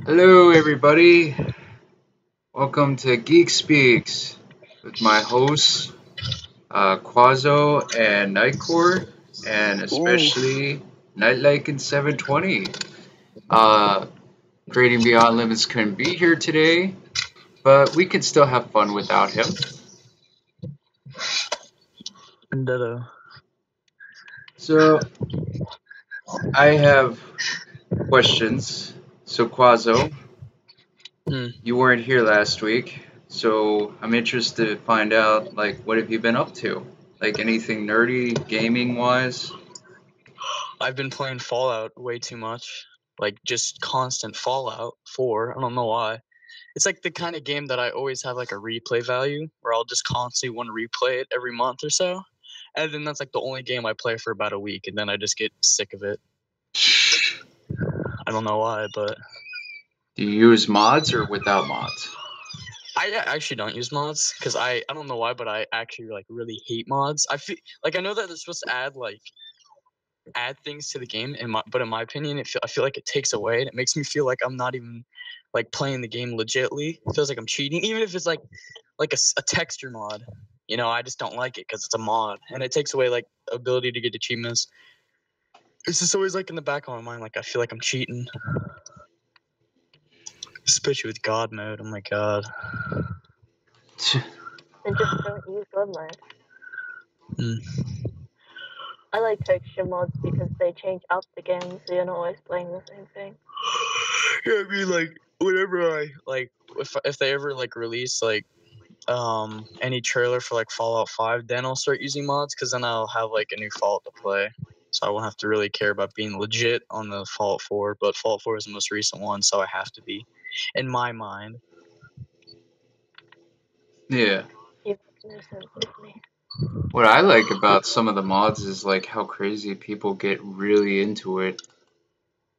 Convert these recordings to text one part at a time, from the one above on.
Hello, everybody. Welcome to Geek Speaks with my hosts, Quazo and Nightcore, and Ooh, especially Nightlight and 720. Uh, Creating Beyond Limits couldn't be here today, but we can still have fun without him. ditto. So, I have questions. So, Quazo, Hmm. you weren't here last week, so I'm interested to find out, like, what have you been up to? Like, anything nerdy, gaming-wise? I've been playing Fallout way too much. Like, just constant Fallout 4. I don't know why. It's like the kind of game that I always have like a replay value where I'll just constantly want to replay it every month or so. And then that's like the only game I play for about a week and then I just get sick of it. I don't know why, but Do you use mods or without mods? I actually don't use mods because I don't know why, but I actually like really hate mods. I feel like I know that they're supposed to add things to the game, but in my opinion, I feel like it takes away, and it makes me feel like I'm not even like playing the game legitly. It feels like I'm cheating, even if it's like a texture mod. I just don't like it because it's a mod, and it takes away like ability to get achievements. It's just always like in the back of my mind, like I feel like I'm cheating, especially with God mode. Oh my God. And just don't use God mode. Mm. I like texture mods because they change up the game, so you're not always playing the same thing. Yeah, I mean, like whenever I like if they ever like release like any trailer for like Fallout 5, then I'll start using mods because then I'll have like a new Fallout to play. So I won't have to really care about being legit on the Fallout 4, but Fallout 4 is the most recent one, so I have to be, in my mind. Yeah. You make no sense with me. What I like about some of the mods is like how crazy people get really into it.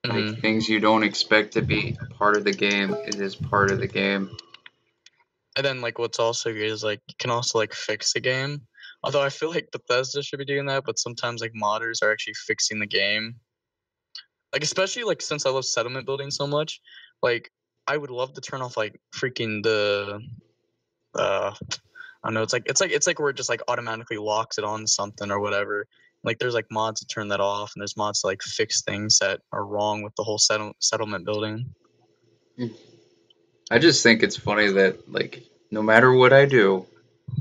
Like Mm-hmm. things you don't expect to be a part of the game, it is part of the game. And then like what's also good is like you can also like fix the game. Although I feel like Bethesda should be doing that, but sometimes like modders are actually fixing the game. Like especially like since I love settlement building so much, like I would love to turn off like freaking the I don't know. It's like where it just like automatically locks it on something or whatever. Like there's like mods to turn that off, and there's mods to like fix things that are wrong with the whole settlement building. I just think it's funny that like no matter what I do,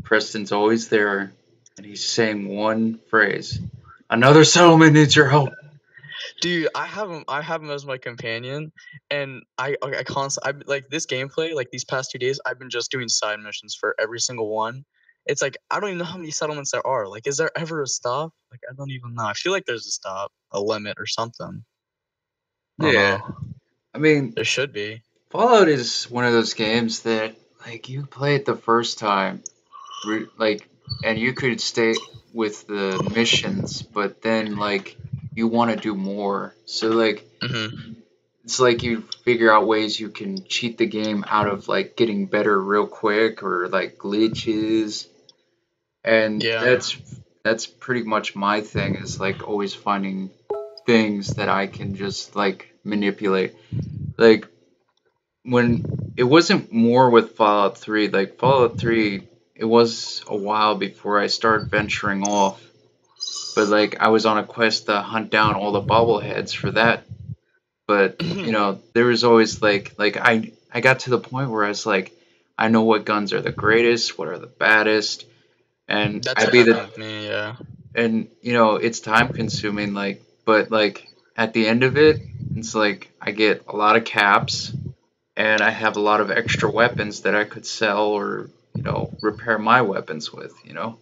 Preston's always there and he's saying one phrase. Another settlement needs your help. Dude, I have him as my companion, and I constantly like this gameplay. Like these past 2 days, I've been just doing side missions for every single one. It's like I don't even know how many settlements there are. Like, is there ever a stop? Like, I don't even know. I feel like there's a stop, a limit, or something. I don't Yeah. know. I mean, There should be. Fallout is one of those games that like you play it the first time like and you could stay with the missions but then like you want to do more so like Hmm. it's like you figure out ways you can cheat the game out of like getting better real quick or like glitches and Yeah. that's pretty much my thing is like always finding things that I can just like manipulate like when it wasn't more with Fallout 3 like Fallout 3 it was a while before I started venturing off. But like I was on a quest to hunt down all the bobbleheads for that. But you know, there was always like I got to the point where I was like, I know what guns are the greatest, what are the baddest, and That's I'd what be happened the with me. Yeah. and you know it's time consuming like but like at the end of it it's like I get a lot of caps and I have a lot of extra weapons that I could sell or you know repair my weapons with you know.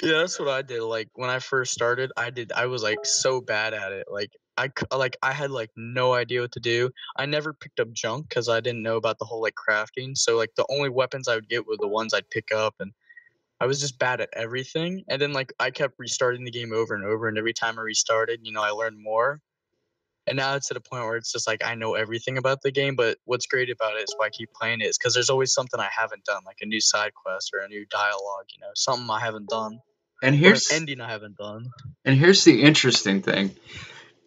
Yeah, that's what I did. Like when I first started, I was like so bad at it. Like I had like no idea what to do. I never picked up junk because I didn't know about the whole like crafting. So like the only weapons I would get were the ones I'd pick up, and I was just bad at everything. And then like I kept restarting the game over and over, and every time I restarted, I learned more. And now it's at a point where it's just like I know everything about the game. But what's great about it is why I keep playing it is because there's always something I haven't done, like a new side quest or a new dialogue. Something I haven't done And or an here's ending I haven't done. and here's the interesting thing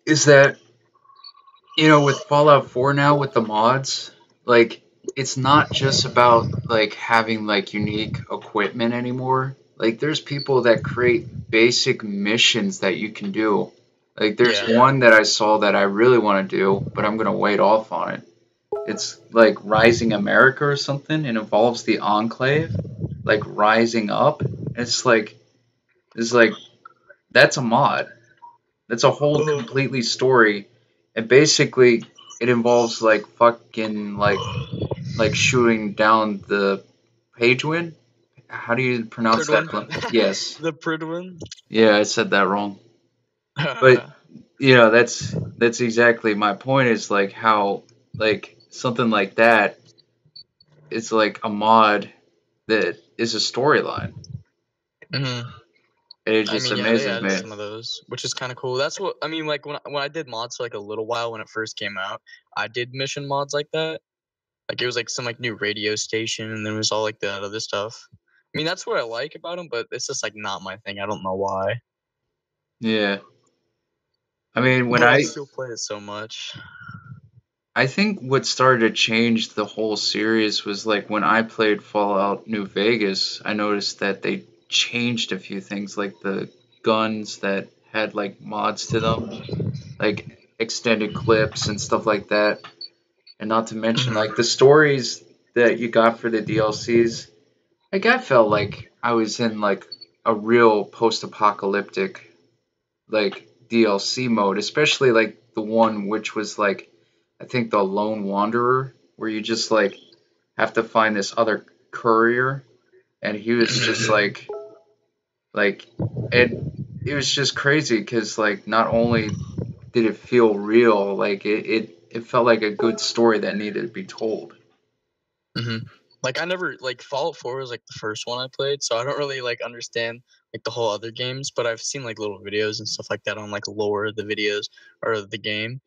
is that with Fallout 4 now with the mods, like it's not just about like having like unique equipment anymore. Like there's people that create basic missions that you can do. Like there's Yeah. one that I saw that I really want to do, but I'm gonna wait off on it. It's like Rising America or something. It involves the Enclave, like rising up. It's like that's a mod. That's a whole completely story, and basically it involves like fucking like shooting down the Pagewind. How do you pronounce that? Pridwin. Yes. The Pridwin. Yeah, I said that wrong. But that's exactly my point. Is like how like something like that is like a mod that is a storyline, Mhm. and it I just mean, yeah, they amazes added me. some of those, which is kind of cool. That's what I mean. Like when I did mods for like a little while when it first came out, I did mission mods like that. Like it was like some like new radio station, and then it was all like that other stuff. I mean, that's what I like about them, but it's just like not my thing. I don't know why, Yeah. I mean, when but I still play it so much. I think what started to change the whole series was like when I played Fallout New Vegas, I noticed that they changed a few things, like the guns that had like mods to them, like extended clips and stuff like that. And not to mention Mhm. like the stories that you got for the DLCs. Like I felt like I was in like a real post-apocalyptic like DLC mode, especially like the one which was like I think the Lone Wanderer, where you just like have to find this other courier, and he was just Mhm. like it was just crazy because like not only did it feel real, like it felt like a good story that needed to be told. Mhm. Like I never like Fallout 4 was like the first one I played, so I don't really like understand like the whole other games, but I've seen like little videos and stuff like that on like lore of the videos or the game.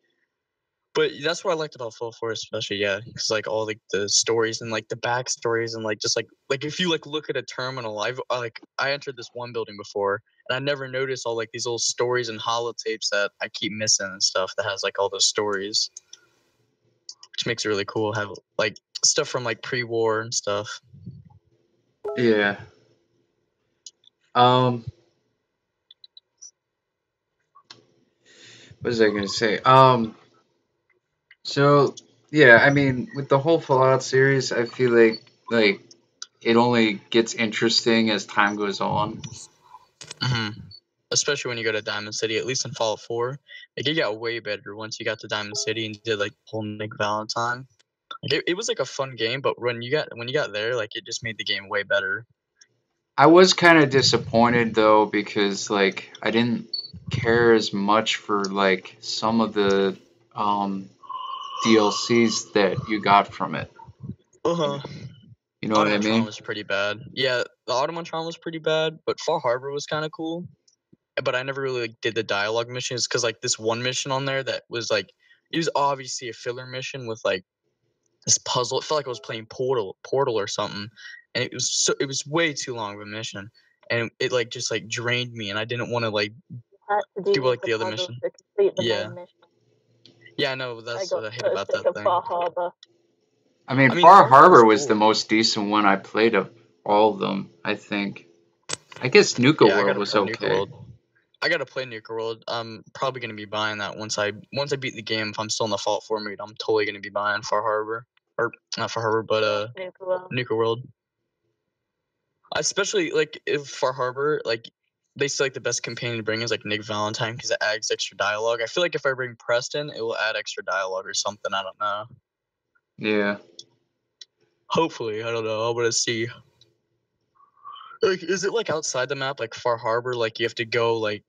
But that's what I liked about Fallout 4 especially, yeah, because like all like the stories and like the backstories and like just like if you like look at a terminal, I entered this one building before and I never noticed all like these little stories and holotapes that I keep missing and stuff that has like all those stories, which makes it really cool. Have like stuff from like pre-war and stuff. Yeah. Um. What was I gonna say? So yeah, I mean, with the whole Fallout series, I feel like it only gets interesting as time goes on. Hmm. Especially when you go to Diamond City, at least in Fallout 4, like it got way better once you got to Diamond City and did like the whole Nick Valentine. Like it was like a fun game, but when you got there, like it just made the game way better. I was kind of disappointed though because like I didn't care as much for like some of the um DLCs that you got from it. Uh You, huh. you know what I Automatron mean? was pretty bad. Yeah, the Automatron was pretty bad, but Far Harbor was kind of cool. But I never really like, did the dialogue missions because like this one mission on there that was like it was obviously a filler mission with like this puzzle. It felt like I was playing Portal or something, and it was way too long of a mission, and it like just like drained me, and I didn't want to like Had to do do like the the other puzzle mission. to complete the Yeah, main mission. yeah, I know. I That's got what I hate so about sick that of thing. Far Harbor. I mean, I mean, Far Far Harbor's Harbor was the cool. most decent one I played of all of them, I think. I guess Nuka Yeah, I World gotta was play Nuka okay. World. I gotta play Nuka World. I'm probably gonna be buying that once I beat the game. If I'm still in the Fallout 4 mood, I'm totally gonna be buying Far Harbor or not Far Harbor, but I like Nuka World. Nuka World. Especially like if Far Harbor, like they say like the best companion to bring is like Nick Valentine because it adds extra dialogue. I feel like if I bring Preston, it will add extra dialogue or something. I don't know. Yeah. Hopefully, I don't know. I'm gonna see. Like, is it like outside the map, like Far Harbor? Like you have to go like,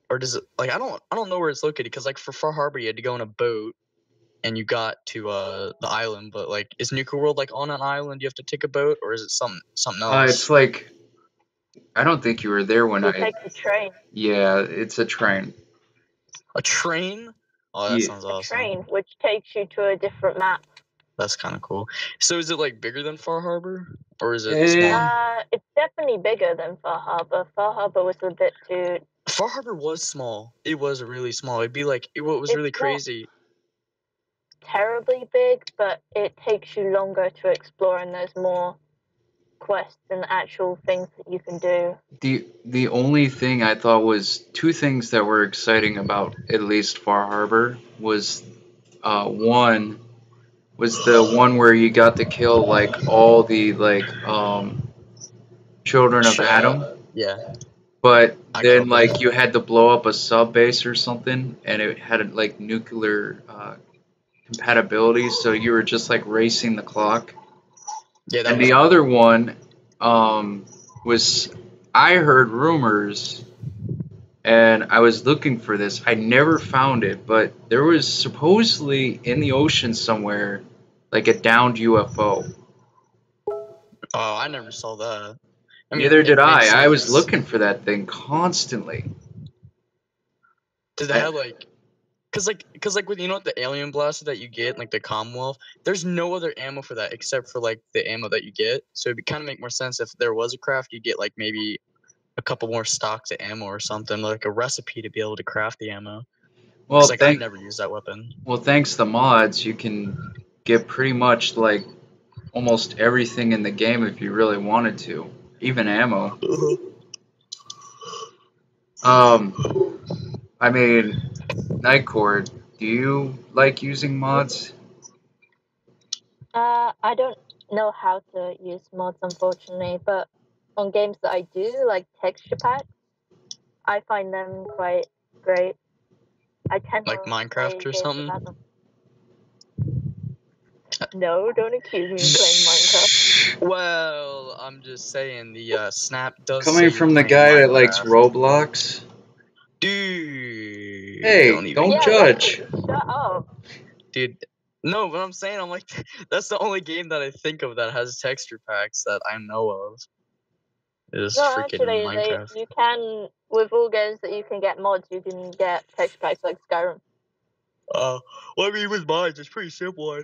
or does it like I don't know where it's located because like for Far Harbor you had to go on a boat and you got to the island, but like is Nuka World like on an island? You have to take a boat, or is it something It's else? like I don't think you were there when You I. take the train. Yeah, it's a train. A train? Oh, that Yeah. sounds A awesome. train which takes you to a different map. That's kind of cool. So is it like bigger than Far Harbor, or is it Eh, smaller? It's definitely bigger than Far Harbor. Far Harbor was a bit too. Far Harbor was small. It was really small. It'd be like what was It's really not. crazy. terribly big, but it takes you longer to explore, and there's more quests and actual things that you can do. The only thing I thought was two things that were exciting about at least Far Harbor was one was the one where you got to kill like all the children of Adam, Yeah, but I then killed them. like you had to blow up a sub base or something, and it had like nuclear compatibility, so you were just like racing the clock. Yeah, that And was the cool. other one was I heard rumors and I was looking for this. I never found it, but there was supposedly in the ocean somewhere like a downed UFO. Oh, I never saw that. I mean, Neither did it makes I. I was sense. looking for that thing constantly. Did they I, have like, cause like with the alien blaster that you get, like the Commonwealth, there's no other ammo for that except for like the ammo that you get. So it'd kind of make more sense if there was a craft, you get like maybe a couple more stocks of ammo or something, like a recipe to be able to craft the ammo. well, Cause like I thank never used that weapon. well thanks to mods, you can get pretty much like almost everything in the game if you really wanted to, even ammo. Um, I mean, Nightcore, do you like using mods? I don't know how to use mods, unfortunately, but on games that I do, like texture packs, I find them quite great. I tend Like to play Minecraft or games something. without them. No, don't accuse me of playing Minecraft. Well, I'm just saying the snap does say Coming you're from the playing guy that likes Minecraft. Roblox? Dude, Hey, don't even don't Yeah, get me. judge. right. Shut up. Dude, no, but I'm saying I'm like that's the only game that I think of that has texture packs that I know of. Is No, freaking actually, Minecraft. you can, with all games that you can get mods, you can get texture packs like Skyrim. Well, I mean, with mods, it's pretty simple.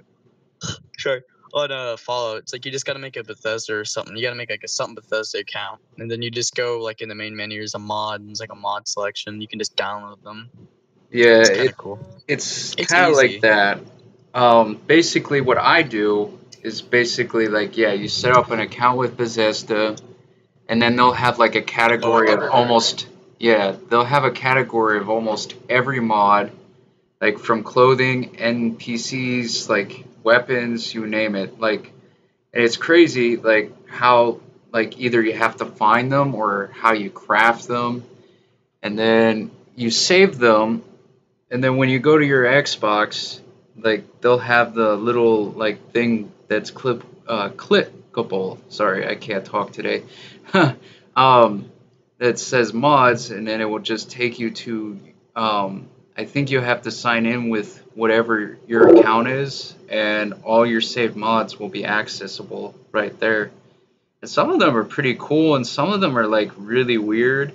Sorry. On Fallout, it's like you just gotta make a Bethesda or something. You gotta make like a something Bethesda account, and then you just go like in the main menu. There's a mod, and it's like a mod selection. You can just download them. Yeah, It's kind of cool. it's It's kind of like easy. that. Basically, what I do is basically like, yeah, you set up an account with Bethesda, and then they'll have like a Oh, category of everywhere. almost, yeah, they'll have a category of almost every mod, like from clothing, NPCs, like weapons, you name it. Like, and it's crazy, like how, like either you have to find them or how you craft them, and then you save them, and then when you go to your Xbox, like they'll have the little like thing that's clickable. Sorry, I can't talk today. um, that says mods, and then it will just take you to. I think you have to sign in with whatever your account is, and all your saved mods will be accessible right there. And some of them are pretty cool, and some of them are like really weird.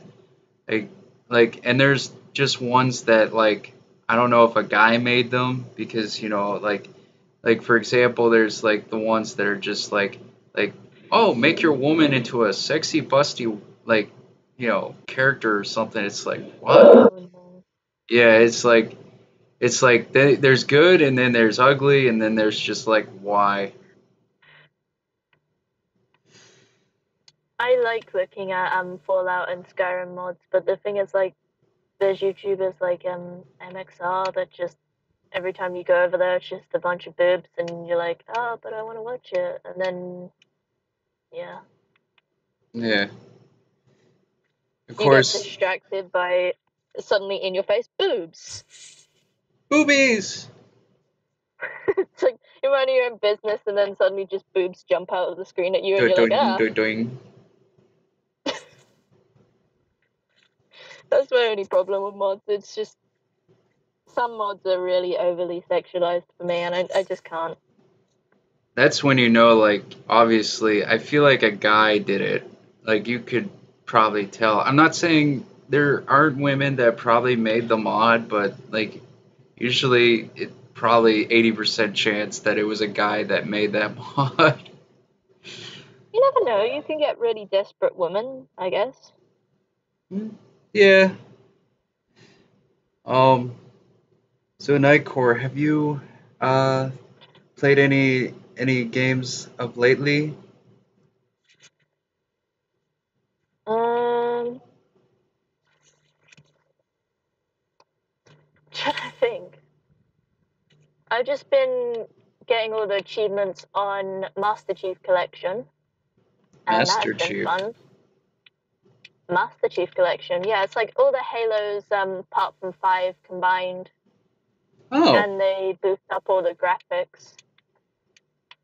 Like and there's just ones that like I don't know if a guy made them because like for example there's like the ones that are just like oh, make your woman into a sexy busty like character or something. It's like what? Oh no. Yeah, it's like there's good and then there's ugly and then there's just like why. I like looking at Fallout and Skyrim mods, but the thing is, like, there's YouTubers like MXR that just every time you go over there, it's just a bunch of boobs, and you're like, oh, but I want to watch it, and then yeah, Yeah, of you get course. distracted by suddenly in your face boobs. Boobies. It's like you're minding your own business, and then suddenly just boobs jump out of the screen at you, and Doing, you're like, doing, ah. doing. That's my only problem with mods. It's just some mods are really overly sexualized for me, and I just can't. That's when you know, like, obviously, I feel like a guy did it. Like, you could probably tell. I'm not saying there aren't women that probably made the mod, but, like, usually it probably 80% chance that it was a guy that made that mod. You never know. You can get really desperate women, I guess. Yeah. Um, so Nightcore, have you Uh, played any games of lately? Um, trying to think. I've just been getting all the achievements on Master Chief Collection, and that Master has been Chief. fun. Master Chief Collection, yeah, it's like all the Halos, apart from 5 combined, Oh, and they boost up all the graphics.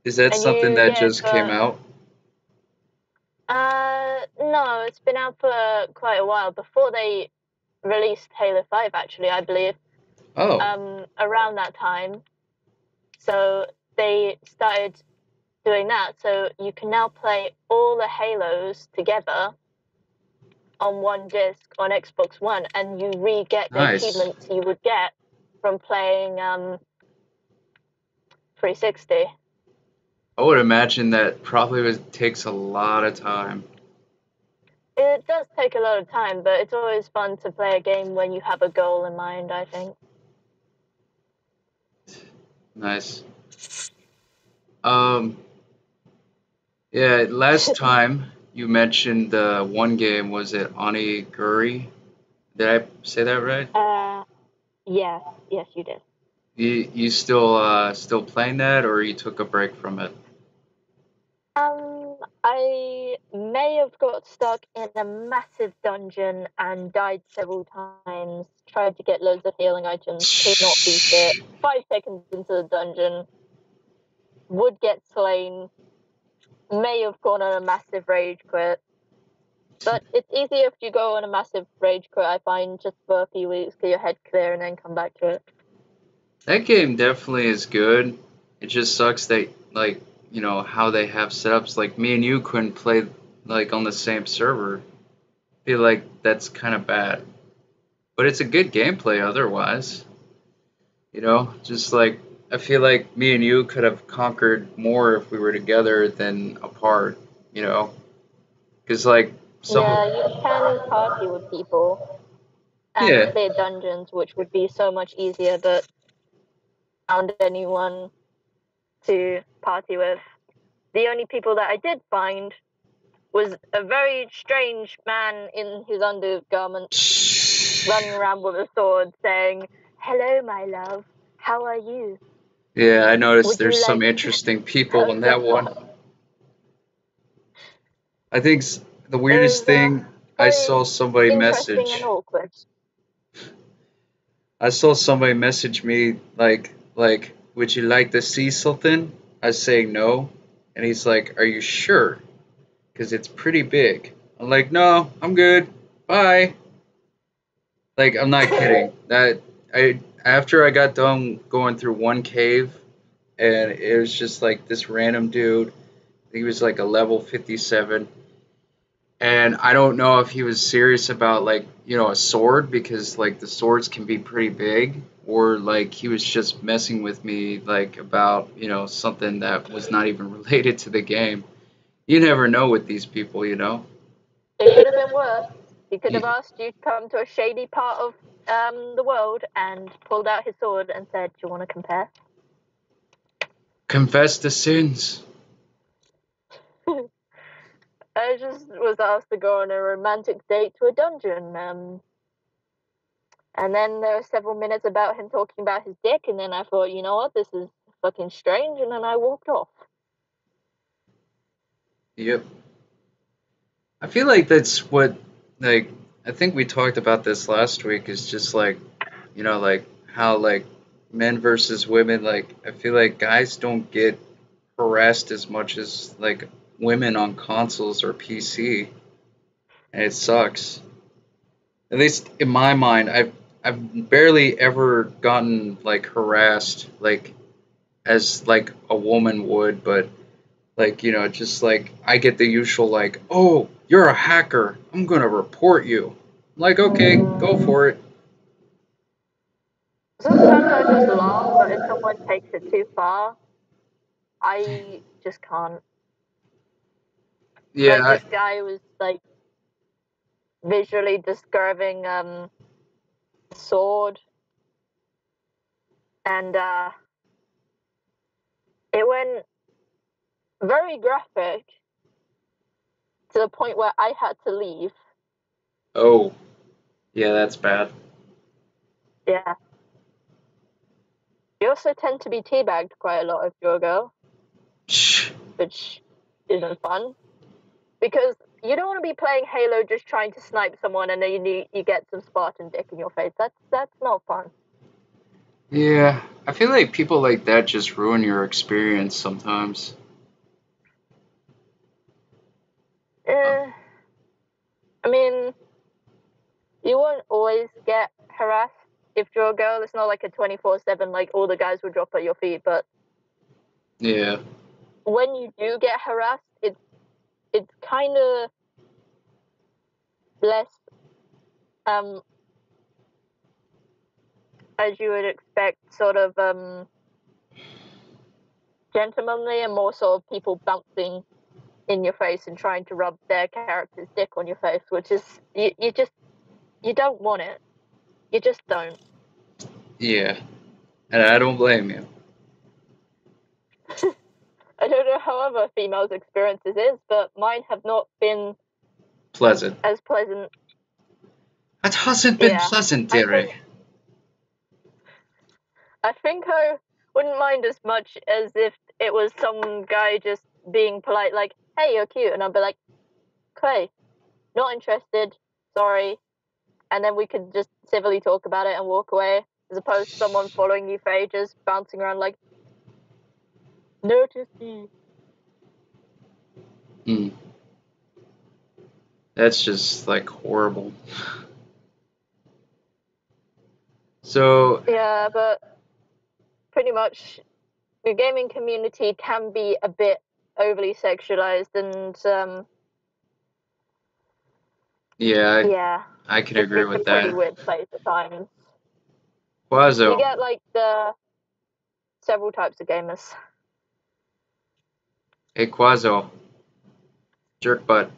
is that And something you that get it just came for out? no, it's been out for quite a while. Before they released Halo 5, actually, I believe, Oh, around that time. So they started doing that. So you can now play all the Halos together on one disc on Xbox One, and you re-get the nice. achievements you would get from playing 360. I would imagine that probably takes a lot of time. It does take a lot of time, but it's always fun to play a game when you have a goal in mind, I think. Nice. Um, yeah, last time you mentioned one game, was it Oniguri? Did I say that right? uh, yes, yes, you did. You still playing that, or you took a break from it? I may have got stuck in a massive dungeon and died several times. Tried to get loads of healing items, could not beat it. 5 seconds into the dungeon, would get slain. May have gone on a massive rage quit. But it's easier if you go on a massive rage quit, I find, just for a few weeks, get your head clear, and then come back to it. That game definitely is good. It just sucks that like how they have setups. Like me and you couldn't play like on the same server. Feel like that's kind of bad, but it's a good gameplay otherwise. Just like I feel like me and you could have conquered more if we were together than apart. You know, because like some Yeah, you can party with people and yeah clear dungeons, which would be so much easier, but found anyone to party with. The only people that I did find was a very strange man in his undergarments running around with a sword saying, "Hello, my love. How are you? yeah I noticed Would there's you some like interesting people hug in and that one. fuck?" I think the It weirdest was thing I very saw somebody interesting and message. awkward. I saw somebody message me like would you like to see something? I say no, and he's like, "Are you sure? Because it's pretty big." I'm like, "No, I'm good. Bye." Like I'm not kidding. That I After I got done going through one cave, and it was just like this random dude. He was like a level 57, and I don't know if he was serious about like a sword, because like the swords can be pretty big, or like he was just messing with me like about something that was not even related to the game. You never know with these people. It could have been worse. He could have He asked you to come to a shady part of the world and pulled out his sword and said, "Do you want to compare?" confessed the sins. I just was asked to go on a romantic date to a dungeon. And then there were several minutes about him talking about his dick, and then I thought, you know what, this is fucking strange, and then I walked off. Yep. I feel like that's what, like, I think we talked about this last week, is just like how like men versus women, like I feel like guys don't get harassed as much as like women on consoles or PC, and it sucks. At least in my mind, I've barely ever gotten like harassed like as like a woman would, but like just like I get the usual like, "Oh, you're a hacker. I'm gonna report you." I'm like, okay, go for it. Sometimes I just laugh, but if someone takes it too far, I just can't. Yeah, Like, this guy was, like, visually describing a sword, and It went very graphic to the point where I had to leave. Oh, yeah, that's bad. Yeah. You also tend to be teabagged quite a lot if you're a girl, Shh. which isn't fun. Because you don't want to be playing Halo just trying to snipe someone and then you get some Spartan dick in your face. That's not fun. Yeah, I feel like people like that just ruin your experience sometimes. Uh, I mean, you won't always get harassed if you're a girl. It's not like a 24/7 like all the guys will drop at your feet. But yeah, when you do get harassed, it's kind of less as you would expect, sort of gentlemanly and more sort of people bouncing in your face and trying to rub their character's dick on your face, which is you don't want it. You just don't. yeah, and I don't blame you. I don't know how other females' experiences is, but mine have not been Pleasant. as pleasant. It hasn't been Yeah, pleasant, I dearie. think I wouldn't mind as much as if it was some guy just being polite, like, "Hey, you're cute," and I'd be like, "Okay, not interested. Sorry." And then we could just civilly talk about it and walk away, as opposed to someone following you for ages, bouncing around like, notice me. Mm. That's just like horrible. So, Yeah, but pretty much the gaming community can be a bit overly sexualized, and yeah, yeah, I can agree it's a with pretty that. weird place at times. You Quazo, get like the several types of gamers. hey Quazo, jerk butt.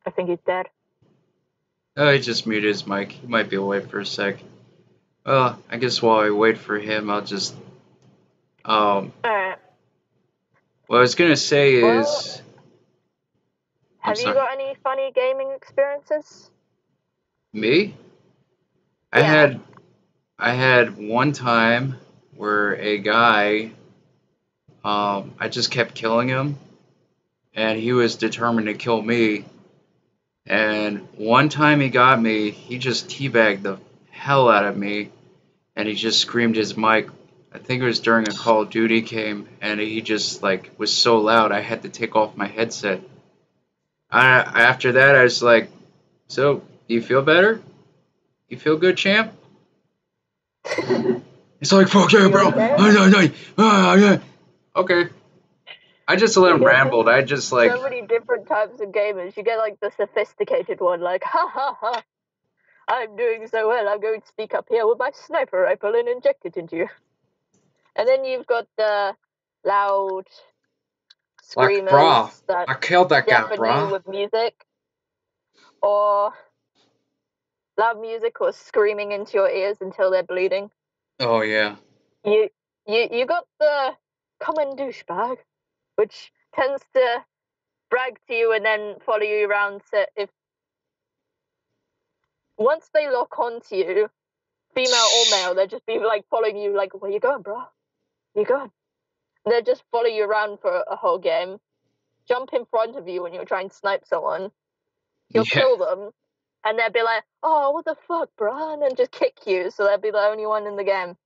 I think he's dead. Oh, he just muted his mic. He might be away for a sec. Well, I guess while I wait for him, I'll just Alright. what I was gonna say Well, is, I'm have you sorry, got any funny gaming experiences? me? I Yeah. had I had one time where a guy, I just kept killing him, and he was determined to kill me. And one time he got me, he just teabagged the hell out of me, and he just screamed his mic. I think it was during a Call of Duty game, and he just like was so loud I had to take off my headset. After that, I was like, "So, do you feel better? You feel good, champ?" It's like, "Fuck yeah, You bro!" okay? Yeah. Okay. I just let You him get ramble. I just like, so many different types of gamers. You get like the sophisticated one, like, ha ha ha, I'm doing so well, I'm going to sneak up here with my sniper rifle and inject it into you. And then you've got the loud brah, screamers that I killed that guy, deafen you brah. with music, or loud music, or screaming into your ears until they're bleeding. Oh yeah. You you got the common douchebag, which tends to brag to you and then follow you around. So if once they lock onto you, female or male, they'll just be like following you, like, where you going, bro? Where you going? And they'll just follow you around for a whole game, jump in front of you when you're trying to snipe someone. You'll Yeah. kill them, and they'll be like, oh, what the fuck, bro? And then just kick you, so they'll be the only one in the game.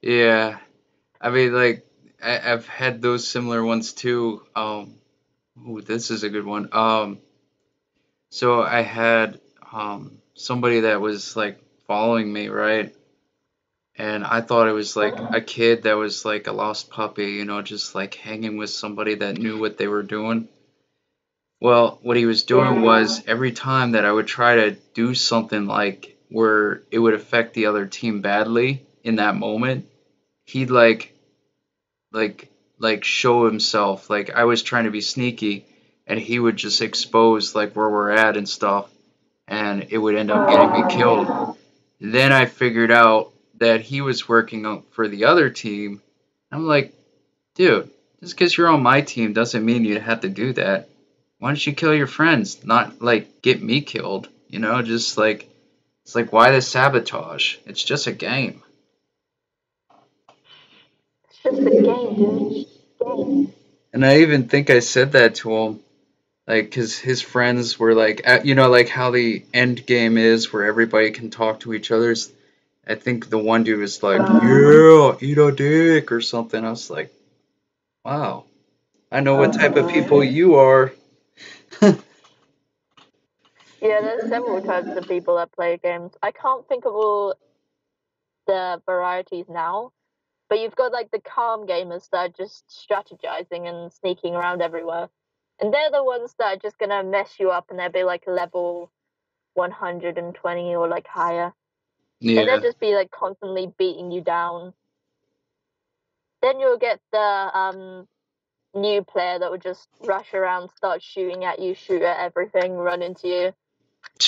Yeah. I mean, like, I've had those similar ones too. Ooh, this is a good one. So I had somebody that was like following me, right? And I thought it was like a kid that was like a lost puppy, just like hanging with somebody that knew what they were doing. Well, what he was doing was every time that I would try to do something like where it would affect the other team badly in that moment, he'd like show himself. Like I was trying to be sneaky, and he would just expose like where we're at and stuff, and it would end up getting me killed. Then I figured out that he was working for the other team. I'm like, dude, just because you're on my team doesn't mean you have to do that. Why don't you kill your friends? Not like get me killed. Just like it's like why the sabotage? It's just a game. It's just a game, dude. It's just a game. And I even think I said that to him, like, because his friends were like, like how the end game is where everybody can talk to each other's. I think the one dude was like, yeah, eat a dick or something. I was like, wow, I know what type of people you are. Yeah, there's several types of people that play games. I can't think of all the varieties now, but you've got like the calm gamers that are just strategizing and sneaking around everywhere. And they're the ones that are just gonna mess you up and they'll be like level 120 or like higher. And they'll Yeah, just be like constantly beating you down. Then you'll get the new player that would just rush around, start shooting at you, shoot at everything, run into you.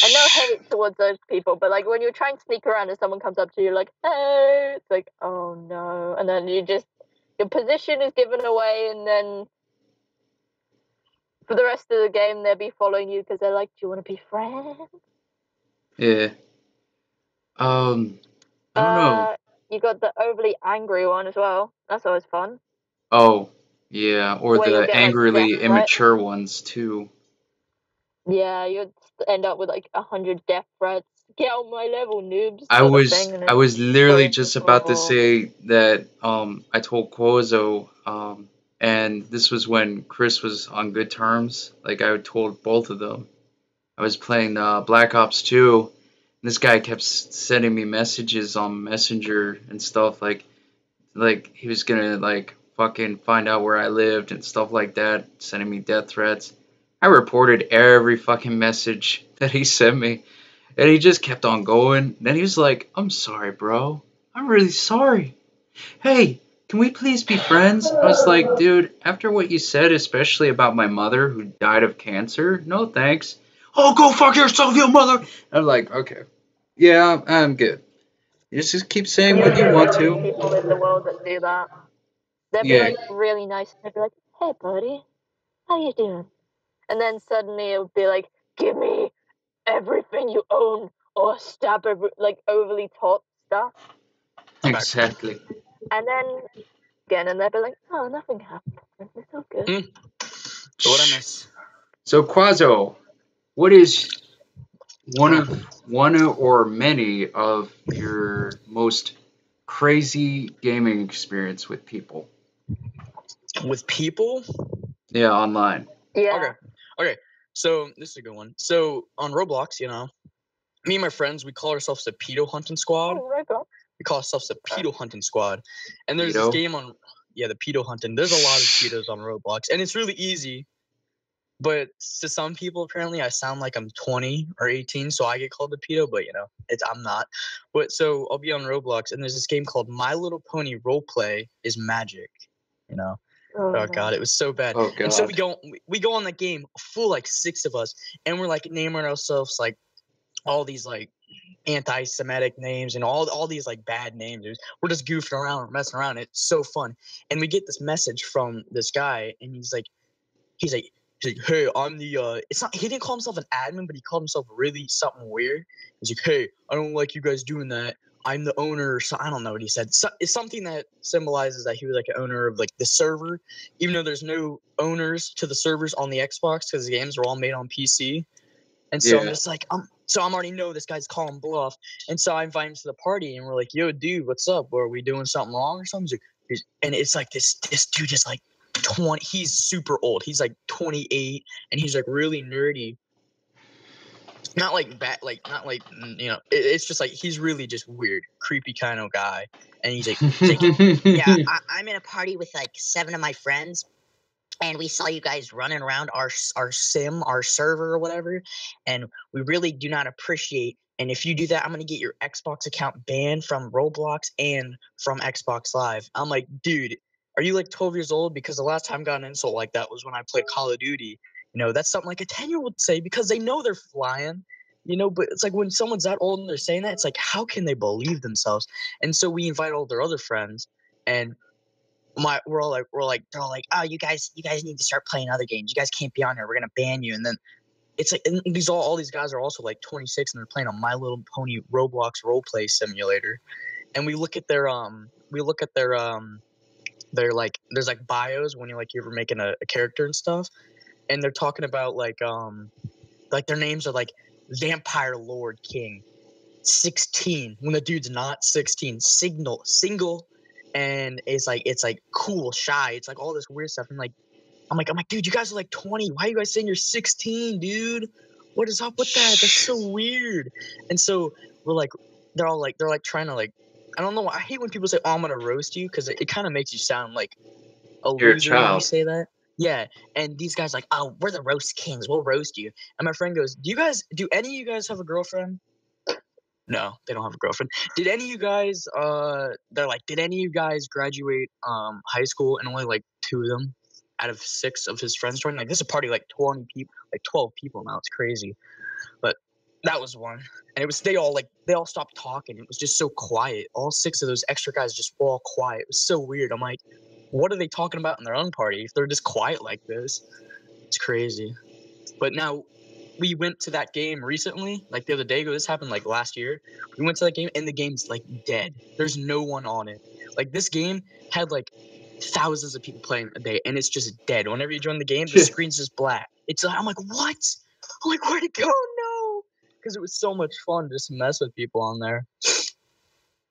And no hate towards those people, but like when you're trying to sneak around and someone comes up to you like, hey, it's like, oh no. And then your position is given away, and then for the rest of the game, they'll be following you because they're like, do you want to be friends? yeah. I don't know. You got the overly angry one as well. That's always fun. Oh, yeah, or Where you'll the get like death angrily threats. immature ones too. Yeah, you'd end up with like 100 death threats. Get on my level, noobs, I sort of was thing. And I it's was literally like, just about to oh, say that I told Quozo and this was when Chris was on good terms. Like I told both of them. I was playing Black Ops 2. And this guy kept sending me messages on Messenger and stuff like he was gonna like fucking find out where I lived and stuff like that, sending me death threats. I reported every fucking message that he sent me, and he just kept on going. Then he was like, "I'm sorry, bro. I'm really sorry. Hey, can we please be friends?" I was like, "Dude, after what you said, especially about my mother who died of cancer, no thanks." "Oh, go fuck yourself, you mother." I'm like, "Okay, yeah, I'm good. You just keep saying you'll what you get want those to." people in the world that do that. They'll be Yeah, like really nice. They'll be like, hey, buddy, how you doing? And then suddenly it'll be like, give me everything you own or stab like overly taught stuff. I'm back. exactly. And then again, and they'll be like, oh, nothing happened. It's all good. So what I miss? So Quazo, what is one or many of your most crazy gaming experience with people? With people? Yeah, online. Yeah. Okay. So this is a good one. So on Roblox, me and my friends, we call ourselves the Pedo Hunting Squad. Oh, Roblox. We call ourselves the Pedo Hunting Squad. And there's this Pedo? game on, the Pedo Hunting. There's a lot of pedos on Roblox, and it's really easy. But to some people, apparently, I sound like I'm 20 or 18, so I get called a pedo. But I'm not. But so I'll be on Roblox, and there's this game called My Little Pony Roleplay is Magic. You know. Oh god, it was so bad. Oh And so god. we go on the game, full like 6 of us, and we're like naming ourselves like all these like anti-Semitic names and all these like bad names. We're just goofing around, messing around. It's so fun. And we get this message from this guy, and he's like, hey, I'm the it's not he didn't call himself an admin, but he called himself really something weird. He's like, hey, I don't like you guys doing that. I'm the owner, so I don't know what he said. So, it's something that symbolizes that he was like an owner of like the server, even though there's no owners to the servers on the Xbox because the games are all made on PC. And so I'm Yeah. just like, so I'm already know this guy's calling bluff. And so I invite him to the party, and we're like, yo, dude, what's up? Are we doing something wrong or something? And it's like this dude is like 20. He's super old. He's like 28, and he's like really nerdy. Not like bad, like not like it's just like he's really just weird, creepy kind of guy. And he's like, yeah, I'm in a party with like 7 of my friends, and we saw you guys running around our server or whatever, and we really do not appreciate. And if you do that, I'm gonna get your Xbox account banned from Roblox and from Xbox Live. I'm like, dude, are you like 12 years old? Because the last time I got an insult like that was when I played Call of Duty. That's something like a 10-year-old would say because they know they're flying. you know. But it's like when someone's that old and they're saying that, it's like, how can they believe themselves? And so we invite all their other friends, and we're all like, they're all like, oh, you guys need to start playing other games. You guys can't be on here. We're gonna ban you. And then it's like, and all these guys are also like 26 and they're playing a My Little Pony Roblox roleplay simulator. And we look at their they're like, there's like bios when you're ever making a character and stuff, and they're talking about like their names are like Vampire Lord King 16 when the dude's not 16, single, and it's like cool, shy, it's like all this weird stuff. And I'm like, dude, you guys are like 20. Why are you guys saying you're 16, dude? What is up with that? That's so weird. And so we're like, they're trying to like, I don't know. I hate when people say, "Oh, I'm gonna roast you," because it kind of makes you sound like a You're a loser when you child. say that. Yeah. And these guys like, "Oh, we're the roast kings. We'll roast you." And my friend goes, Do any of you guys have a girlfriend?" No, they don't have a girlfriend. Did any of you guys? They're like, did any of you guys graduate high school and only like 2 of them out of 6 of his friends joined? Like, this is a party like 20 people, like 12 people now. It's crazy. But that was one, and it was they all stopped talking. It was just so quiet. All 6 of those extra guys just were all quiet. It was so weird. I'm like, what are they talking about in their own party if they're just quiet like this? It's crazy. But now we went to that game recently, like the other day. This happened like last year. We went to that game and the game's like dead. There's no one on it. Like this game had like thousands of people playing a day, and it's just dead. Whenever you join the game, the screen's just black. It's like, I'm like, what? I'm like, where'd it go? No, because it was so much fun just to mess with people on there.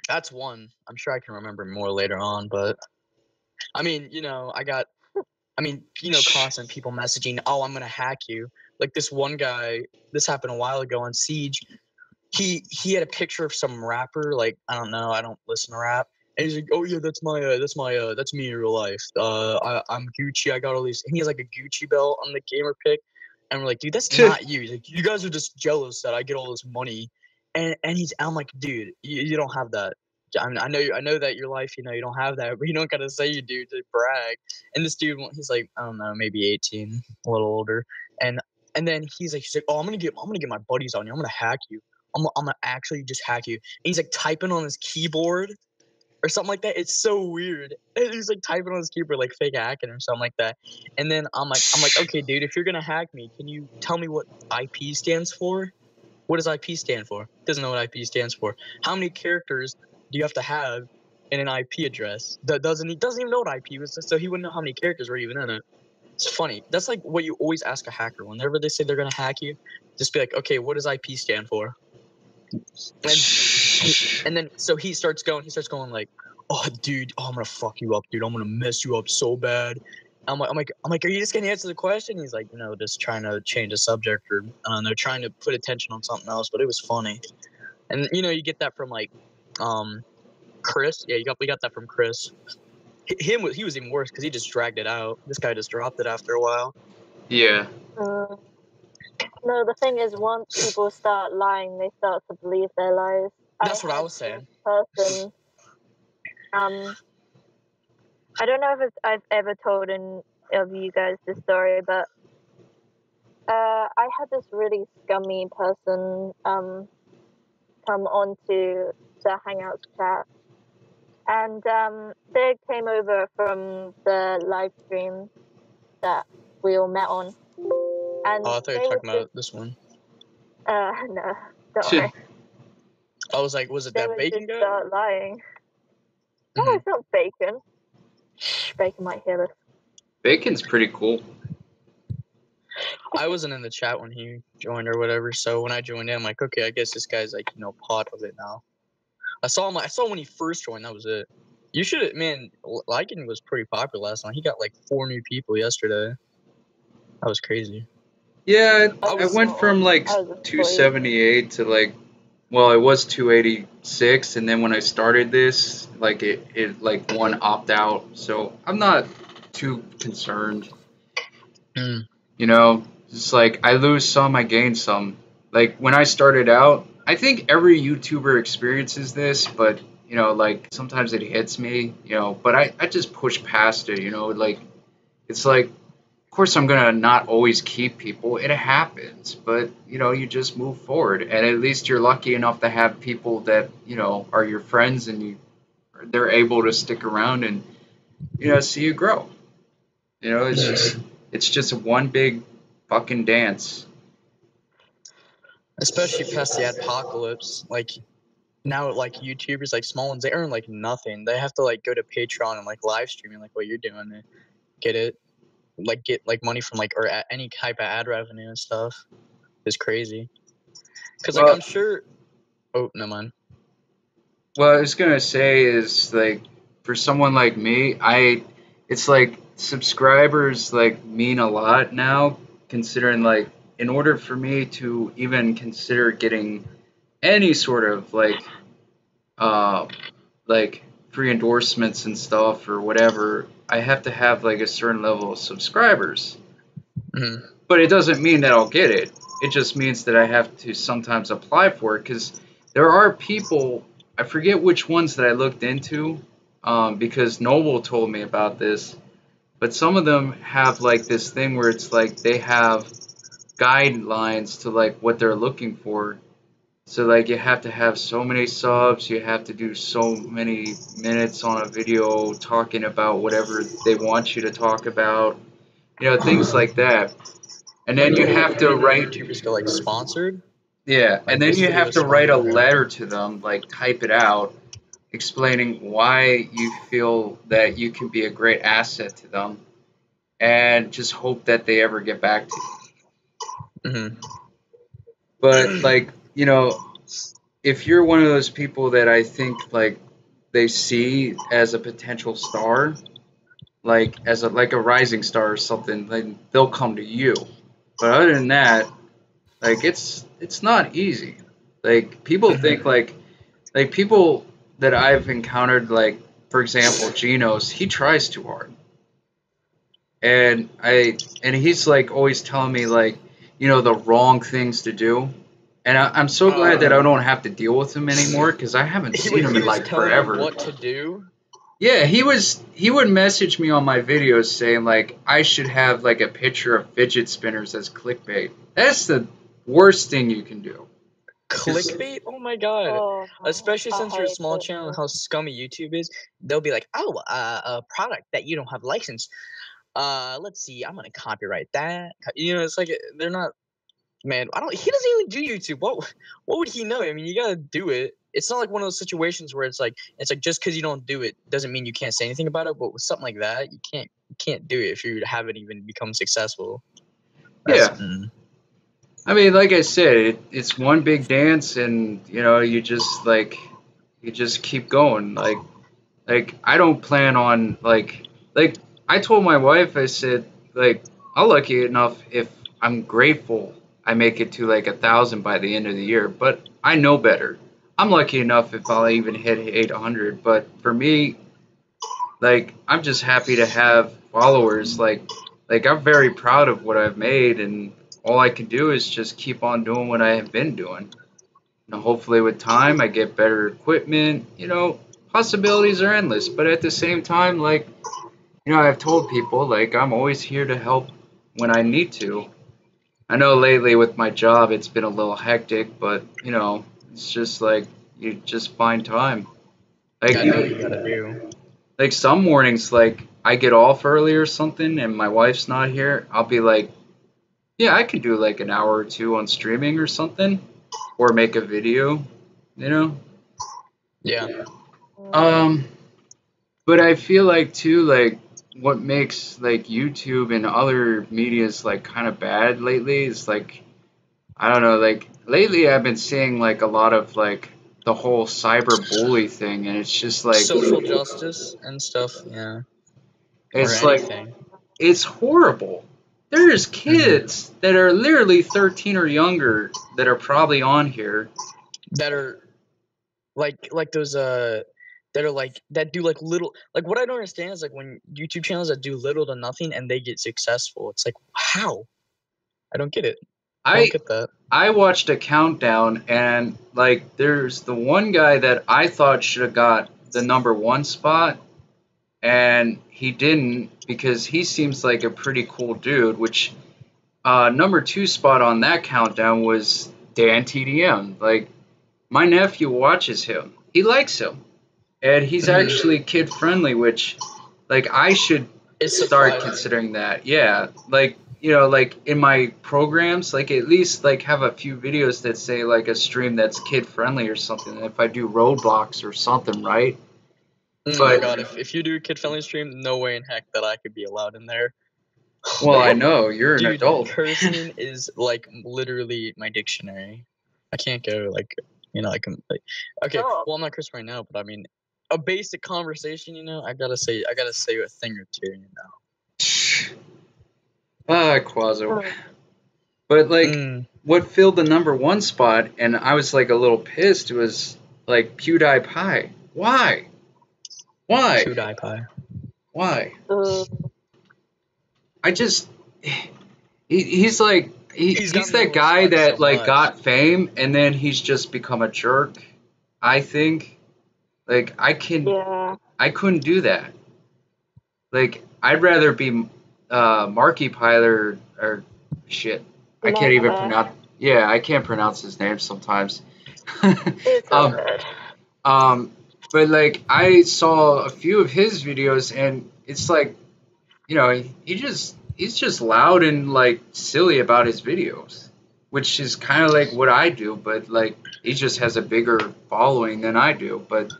That's one. I'm sure I can remember more later on, but I mean, constant people messaging, "Oh, I'm gonna hack you." Like this one guy, this happened a while ago on Siege. He had a picture of some rapper, like, I don't know, I don't listen to rap. And he's like, "Oh yeah, that's me in real life. I'm Gucci. I got all these." And he has like a Gucci belt on the gamer pic. And we're like, "Dude, that's not you." He's like, "You guys are just jealous that I get all this money." And I'm like, "Dude, you don't have that. I mean, I know that your life, you don't have that, but you don't gotta say you do to brag." And this dude, he's like, I don't know, maybe 18, a little older, and then he's like, "Oh, I'm gonna get my buddies on you. I'm gonna hack you. I'm gonna actually just hack you." And he's like typing on his keyboard or something like that. It's so weird. And he's like typing on his keyboard, like fake hacking or something like that. And then I'm like, "Okay, dude, if you're gonna hack me, can you tell me what IP stands for? What does IP stand for?" Doesn't know what IP stands for. How many characters do you have to have in an IP address? He doesn't even know what IP was, so he wouldn't know how many characters were even in it. It's funny. That's like what you always ask a hacker whenever they say they're gonna hack you. Just be like, "Okay, what does IP stand for?" And then so he starts going like, "Oh, dude, I'm gonna fuck you up, dude. I'm gonna mess you up so bad." I'm like, "Are you just gonna answer the question?" He's like, "No, just trying to change the subject, or I don't know, trying to put attention on something else." But it was funny, and you get that from like, Chris. Yeah, we got that from Chris. He was even worse because he just dragged it out. This guy just dropped it after a while. Yeah. No, the thing is, once people start lying, they start to believe their lies. That's what I was saying. Person, I don't know if I've ever told of you guys this story, but I had this really scummy person come onto the Hangouts chat, and they came over from the live stream that we all met on. And I thought you were talking about this one. No, don't worry. I was like, was it that bacon guy? Start lying. No, it's not bacon. Shh, bacon might hear this. Bacon's pretty cool. I wasn't in the chat when he joined or whatever, so when I joined in, I'm like, okay, I guess this guy's like, part of it now. I saw him when he first joined. That was it. You should, man. Lycan was pretty popular last night. He got like 4 new people yesterday. That was crazy. Yeah, I went from like 278 to like, well, it was 286, and then when I started this, like it like one opt out, so I'm not too concerned. It's like I lose some, I gain some. Like when I started out, I think every YouTuber experiences this, but like sometimes it hits me, but I just push past it, like it's like course I'm gonna not always keep people. It happens, but you just move forward, and at least you're lucky enough to have people that are your friends, and they're able to stick around and see you grow. It's just one big fucking dance. Especially past the apocalypse, like now, like YouTubers, like small ones, they earn like nothing. They have to like go to Patreon and like live streaming, like what you're doing to get it, like get like money from like or any type of ad revenue and stuff. It's crazy. Cause like Well, I'm sure. Oh, no mind. what I was gonna say is like for someone like me, it's like subscribers like mean a lot now, considering like in order for me to even consider getting any sort of uh like free endorsements and stuff or whatever, I have to have like a certain level of subscribers. Mm-hmm. But it doesn't mean that I'll get it. It just means that I have to sometimes apply for it because there are people, I forget which ones that I looked into, because Noble told me about this, but some of them have like this thing where it's like they have guidelines to like what they're looking for. So like you have to have so many subs, you have to do so many minutes on a video talking about whatever they want you to talk about, things like that. And then Like you the whole have to point where write, YouTubers go like sponsored. yeah, and Like then this you video have is to write a sponsored. Okay. letter to them, like type it out, explaining why you feel that you can be a great asset to them, and just hope that they ever get back to you. Mm-hmm. But like, if you're one of those people that I think like they see as a potential star, like as a rising star or something, then they'll come to you. But other than that, like it's not easy. Like people think like people that I've encountered, like for example, Genos, he tries too hard, and he's like always telling me like the wrong things to do, and I'm so glad that I don't have to deal with him anymore because I haven't seen him He in was like telling you forever. what to do. Yeah, he would message me on my videos saying like I should have like a picture of fidget spinners as clickbait. That's the worst thing you can do. 'Cause- Clickbait? Oh my god! Oh, Especially I since you're a hate small it. channel and how scummy YouTube is, they'll be like, "Oh, a product that you don't have license. Let's see, I'm gonna copyright that." It's like they're not. Man, I don't. He doesn't even do YouTube. What would he know? I mean, you gotta do it. It's not like one of those situations where it's like just because you don't do it doesn't mean you can't say anything about it. But with something like that, you can't do it if you haven't even become successful. That's yeah, I mean, like I said, it's one big dance, and you just keep going. Like I don't plan on like I told my wife, I said like I'm lucky enough if I'm grateful I make it to like 1,000 by the end of the year, but I know better. I'm lucky enough if I'll even hit 800, but for me, like I'm just happy to have followers. Like I'm very proud of what I've made, and all I can do is just keep on doing what I have been doing. Hopefully with time I get better equipment. Possibilities are endless, but at the same time, like I've told people like I'm always here to help when I need to. I know lately with my job it's been a little hectic, but it's just like you just find time. Like gotta do what you gotta do. like some mornings, like I get off early or something, and my wife's not here. I'll be like, yeah, I can do like an hour or two on streaming or something, or make a video. You know. Yeah. Um, but I feel like too, like what makes like YouTube and other medias like kind of bad lately is like I don't know, like lately I've been seeing like a lot of like the whole cyber bully thing, and it's just like Social justice and stuff. Yeah. Or it's like anything. it's horrible. There's Mhm. kids that are literally 13 or younger that are probably on here. That are like those that are like that do like little like what I don't understand is like when YouTube channels that do little to nothing and they get successful. It's like how? I don't get it. I don't I get that. I watched a countdown, and like there's the one guy that I thought should have got the number one spot, and he didn't because he seems like a pretty cool dude. Which number 2 spot on that countdown was Dan TDM. Like my nephew watches him, he likes him, and he's actually kid friendly, which like I should It's start surprising. considering that. Yeah, like like in my programs, like at least like have a few videos that say like a stream that's kid friendly or something. If I do roadblocks or something, right? Oh my But god, if you do a kid friendly stream, no way in heck that I could be allowed in there. well, I know you're an Dude, adult. cursing is like literally my dictionary. I can't go like okay. Stop. Well, I'm not cursing right now, but I mean a basic conversation. I gotta say a thing or two. Quazo. Mm. But like, Mm. what filled the number 1 spot, and I was like a little pissed, was like PewDiePie. Why? Why? PewDiePie. Why? Uh, I just he's like He's got he's me a that little guy stuck that so like much. got fame and then he's just become a jerk. I think like yeah. I couldn't do that. Like I'd rather be Markiplier or shit. I can't even Never. pronounce. Yeah, I can't pronounce his name sometimes. It's um, alright. but like I saw a few of his videos and it's like he's just loud and like silly about his videos, which is kind of like what I do, but like he just has a bigger following than I do. But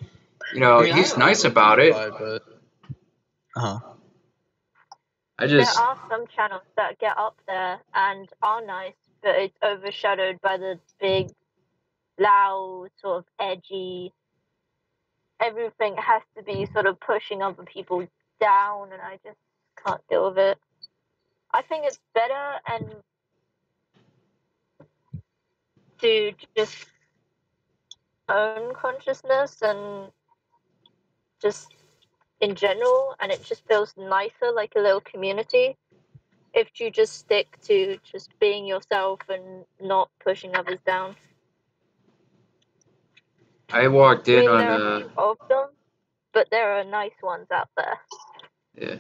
I mean, he's I nice like about it. PewDiePie, but I There just are some channels that get up there and are nice, but it's overshadowed by the big, loud, sort of edgy. Everything has to be sort of pushing other people down, and I just can't deal with it. I think it's better and to just own consciousness and just in general, and it just feels nicer, like a little community. If you just stick to just being yourself and not pushing others down. I walked I in mean, on there are a few of them, but there are nice ones out there. yeah.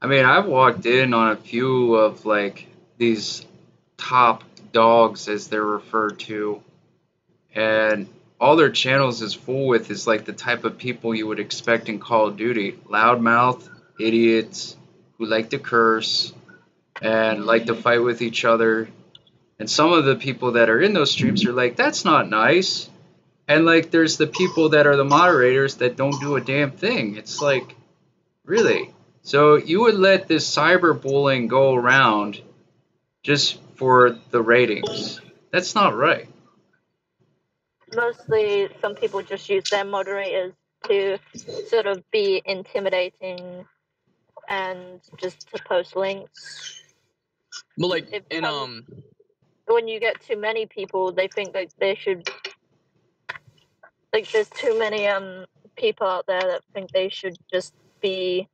I mean, I've walked in on a few of like these top dogs as they're referred to, and all their channels is full with is like the type of people you would expect in Call of Duty. Loudmouth, idiots who like to curse and like to fight with each other. And some of the people that are in those streams are like, that's not nice. And like there's the people that are the moderators that don't do a damn thing. It's like, really? So you would let this cyberbullying go around just for the ratings? That's not right. Mostly, some people just use their moderators to sort of be intimidating and just to post links. but like If in when you get too many people, they think that they should, like, there's too many people out there that think they should just be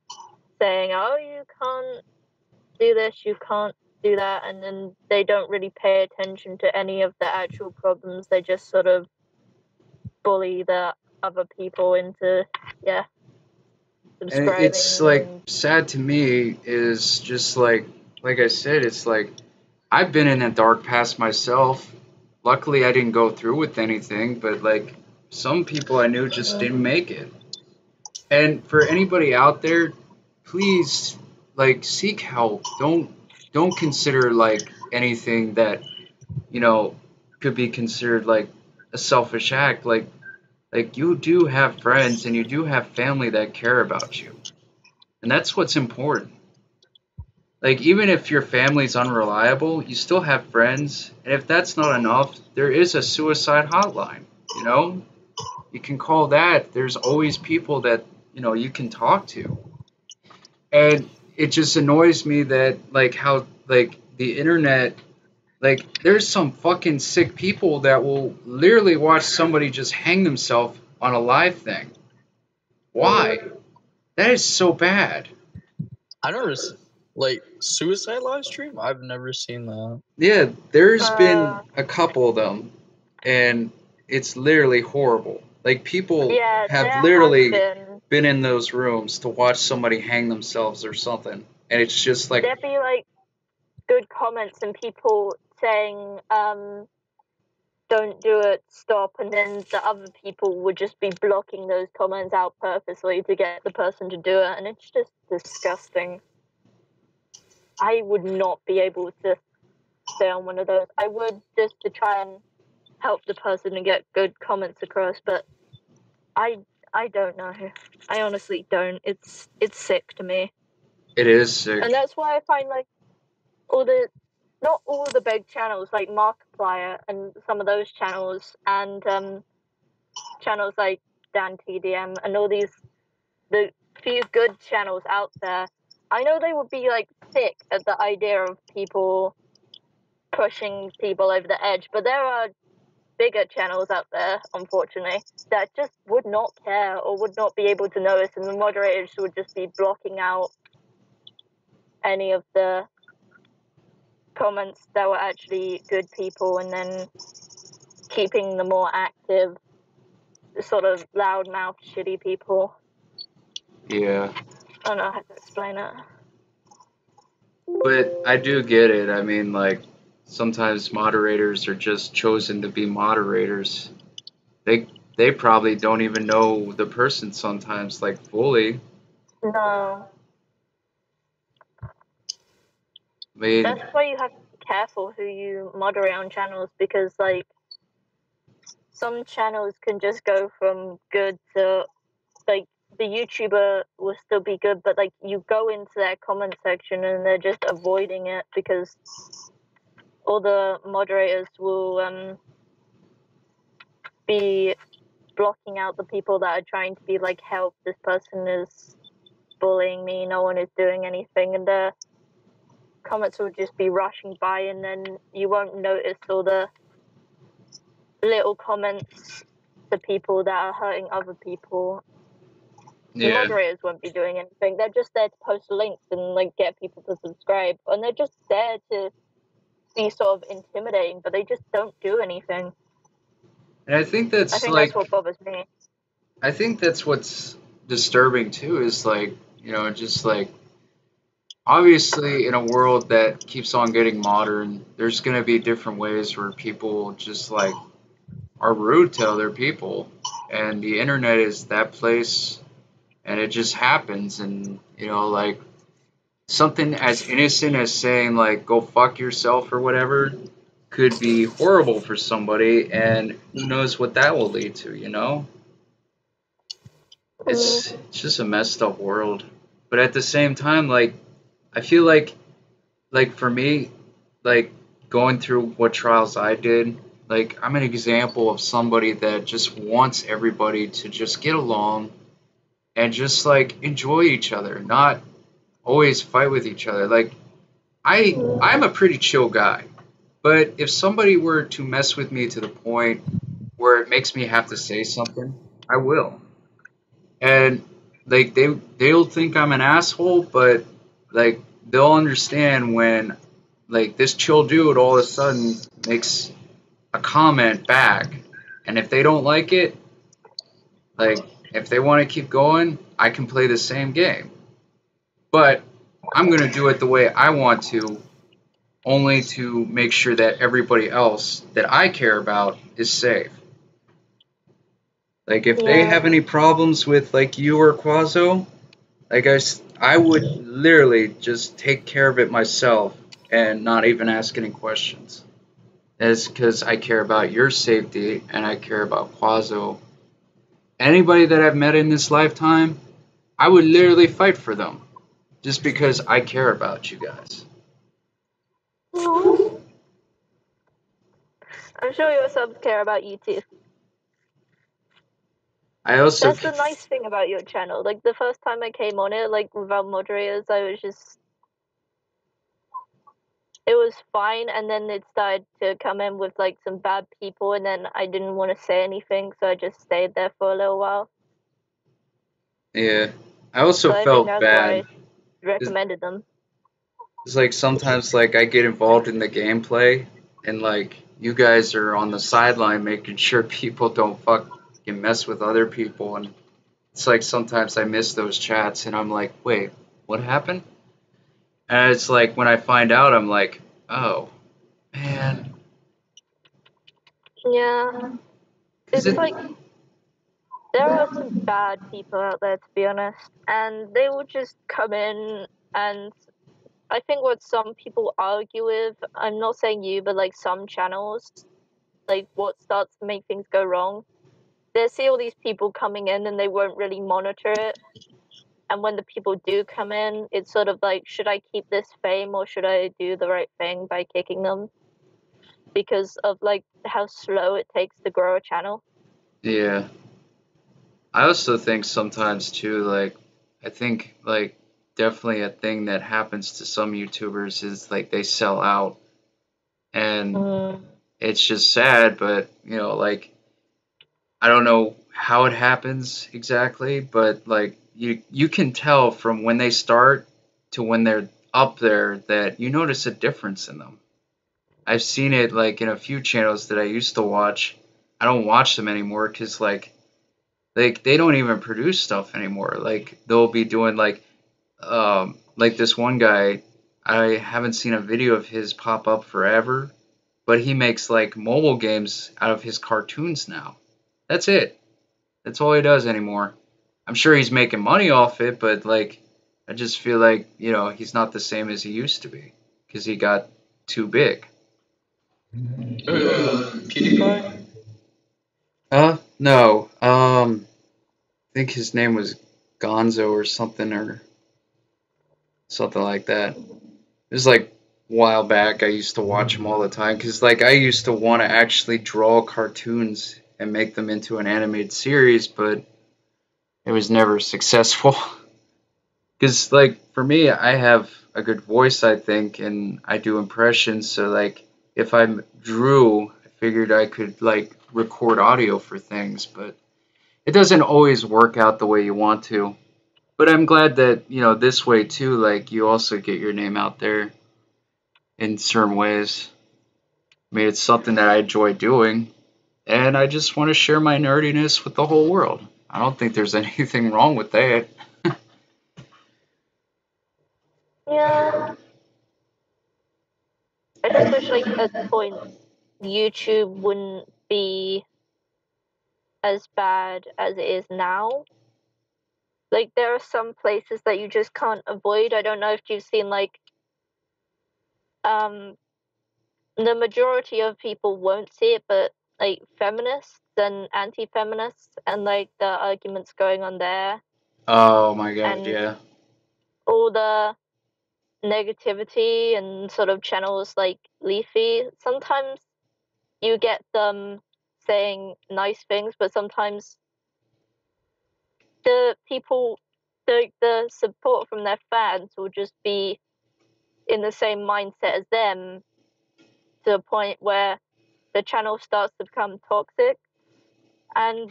saying, oh, you can't do this, you can't do that, and then they don't really pay attention to any of the actual problems. They just sort of bully the other people into And subscribing. it's like sad to me is just like I said, it's like I've been in a dark past myself. Luckily, I didn't go through with anything, but like some people I knew just didn't make it. And for anybody out there, please like seek help. Don't consider like anything that could be considered like a selfish act. Like you do have friends and you do have family that care about you. And that's what's important. Like even if your family's unreliable, you still have friends. And if that's not enough, there is a suicide hotline, you know? You can call that. There's always people that, you can talk to. And it just annoys me that like how like the internet like there's some fucking sick people that will literally watch somebody just hang themselves on a live thing. Why? That is so bad. I never like suicide live stream. I've never seen that. Yeah, there's been a couple of them, and it's literally horrible. Like people yeah, have there literally has been. been in those rooms to watch somebody hang themselves or something, and it's just like, There'd be like good comments and people saying, don't do it, stop, and then the other people would just be blocking those comments out purposely to get the person to do it, and it's just disgusting. I would not be able to stay on one of those. I would, just to try and help the person and get good comments across, but I don't know. I honestly don't. It's sick to me. it is sick. And that's why I find like not all the big channels like Markiplier and some of those channels, and channels like Dan TDM and all these, the few good channels out there, I know they would be like sick at the idea of people pushing people over the edge, but there are bigger channels out there, unfortunately, that just would not care or would not be able to notice, and the moderators would just be blocking out any of the comments that were actually good people, and then keeping the more active, sort of loudmouth, shitty people. Yeah. I don't know how to explain it. But I do get it. I mean, like, sometimes moderators are just chosen to be moderators. They probably don't even know the person sometimes, like, fully. No. I mean, That's why you have to be careful who you moderate on channels, because, like, some channels can just go from good to, like, the YouTuber will still be good, but, like, you go into their comment section and they're just avoiding it because all the moderators will be blocking out the people that are trying to be like, help, this person is bullying me, no one is doing anything, and the comments will just be rushing by, and then you won't notice all the little comments to people that are hurting other people. The yeah. moderators won't be doing anything. They're just there to post links and like get people to subscribe, and they're just there to be sort of intimidating, but they just don't do anything. And I think I that's think like, that's what bothers me. I think that's what's disturbing too, is like, you know, just like, obviously in a world that keeps on getting modern, there's going to be different ways where people just like are rude to other people. And the internet is that place, and it just happens. And, you know, like, something as innocent as saying, like, go fuck yourself or whatever could be horrible for somebody, and who knows what that will lead to, you know? It's just a messed up world. But at the same time, like, I feel like for me, like, going through what trials I did, like, I'm an example of somebody that just wants everybody to just get along and just like enjoy each other, not always fight with each other. Like, I'm a pretty chill guy, but if somebody were to mess with me to the point where it makes me have to say something, I will. And like, they'll think I'm an asshole, but like, they'll understand when like this chill dude all of a sudden makes a comment back, and if they don't like it, like, if they want to keep going, I can play the same game, but I'm gonna do it the way I want to, only to make sure that everybody else that I care about is safe. Like, if they have any problems with like you or Quazo, like, I would literally just take care of it myself and not even ask any questions. That's because I care about your safety and I care about Quazo. Anybody that I've met in this lifetime, I would literally fight for them just because I care about you guys. I'm sure your subs care about you too. I also, That's the nice thing about your channel. Like, the first time I came on it, like, without moderators, I was just... It was fine, and then it started to come in with, like, some bad people, and then I didn't want to say anything, so I just stayed there for a little while. yeah, I also So I think felt that's bad. why I recommended them. It's like sometimes like I get involved in the gameplay, and like you guys are on the sideline making sure people don't fucking mess with other people, and it's like sometimes I miss those chats and I'm like, wait, what happened? And it's like when I find out, I'm like, oh man, Yeah, because it's it, like there are some bad people out there, to be honest, and they will just come in. And I think what some people argue with, I'm not saying you, but like some channels, like what starts to make things go wrong, they see all these people coming in and they won't really monitor it. And when the people do come in, it's sort of like, should I keep this fame or should I do the right thing by kicking them? Because of like how slow it takes to grow a channel. yeah. I also think sometimes too, like, I think like definitely a thing that happens to some YouTubers is like they sell out, and Mm. it's just sad, but like I don't know how it happens exactly, but like you can tell from when they start to when they're up there that you notice a difference in them. I've seen it like in a few channels that I used to watch. I don't watch them anymore because like they don't even produce stuff anymore. Like they'll be doing like this one guy. I haven't seen a video of his pop up forever, but he makes like mobile games out of his cartoons now. That's it. That's all he does anymore. I'm sure he's making money off it, but like I just feel like, he's not the same as he used to be because he got too big. PewDiePie? No. I think his name was Gonzo or something like that. It was like a while back. I used to watch him all the time because like I used to want to actually draw cartoons and make them into an animated series, but it was never successful. Because like for me, I have a good voice, I think, and I do impressions. So like if I drew, I figured I could like record audio for things, but it doesn't always work out the way you want to. But I'm glad that this way too. Like you also get your name out there in certain ways. I mean, it's something that I enjoy doing, and I just want to share my nerdiness with the whole world. I don't think there's anything wrong with that. Yeah, I just wish like at points YouTube wouldn't be as bad as it is now. Like there are some places that you just can't avoid. I don't know if you've seen like um the majority of people won't see it, but like feminists and anti-feminists and like the arguments going on there Oh my god, and yeah. all the negativity and sort of channels like Leafy. Sometimes you get them saying nice things, but sometimes the people, the support from their fans will just be in the same mindset as them to a point where the channel starts to become toxic, and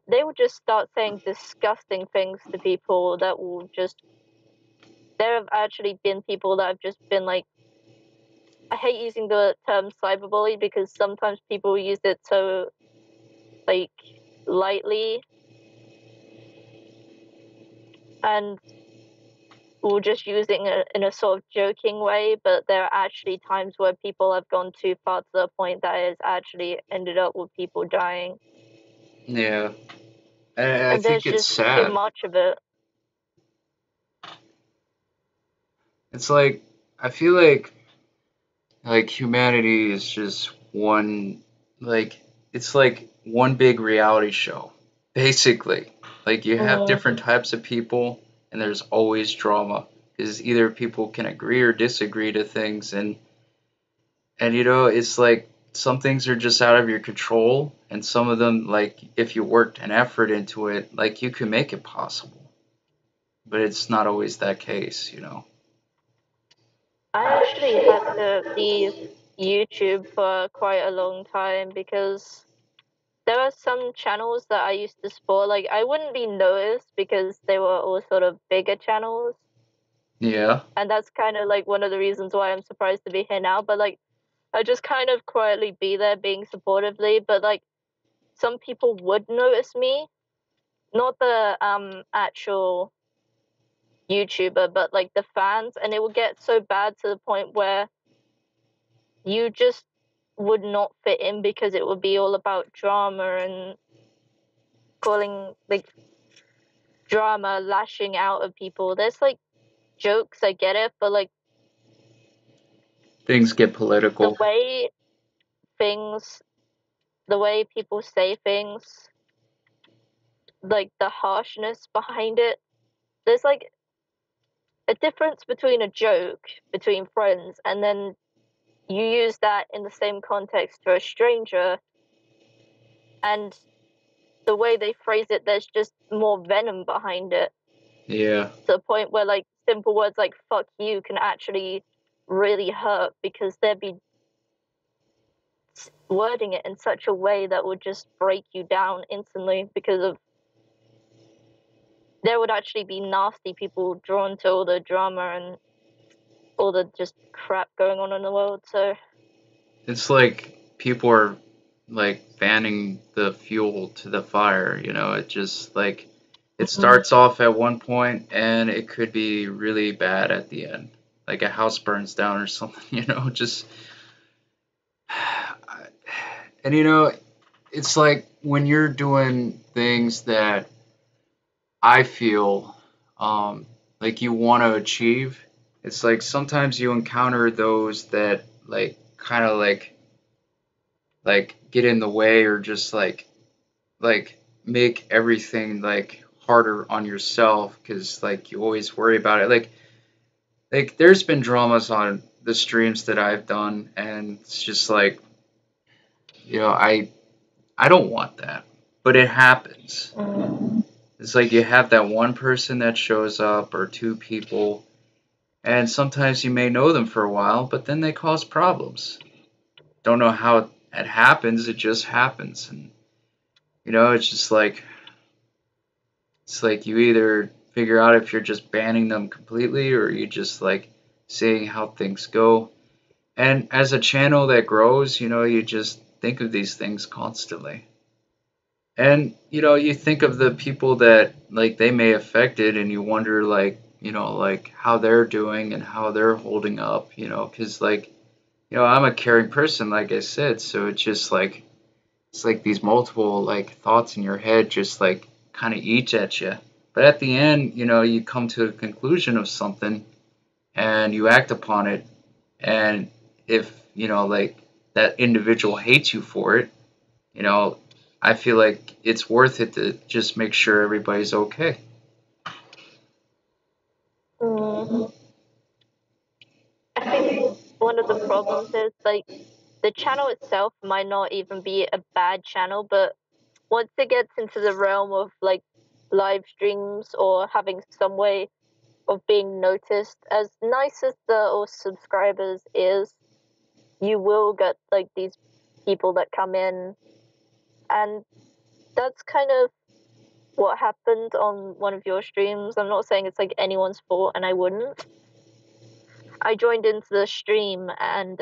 they will just start saying disgusting things to people that will just. There have actually been people that have just been like, I hate using the term cyberbully because sometimes people use it so like lightly and will just using it in a sort of joking way, but there are actually times where people have gone too far to the point that has actually ended up with people dying. Yeah. I And there's think it's just too sad. much of it. It's like I feel like humanity is just one like it's like one big reality show. Basically. Like you have Mm, different types of people and there's always drama because either people can agree or disagree to things, and it's like some things are just out of your control, and some of them, like if you worked an effort into it, like you can make it possible, but it's not always that case. I actually had to leave YouTube for quite a long time because there are some channels that I used to support. Like I wouldn't be noticed because they were all sort of bigger channels, Yeah. and that's kind of like one of the reasons why I'm surprised to be here now. But like I just kind of quietly be there being supportively, but like some people would notice me not the actual YouTuber, but like the fans, and it would get so bad to the point where you just would not fit in because it would be all about drama and calling like drama, lashing out at people. There's like jokes, I get it, but like Things get the political. way things, the way people say things, like the harshness behind it. There's like a difference between a joke between friends and then you use that in the same context to a stranger, and the way they phrase it, there's just more venom behind it Yeah. to the point where like simple words like fuck you can actually really hurt because they'd be wording it in such a way that would just break you down instantly because of there would actually be nasty people drawn to all the drama and all the just crap going on in the world. So It's like people are like fanning the fuel to the fire, you know, it just like it starts off at one point and it could be really bad at the end. Like a house burns down or something, you know, just and you know, it's like when you're doing things that I feel like you want to achieve, it's like sometimes you encounter those that like kind of like get in the way or just like make everything like harder on yourself because like you always worry about it. Like there's been dramas on the streams that I've done, and it's just like you know I don't want that, but it happens. It's like you have that one person that shows up or two people, and sometimes you may know them for a while, but then they cause problems. Don't know how it happens, it just happens. And you know, it's like you either figure out if you're just banning them completely or you just like seeing how things go. And as a channel that grows, you know, you just think of these things constantly. And you know, you think of the people that like they may affect it and you wonder like, you know, like how they're doing and how they're holding up, you know, cuz like, you know, I'm a caring person like I said, so it's like these multiple like thoughts in your head just like kind of eat at you. But at the end, you know, you come to a conclusion of something and you act upon it. And if, you know, like that individual hates you for it, you know, I feel like it's worth it to just make sure everybody's okay. I think one of the problems is like the channel itself might not even be a bad channel, but once it gets into the realm of like live streams or having some way of being noticed, as nice as the or subscribers is, you will get like these people that come in, and that's kind of what happened on one of your streams. I'm not saying it's like anyone's fault, and I wouldn't. I joined into the stream and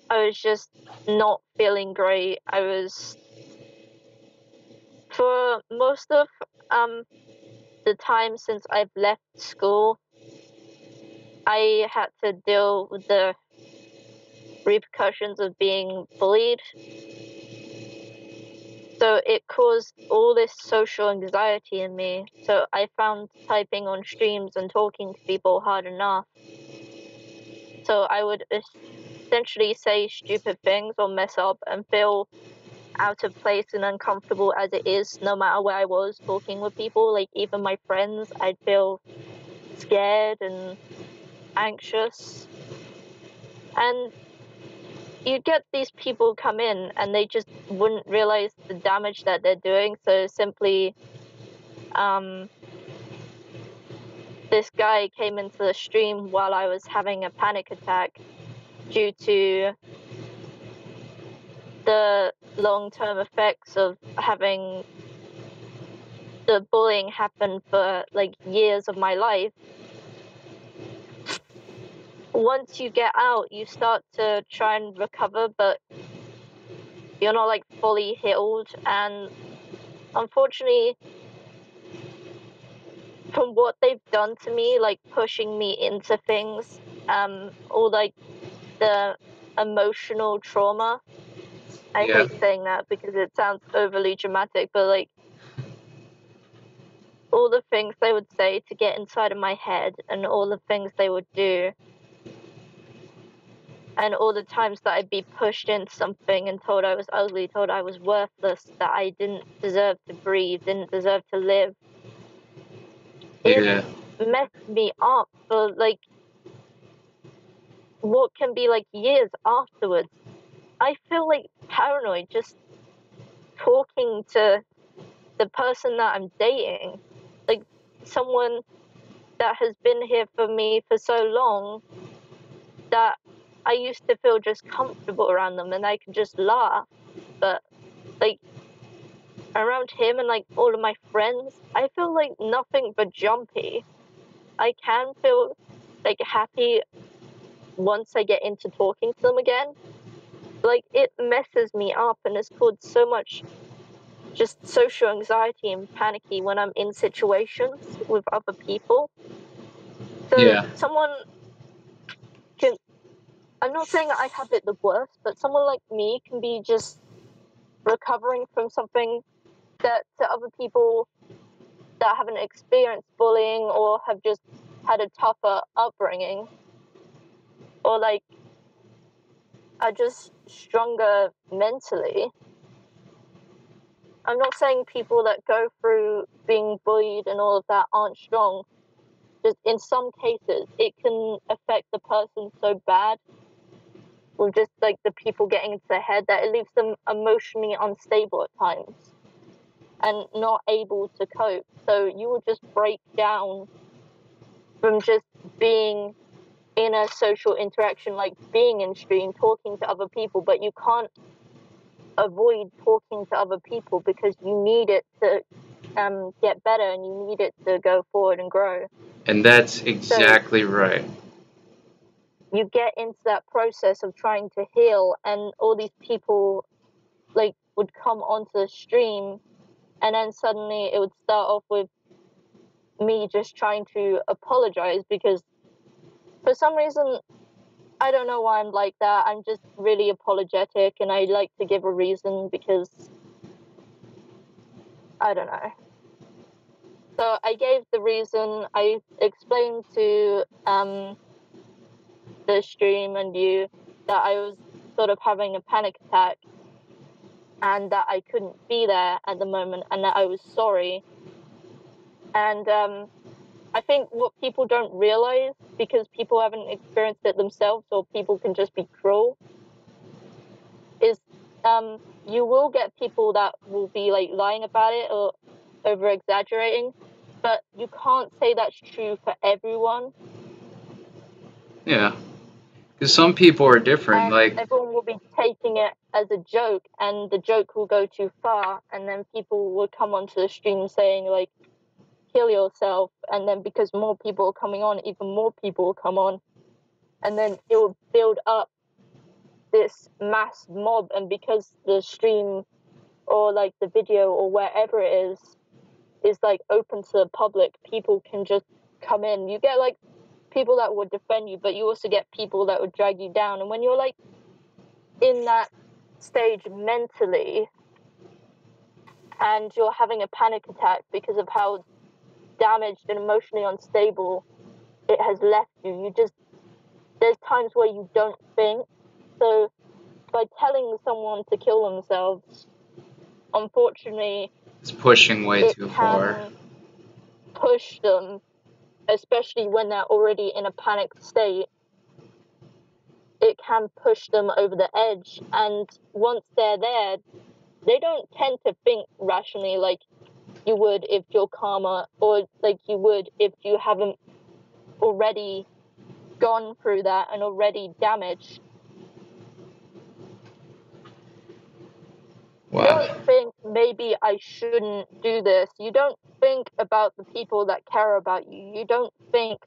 I was just not feeling great. I was for most of the time since I've left school, I had to deal with the repercussions of being bullied. So it caused all this social anxiety in me. So I found typing on streams and talking to people hard enough. So I would essentially say stupid things or mess up and feel out of place and uncomfortable as it is, no matter where I was talking with people. Like even my friends, I'd feel scared and anxious. And you'd get these people come in and they just wouldn't realize the damage that they're doing. So simply, this guy came into the stream while I was having a panic attack due to the long-term effects of having the bullying happen for like years of my life. Once you get out, you start to try and recover, but you're not like fully healed, and unfortunately, from what they've done to me, like pushing me into things, or like the emotional trauma. I Yeah. hate saying that because it sounds overly dramatic, but like all the things they would say to get inside of my head and all the things they would do and all the times that I'd be pushed into something and told I was ugly, told I was worthless, that I didn't deserve to breathe, didn't deserve to live. It Yeah. messed me up for like what can be like years afterwards. I feel like paranoid just talking to the person that I'm dating, like someone that has been here for me for so long that I used to feel just comfortable around them and I could just laugh. But like around him and like all of my friends, I feel like nothing but jumpy. I can feel like happy once I get into talking to them again. Like it messes me up and it's caused so much just social anxiety and panicky when I'm in situations with other people. So Yeah. someone can, I'm not saying I have it the worst, but someone like me can be just recovering from something that to other people that haven't experienced bullying or have just had a tougher upbringing or like are just stronger mentally. I'm not saying people that go through being bullied and all of that aren't strong. Just in some cases, it can affect the person so bad with just like the people getting into their head that it leaves them emotionally unstable at times and not able to cope. So you will just break down from just being in a social interaction, like being in stream, talking to other people, but you can't avoid talking to other people because you need it to get better and you need it to go forward and grow. And that's So exactly right. you get into that process of trying to heal, and all these people like would come onto the stream, and then suddenly it would start off with me just trying to apologize because for some reason I don't know why I'm like that. I'm just really apologetic and I like to give a reason because I don't know. So I gave the reason. I explained to the stream and you that I was sort of having a panic attack and that I couldn't be there at the moment and that I was sorry. And I think what people don't realize, because people haven't experienced it themselves or people can just be cruel, is you will get people that will be like lying about it or over exaggerating, but you can't say that's true for everyone. Yeah. Because some people are different. And Like, everyone will be taking it as a joke and the joke will go too far and then people will come onto the stream saying like kill yourself, and then because more people are coming on, even more people will come on, and then it will build up this mass mob, and because the stream or like the video or wherever it is like open to the public, people can just come in. You get like people that would defend you, but you also get people that would drag you down. And when you're like in that stage mentally and you're having a panic attack because of how damaged and emotionally unstable it has left you, you just, there's times where you don't think. So by telling someone to kill themselves, unfortunately, it's pushing way it too far. can push them, especially when they're already in a panicked state. It can push them over the edge. And once they're there, they don't tend to think rationally like you would if you're calmer, or like you would if you haven't already gone through that and already damaged. You Wow. don't think maybe I shouldn't do this. You don't think about the people that care about you. You don't think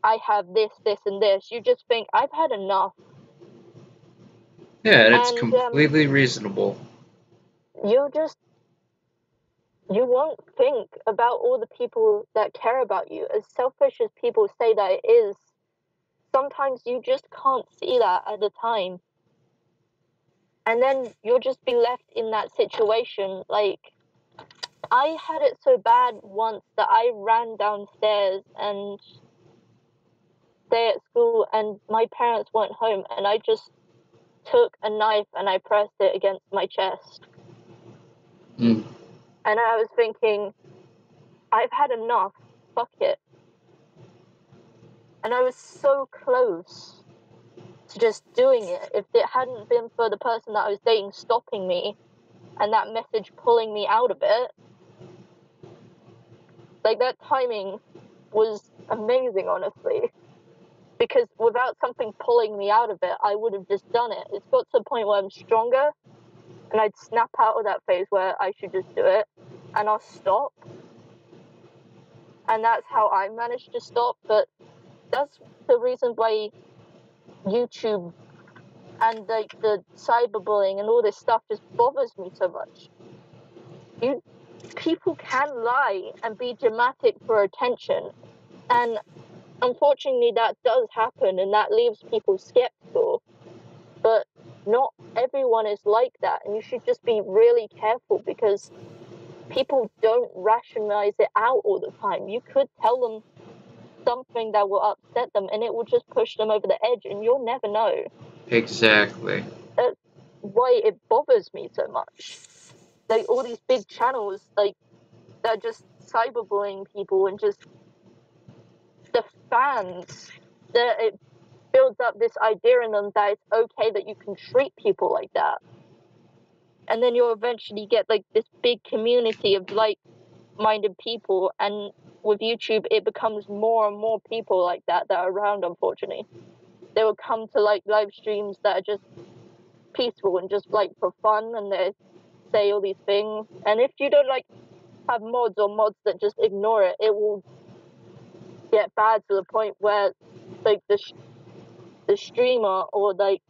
I have this, this, and this. You just think I've had enough. Yeah, and it's And completely reasonable. you just you won't think about all the people that care about you. As selfish as people say that it is, sometimes you just can't see that at the time. And then you'll just be left in that situation. Like, I had it so bad once that I ran downstairs and stay at school, and my parents weren't home, and I just took a knife and I pressed it against my chest. Mm. And I was thinking, I've had enough. Fuck it. And I was so close to just doing it. If it hadn't been for the person that I was dating stopping me and that message pulling me out of it, like, that timing was amazing, honestly. Because without something pulling me out of it, I would have just done it. It's got to the point where I'm stronger, and I'd snap out of that phase where I should just do it, and I'll stop. And that's how I managed to stop. But that's the reason why YouTube and like the cyberbullying and all this stuff just bothers me so much. People can lie and be dramatic for attention, and unfortunately that does happen, and that leaves people skeptical. But not everyone is like that, and you should just be really careful, because people don't rationalize it out all the time. You could tell them something that will upset them, and it will just push them over the edge, and you'll never know. Exactly. That's why it bothers me so much. Like, all these big channels, like, they're just cyberbullying people, and just the fans, that it builds up this idea in them that it's okay that you can treat people like that. And then you'll eventually get like this big community of like-minded people, and with YouTube it becomes more and more people like that are around. Unfortunately, they will come to like live streams that are just peaceful and just like for fun, and they say all these things. And if you don't like have mods or mods that just ignore it, it will get bad to the point where like the streamer or like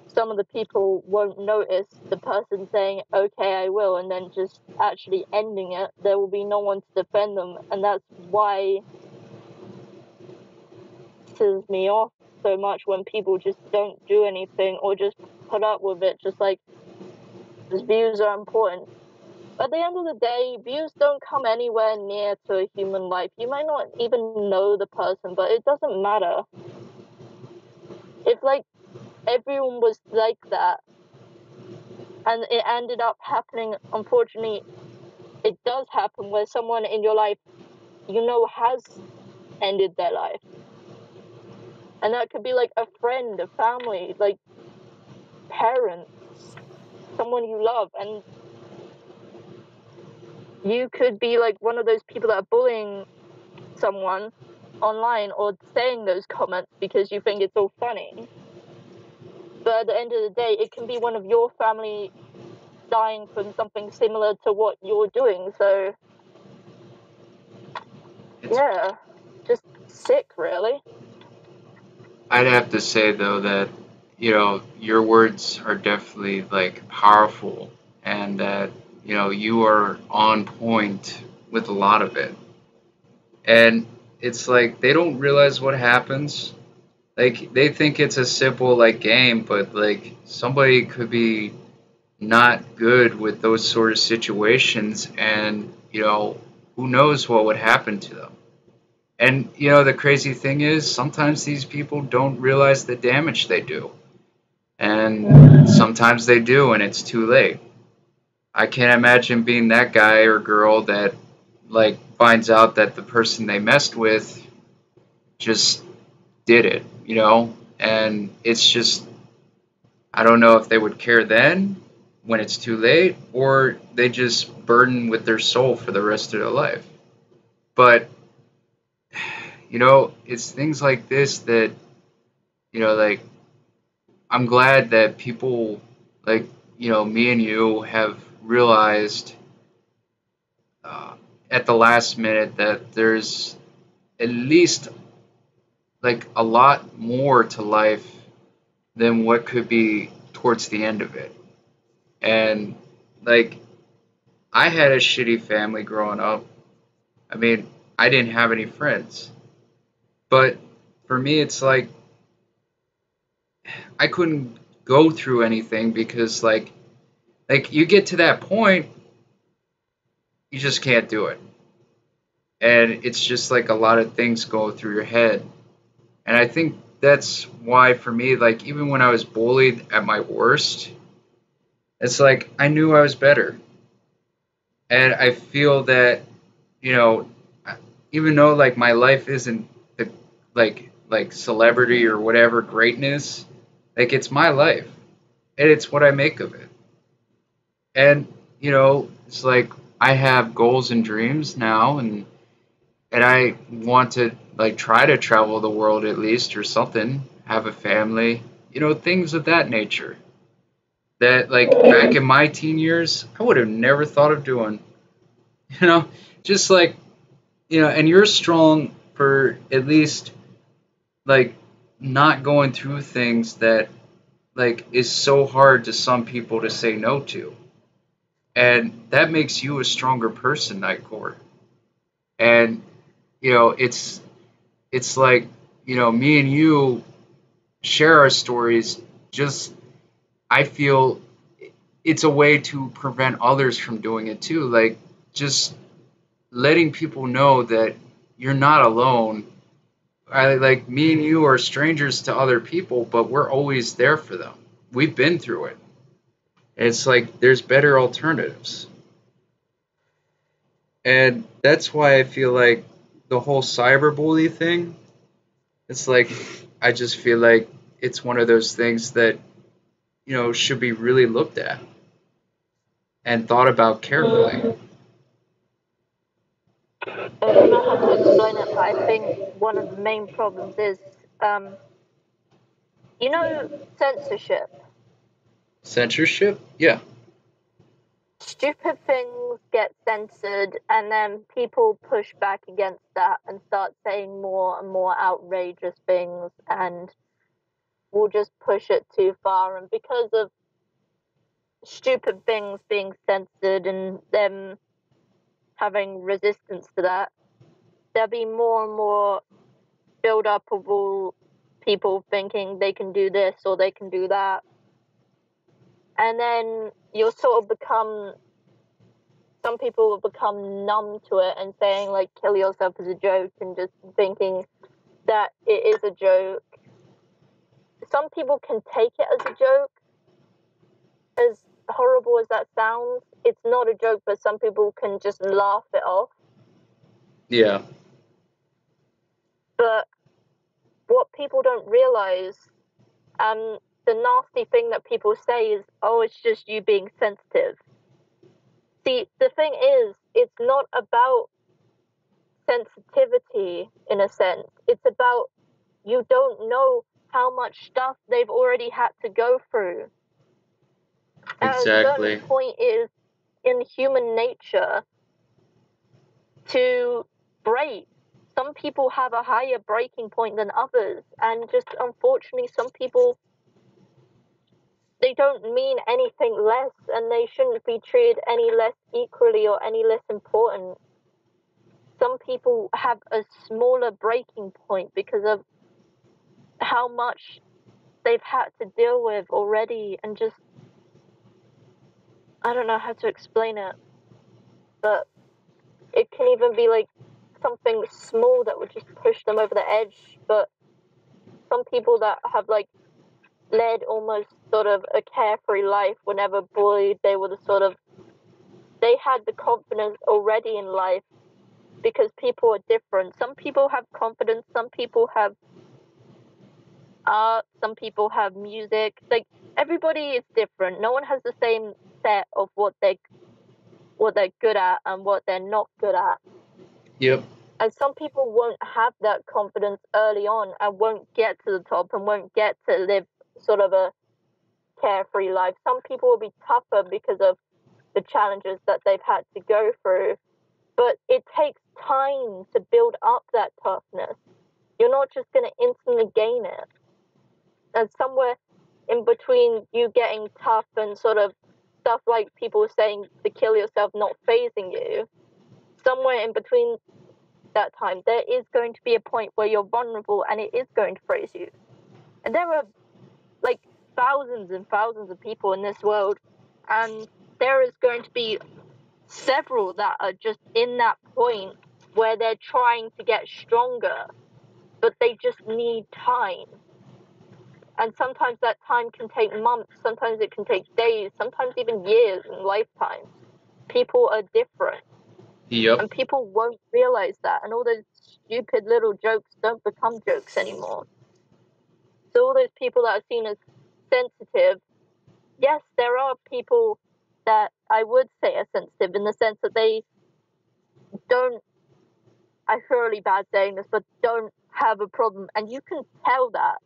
some of the people won't notice the person saying, okay, I will, and then just actually ending it. There will be no one to defend them, and that's why it pisses me off so much when people just don't do anything or just put up with it, just like, because views are important. At the end of the day, views don't come anywhere near to a human life. You might not even know the person, but it doesn't matter. If like everyone was like that, and it ended up happening, unfortunately, it does happen where someone in your life, has ended their life. And that could be like a friend, a family, like parents, someone you love. And you could be like one of those people that are bullying someone online or saying those comments because you think it's all funny. But at the end of the day, it can be one of your family dying from something similar to what you're doing. So, yeah, just sick, really. I'd have to say though that your words are definitely like powerful, and that you are on point with a lot of it. And it's like they don't realize what happens. Like they think it's a simple like game, but like somebody could be not good with those sort of situations, and who knows what would happen to them. And the crazy thing is sometimes these people don't realize the damage they do, and sometimes they do and it's too late. I can't imagine being that guy or girl that like finds out that the person they messed with just did it, and it's just, I don't know if they would care then when it's too late, or they just burden with their soul for the rest of their life. But it's things like this that like I'm glad that people like me and you have realized at the last minute that there's at least like a lot more to life than what could be towards the end of it. And like I had a shitty family growing up. I mean, I didn't have any friends. But for me, it's like I couldn't go through anything because like you get to that point, you just can't do it. And it's just like a lot of things go through your head. And I think that's why for me, like even when I was bullied at my worst, it's like I knew I was better. And I feel that, you know, even though like my life isn't the like celebrity or whatever greatness, like it's my life and it's what I make of it. And it's like I have goals and dreams now, and I want to like try to travel the world at least or something, have a family, things of that nature. That like back in my teen years, I would have never thought of doing. You know, just like and you're strong for at least like not going through things that like is so hard to some people to say no to. And that makes you a stronger person, Nightcore. And it's like me and you share our stories. Just I feel it's a way to prevent others from doing it too. Like just letting people know that you're not alone. I like me and you are strangers to other people, but we're always there for them. We've been through it. It's like there's better alternatives. And that's why I feel like the whole cyberbully thing, it's like I just feel like it's one of those things that, should be really looked at and thought about carefully. I don't know how to explain it, but I think one of the main problems is, um, you know, censorship. Censorship? Yeah, Stupid things get censored, and then people push back against that and start saying more and more outrageous things, and will just push it too far. And because of stupid things being censored and them having resistance to that, there'll be more and more build up of all people thinking they can do this or they can do that. And then you'll sort of become, some people will become numb to it and saying, like, kill yourself as a joke and just thinking that it is a joke. Some people can take it as a joke, as horrible as that sounds. It's not a joke, but some people can just laugh it off. yeah, But what people don't realize, the nasty thing that people say is, oh, it's just you being sensitive. See, the thing is, it's not about sensitivity in a sense. It's about you don't know how much stuff they've already had to go through. At a certain exactly. point, it is in human nature to break. Some people have a higher breaking point than others, and just unfortunately, some people, they don't mean anything less, and they shouldn't be treated any less equally or any less important. Some people have a smaller breaking point because of how much they've had to deal with already, and just, I don't know how to explain it, but it can even be like something small that would just push them over the edge. But some people that have like led almost sort of a carefree life, whenever bullied, they were the sort of, they had the confidence already in life, because people are different. Some people have confidence, some people have art, some people have music. Like, everybody is different. No one has the same set of what they're good at and what they're not good at. Yep. And some people won't have that confidence early on and won't get to the top and won't get to live sort of a carefree life. Some people will be tougher because of the challenges that they've had to go through. But it takes time to build up that toughness. You're not just going to instantly gain it. And somewhere in between you getting tough and sort of stuff like people saying to kill yourself not phasing you, somewhere in between that time, there is going to be a point where you're vulnerable and it is going to phase you. And there are like thousands and thousands of people in this world, and there is going to be several that are just in that point where they're trying to get stronger, but they just need time. And sometimes that time can take months, sometimes it can take days, sometimes even years and lifetimes. People are different. Yep. And people won't realize that. And all those stupid little jokes don't become jokes anymore. So all those people that are seen as sensitive, yes, there are people that I would say are sensitive in the sense that they don't, I feel really bad saying this, but don't have a problem. And you can tell that.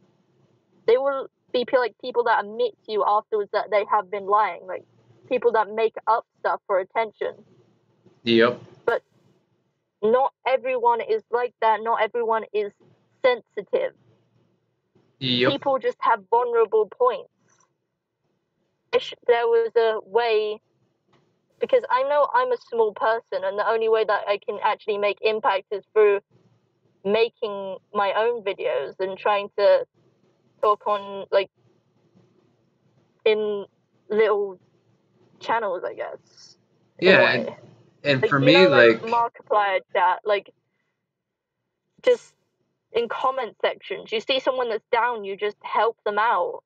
They will be like people that admit to you afterwards that they have been lying, like people that make up stuff for attention. Yep. But not everyone is like that. Not everyone is sensitive. Yep. People just have vulnerable points. Wish there was a way, because I know I'm a small person, and the only way that I can actually make impact is through making my own videos and trying to talk on, like, in little channels, I guess. Yeah, and like, for you me, know, like like, Markiplier chat, like, just in comment sections, you see someone that's down, you just help them out.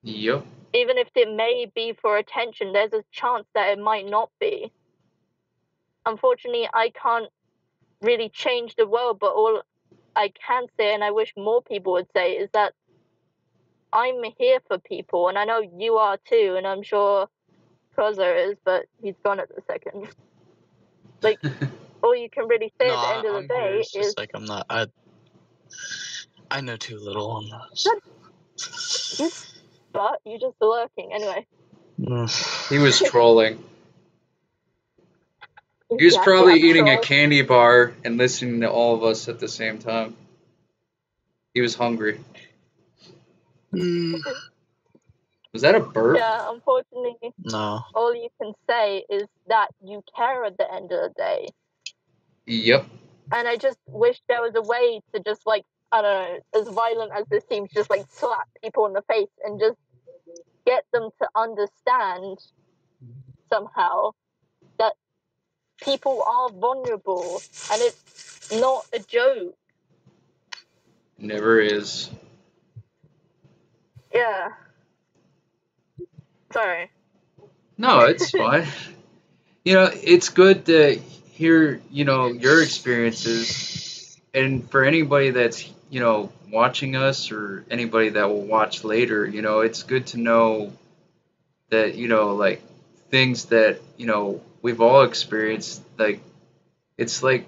yep. Even if it may be for attention, there's a chance that it might not be. Unfortunately, I can't really change the world, but all I can say, and I wish more people would say, is that I'm here for people, and I know you are too, and I'm sure Crozzer is, but he's gone at the second. Like, all you can really say at the end of the I'm day here. It's is, just like I'm not. I know too little on this. but you're just lurking anyway. He was trolling. He was probably eating a candy bar and listening to all of us at the same time. He was hungry. Was that a burp? Yeah, unfortunately, No. all you can say is that you care at the end of the day. Yep. And I just wish there was a way to just, like, I don't know, as violent as this seems, just like slap people in the face and just get them to understand somehow that people are vulnerable and it's not a joke. Never is. Yeah. Sorry. No, it's fine. It's good to hear, your experiences. And for anybody that's, watching us or anybody that will watch later, it's good to know that, like things that, we've all experienced. Like, it's like,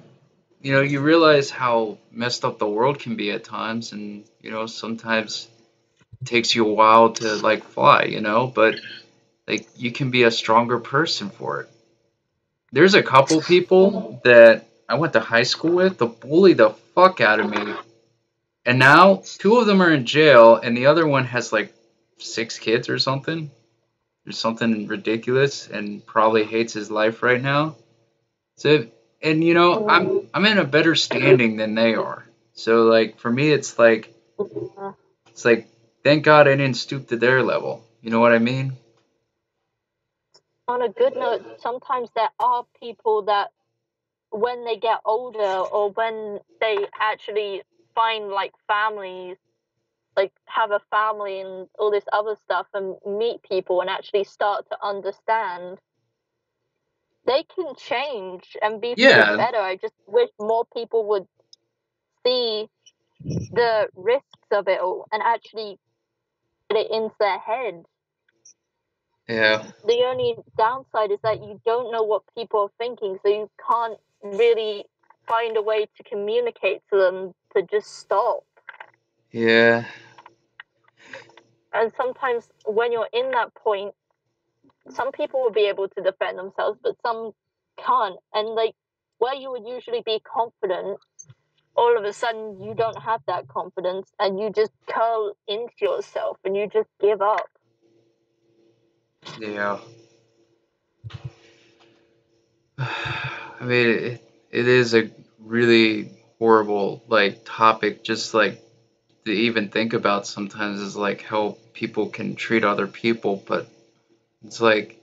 you realize how messed up the world can be at times. And, sometimes it takes you a while to, like, fly, but, like, you can be a stronger person for it. There's a couple people that I went to high school with that bullied the fuck out of me. And now two of them are in jail and the other one has like 6 kids or something. There's something ridiculous and probably hates his life right now. So and I'm in a better standing than they are. So like for me it's like thank God I didn't stoop to their level. You know what I mean? On a good note, sometimes there are people that when they get older or when they actually find like families, like have a family and all this other stuff and meet people and actually start to understand, they can change and be for the better. I just wish more people would see the risks of it all and actually get it into their head. Yeah. The only downside is that you don't know what people are thinking, so you can't really find a way to communicate to them to just stop. Yeah. And sometimes when you're in that point, some people will be able to defend themselves, but some can't. And like where you would usually be confident, all of a sudden you don't have that confidence and you just curl into yourself and you just give up. Yeah. I mean, it is a really horrible like topic just like to even think about sometimes is like how people can treat other people, but it's like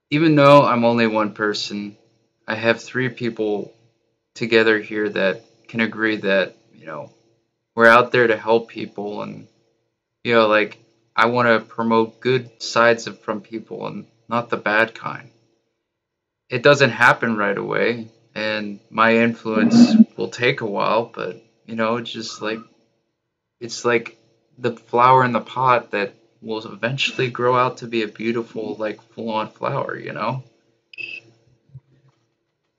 even though I'm only one person, I have three people together here that can agree that, we're out there to help people and like I want to promote good sides from people and not the bad kind. It doesn't happen right away, and my influence will take a while, but it's just like it's like the flower in the pot that will eventually grow out to be a beautiful, like full-on flower. It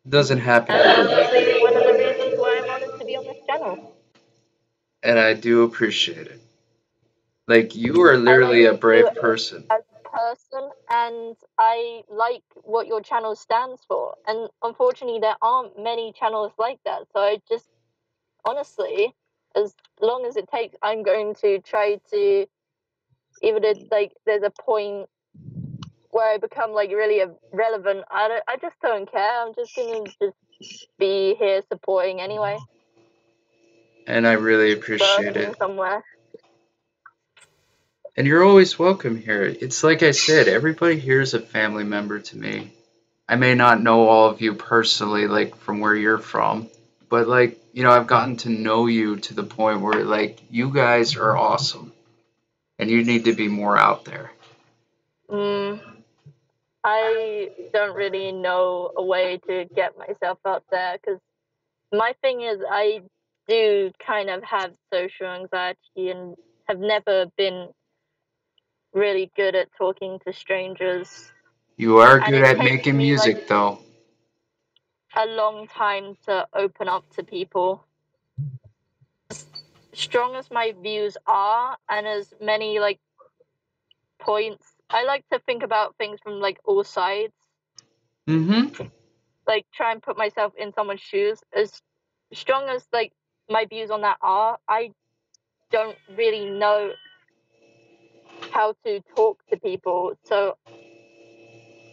doesn't happen That's overnight, honestly one of the reasons why I'm honored to be on this channel. and I do appreciate it. Like you are I like literally a you brave person. as a person, and I like what your channel stands for. And unfortunately, there aren't many channels like that. So I just honestly, as long as it takes, I'm going to try to, even if like there's a point where I become like really irrelevant, I just don't care. I'm just gonna just be here supporting anyway, And I really appreciate lurking it. somewhere. And you're always welcome here. It's like I said, everybody here is a family member to me. I may not know all of you personally, like from where you're from, but like, I've gotten to know you to the point where like you guys are awesome and you need to be more out there. Mm, I don't really know a way to get myself out there because my thing is I do kind of have social anxiety and have never been really good at talking to strangers. You are And good it at takes making me like music though. a long time to open up to people. Strong as my views are, and as many like points, I like to think about things from like all sides. Mm-hmm. Like try and put myself in someone's shoes. As strong as like my views on that are, I don't really know how to talk to people. So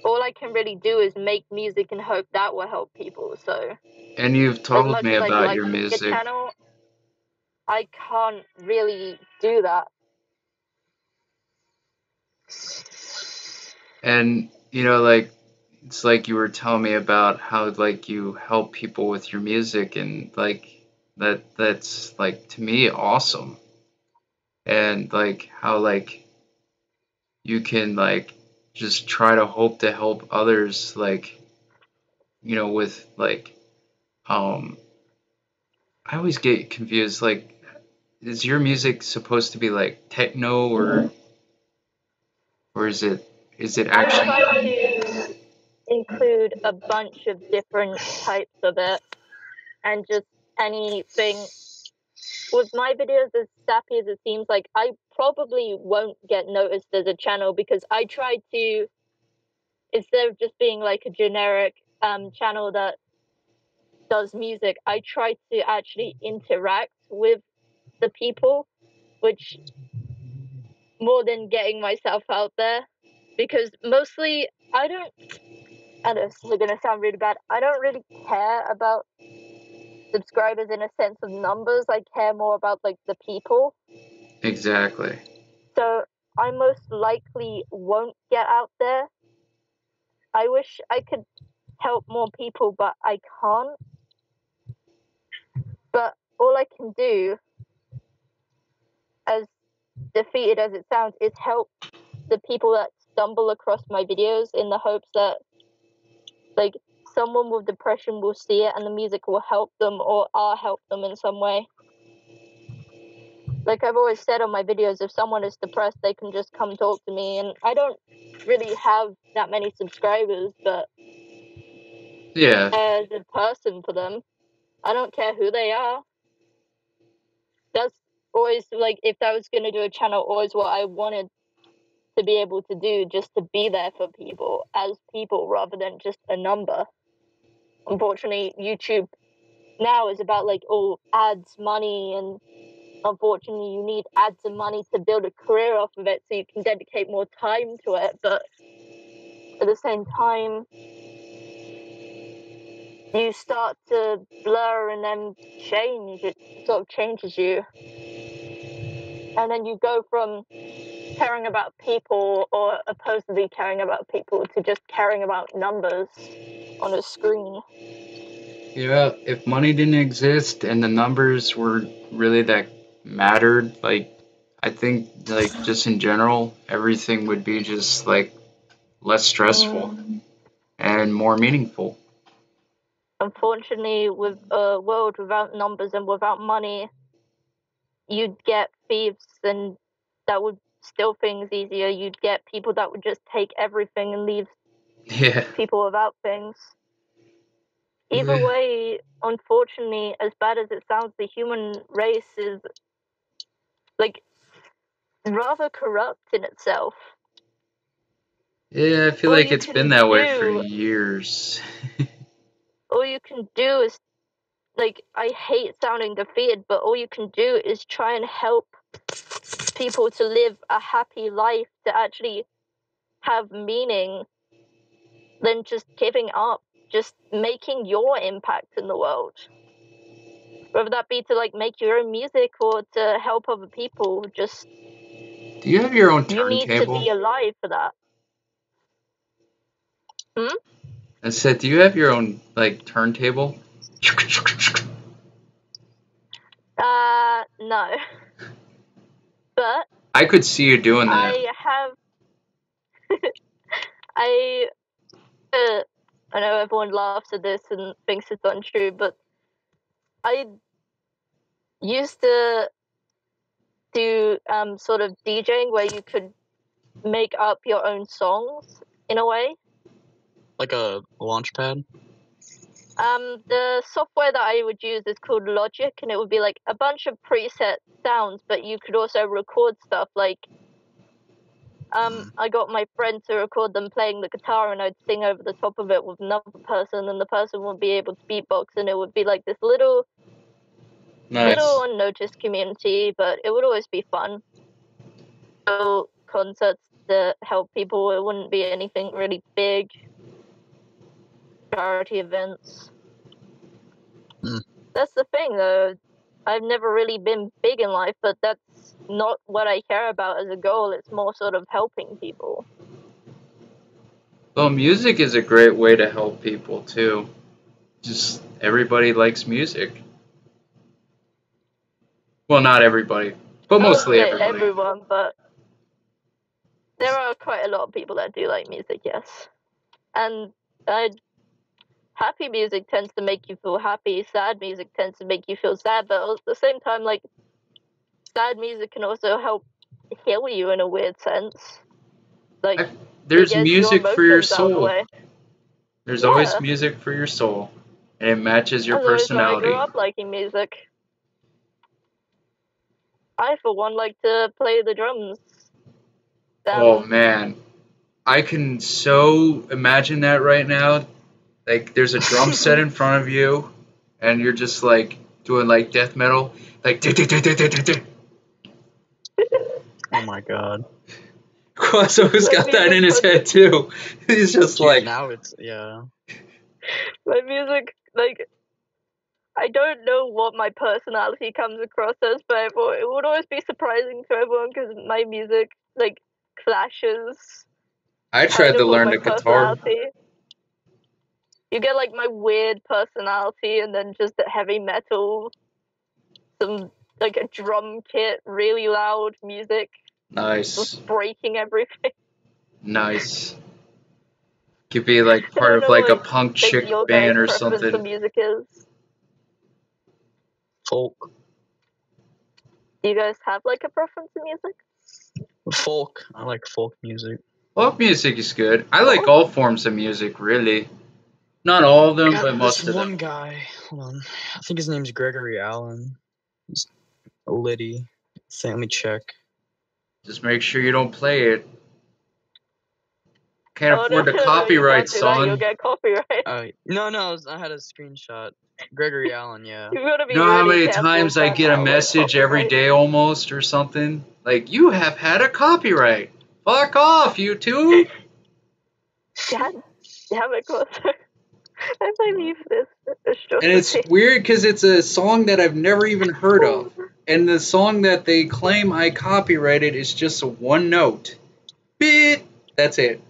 all I can really do is make music and hope that will help people. So And you've as told much me as I'd about like your to make a music. channel, I can't really do that. And like it's like you were telling me about how like you help people with your music and like that's like to me awesome. And like how like you can like just try to hope to help others like with like um I always get confused like is your music supposed to be like techno or is it I try actually to include a bunch of different types of it and just anything. With my videos, as sappy as it seems, like I probably won't get noticed as a channel because I try to, instead of just being like a generic channel that does music, I try to actually interact with the people, which more than getting myself out there. Because mostly I know this is gonna sound really bad. I don't really care about subscribers in a sense of numbers. I care more about like the people. exactly? So I most likely won't get out there. I wish I could help more people, but I can't. But all I can do, as defeated as it sounds, is help the people that stumble across my videos in the hopes that like someone with depression will see it and the music will help them or I'll help them in some way. Like I've always said on my videos, if someone is depressed, they can just come talk to me. And I don't really have that many subscribers, but Yeah. as a person for them, I don't care who they are. That's always like if I was gonna do a channel, always what I wanted to be able to do, just to be there for people as people rather than just a number. Unfortunately, YouTube now is about like all ads, money, and unfortunately, you need ads and money to build a career off of it so you can dedicate more time to it. But at the same time, you start to blur and then change. It sort of changes you. And then you go from caring about people or supposedly caring about people to just caring about numbers on a screen. Yeah, if money didn't exist and the numbers were really that mattered, like I think like just in general, everything would be just like less stressful and more meaningful. Unfortunately, with a world without numbers and without money, you'd get thieves and that would steal things easier. You'd get people that would just take everything and leave Yeah. people without things. Either Yeah. way, unfortunately, as bad as it sounds, the human race is like rather corrupt in itself. Yeah, I feel All like you it's been can that way for do, years. all you can do is like, I hate sounding defeated, but all you can do is try and help people to live a happy life, to actually have meaning, than just giving up, just making your impact in the world. Whether that be to like make your own music or to help other people, just Do you have your own you need to be turntable? alive for that. I said, do you have your own like turntable? No. But I could see you doing that. I have I I know everyone laughs at this and thinks it's untrue, but I used to do sort of DJing where you could make up your own songs in a way. Like a launch pad? The software that I would use is called Logic, and it would be like a bunch of preset sounds, but you could also record stuff like I got my friend to record them playing the guitar, and I'd sing over the top of it with another person, and the person would be able to beatbox, and it would be like this little Nice. unnoticed community, but it would always be fun. So concerts to help people, it wouldn't be anything really big. Charity events. That's the thing, though. I've never really been big in life, but that's not what I care about as a goal. It's more sort of helping people. Well, music is a great way to help people too. Just everybody likes music. Well, not everybody, but I won't mostly say everybody. everyone, but there are quite a lot of people that do like music, yes. And happy music tends to make you feel happy. Sad music tends to make you feel sad, but at the same time, like, sad music can also help heal you in a weird sense. Like, it There's gets your music for your emotions out of the soul. way. There's always Yeah, music for your soul, and it matches your that's always why I grew personality. up liking music. I, for one, like to play the drums. Oh man, I can so imagine that right now. Like, there's a drum set in front of you, and you're just like doing like death metal, like. Oh my god. Quasso's got that in his head too. He's just Dude, like, now it's, yeah. My music, like, I don't know what my personality comes across as, but it would always be surprising to everyone because my music, like, clashes I kind tried to of with learn my the guitar. personality. You get, like, my weird personality and then just the heavy metal, some, like, a drum kit, really loud music, Nice, just breaking everything. nice. Could be like I part don't of know like a what, punk like, chick your guys' band or preference for something. music is. Folk. Do you guys have, like, a preference in music? Folk. I like folk music. Folk music is good. I like all forms of music, really. Not all of them, but This most of one them. guy, hold on. I think his name's Gregory Allen. He's a Liddy. Let me check. Just make sure you don't play it. Can't Oh, afford the you copyright, can't do that. You'll son. get copyright. No, I had a screenshot. Gregory Allen, yeah. You've got to be You know how really many careful times with I that get a now, like message every copyright. day almost or something? Like, you have had a copyright. Fuck off, YouTube. God damn it, Closer. I believe this And it's atrocity. weird because it's a song that I've never even heard of. And the song that they claim I copyrighted is just a one note. Beat. That's it.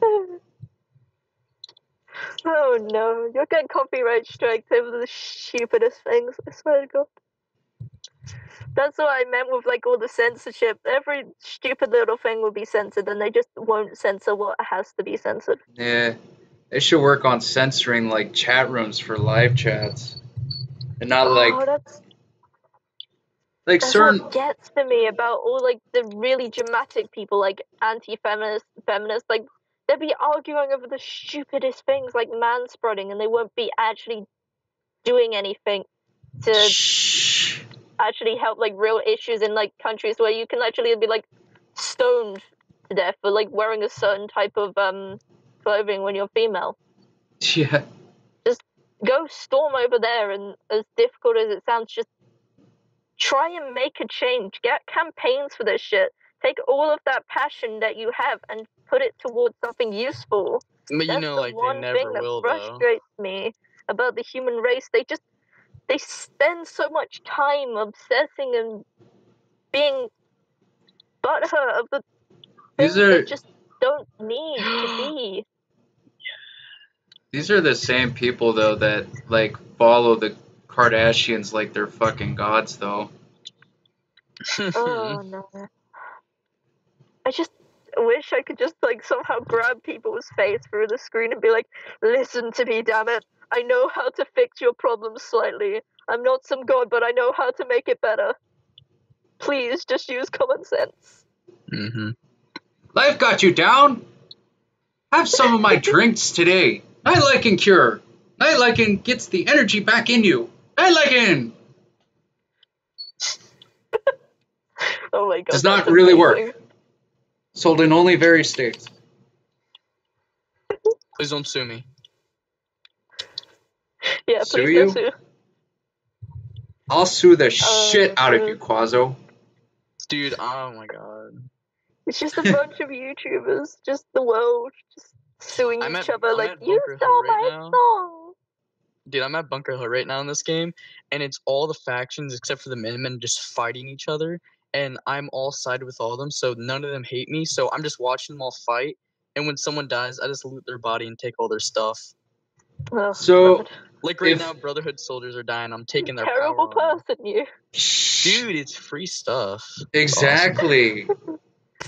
Oh no, you'll get copyright strikes over the stupidest things, I swear to God. That's what I meant with like all the censorship. Every stupid little thing will be censored and they just won't censor what has to be censored. Yeah. They should work on censoring like chat rooms for live chats. And not Oh, that's certain what gets to me about all like the really dramatic people, like anti-feminist, feminists. Like they'll be arguing over the stupidest things, like manspreading, and they won't be actually doing anything to Shh. actually help like real issues in like countries where you can actually be like stoned to death for like wearing a certain type of clothing when you're female. Yeah. Just go storm over there, and as difficult as it sounds, just try and make a change. Get campaigns for this shit. Take all of that passion that you have and put it towards something useful. But That's the like, they one never thing that will, though. frustrates me about the human race. They spend so much time obsessing and being butthurt of the These things they are just don't need to be. these are the same people though that like follow the Kardashians like they're fucking gods though. Oh no. I just wish I could just like somehow grab people's face through the screen and be like, listen to me, damn it. I know how to fix your problems slightly. I'm not some god, but I know how to make it better. Please just use common sense. Mm-hmm. Life got you down? Have some of my drinks today. Night Lichen Cure. Night Lichen gets the energy back in you. Night Lichen Oh my god, does that's not really amazing. work. Sold in only various states. Please don't sue me. Yeah, Sue please you? don't sue. I'll sue the shit out of God. you, Quazo. Dude, oh my god. It's just a bunch of YouTubers, just the world, just suing I'm each at- other I'm like, at you Bunker stole Hill right my now. song. Dude, I'm at Bunker Hill right now in this game, and it's all the factions except for the Minutemen just fighting each other, and I'm all sided with all of them, so none of them hate me, so I'm just watching them all fight, and when someone dies, I just loot their body and take all their stuff. Oh, So, God. Like right If- now, Brotherhood soldiers are dying, I'm taking their Terrible power armor. person, you. Dude, it's free stuff. It's exactly.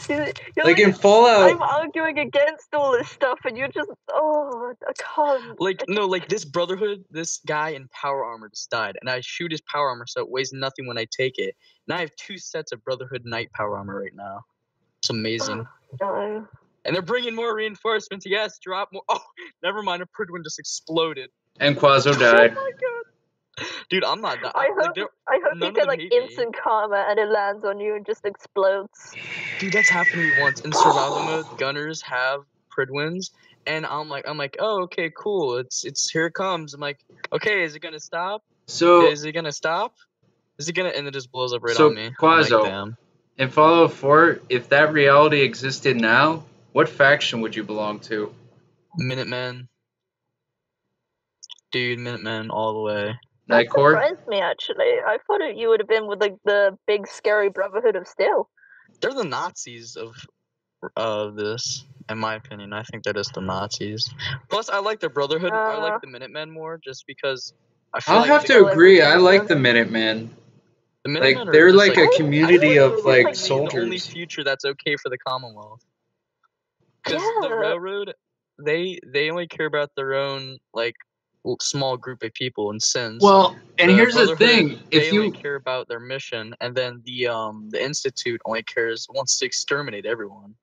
You're Like in Fallout. I'm arguing against all this stuff, and you're just, oh, I can't. Like, no, like this Brotherhood, this guy in power armor just died, and I shoot his power armor so it weighs nothing when I take it. And I have 2 sets of Brotherhood Knight power armor right now. It's amazing. No. And they're bringing more reinforcements. Yes, drop more. Oh, never mind. A Pridwin just exploded. And Quazo Oh died. my god. Dude, I'm not. I like, hope you none of get them like hate me. instant karma and it lands on you and just explodes. Dude, that's happened to me once. In survival mode, gunners have Pridwins, and I'm like, oh, okay, cool. It's here it comes. I'm like, okay, is it gonna stop? So, Is it gonna stop? Is it gonna? And it just blows up right So, on me. I'm Quazo. like, damn. in Fallout 4, if that reality existed now, what faction would you belong to? Minutemen. Dude, Minutemen all the way. That Nightcore? surprised me actually. I thought you would have been with like the big scary Brotherhood of Steel. They're the Nazis of this, in my opinion. I think they're just the Nazis. Plus, I like the Brotherhood. I like the Minutemen more, just because I feel I'll like have they to kill agree. I everything, like yeah. the Minutemen. the Minutemen Like, are they're just, like a community I of think like like the only soldiers. future that's okay for the Commonwealth. Because the Yeah. Railroad, they only care about their own like small group of people and sins. Well, and The here's the Brotherhood, thing: they if only you care about their mission, and then the Institute only wants to exterminate everyone.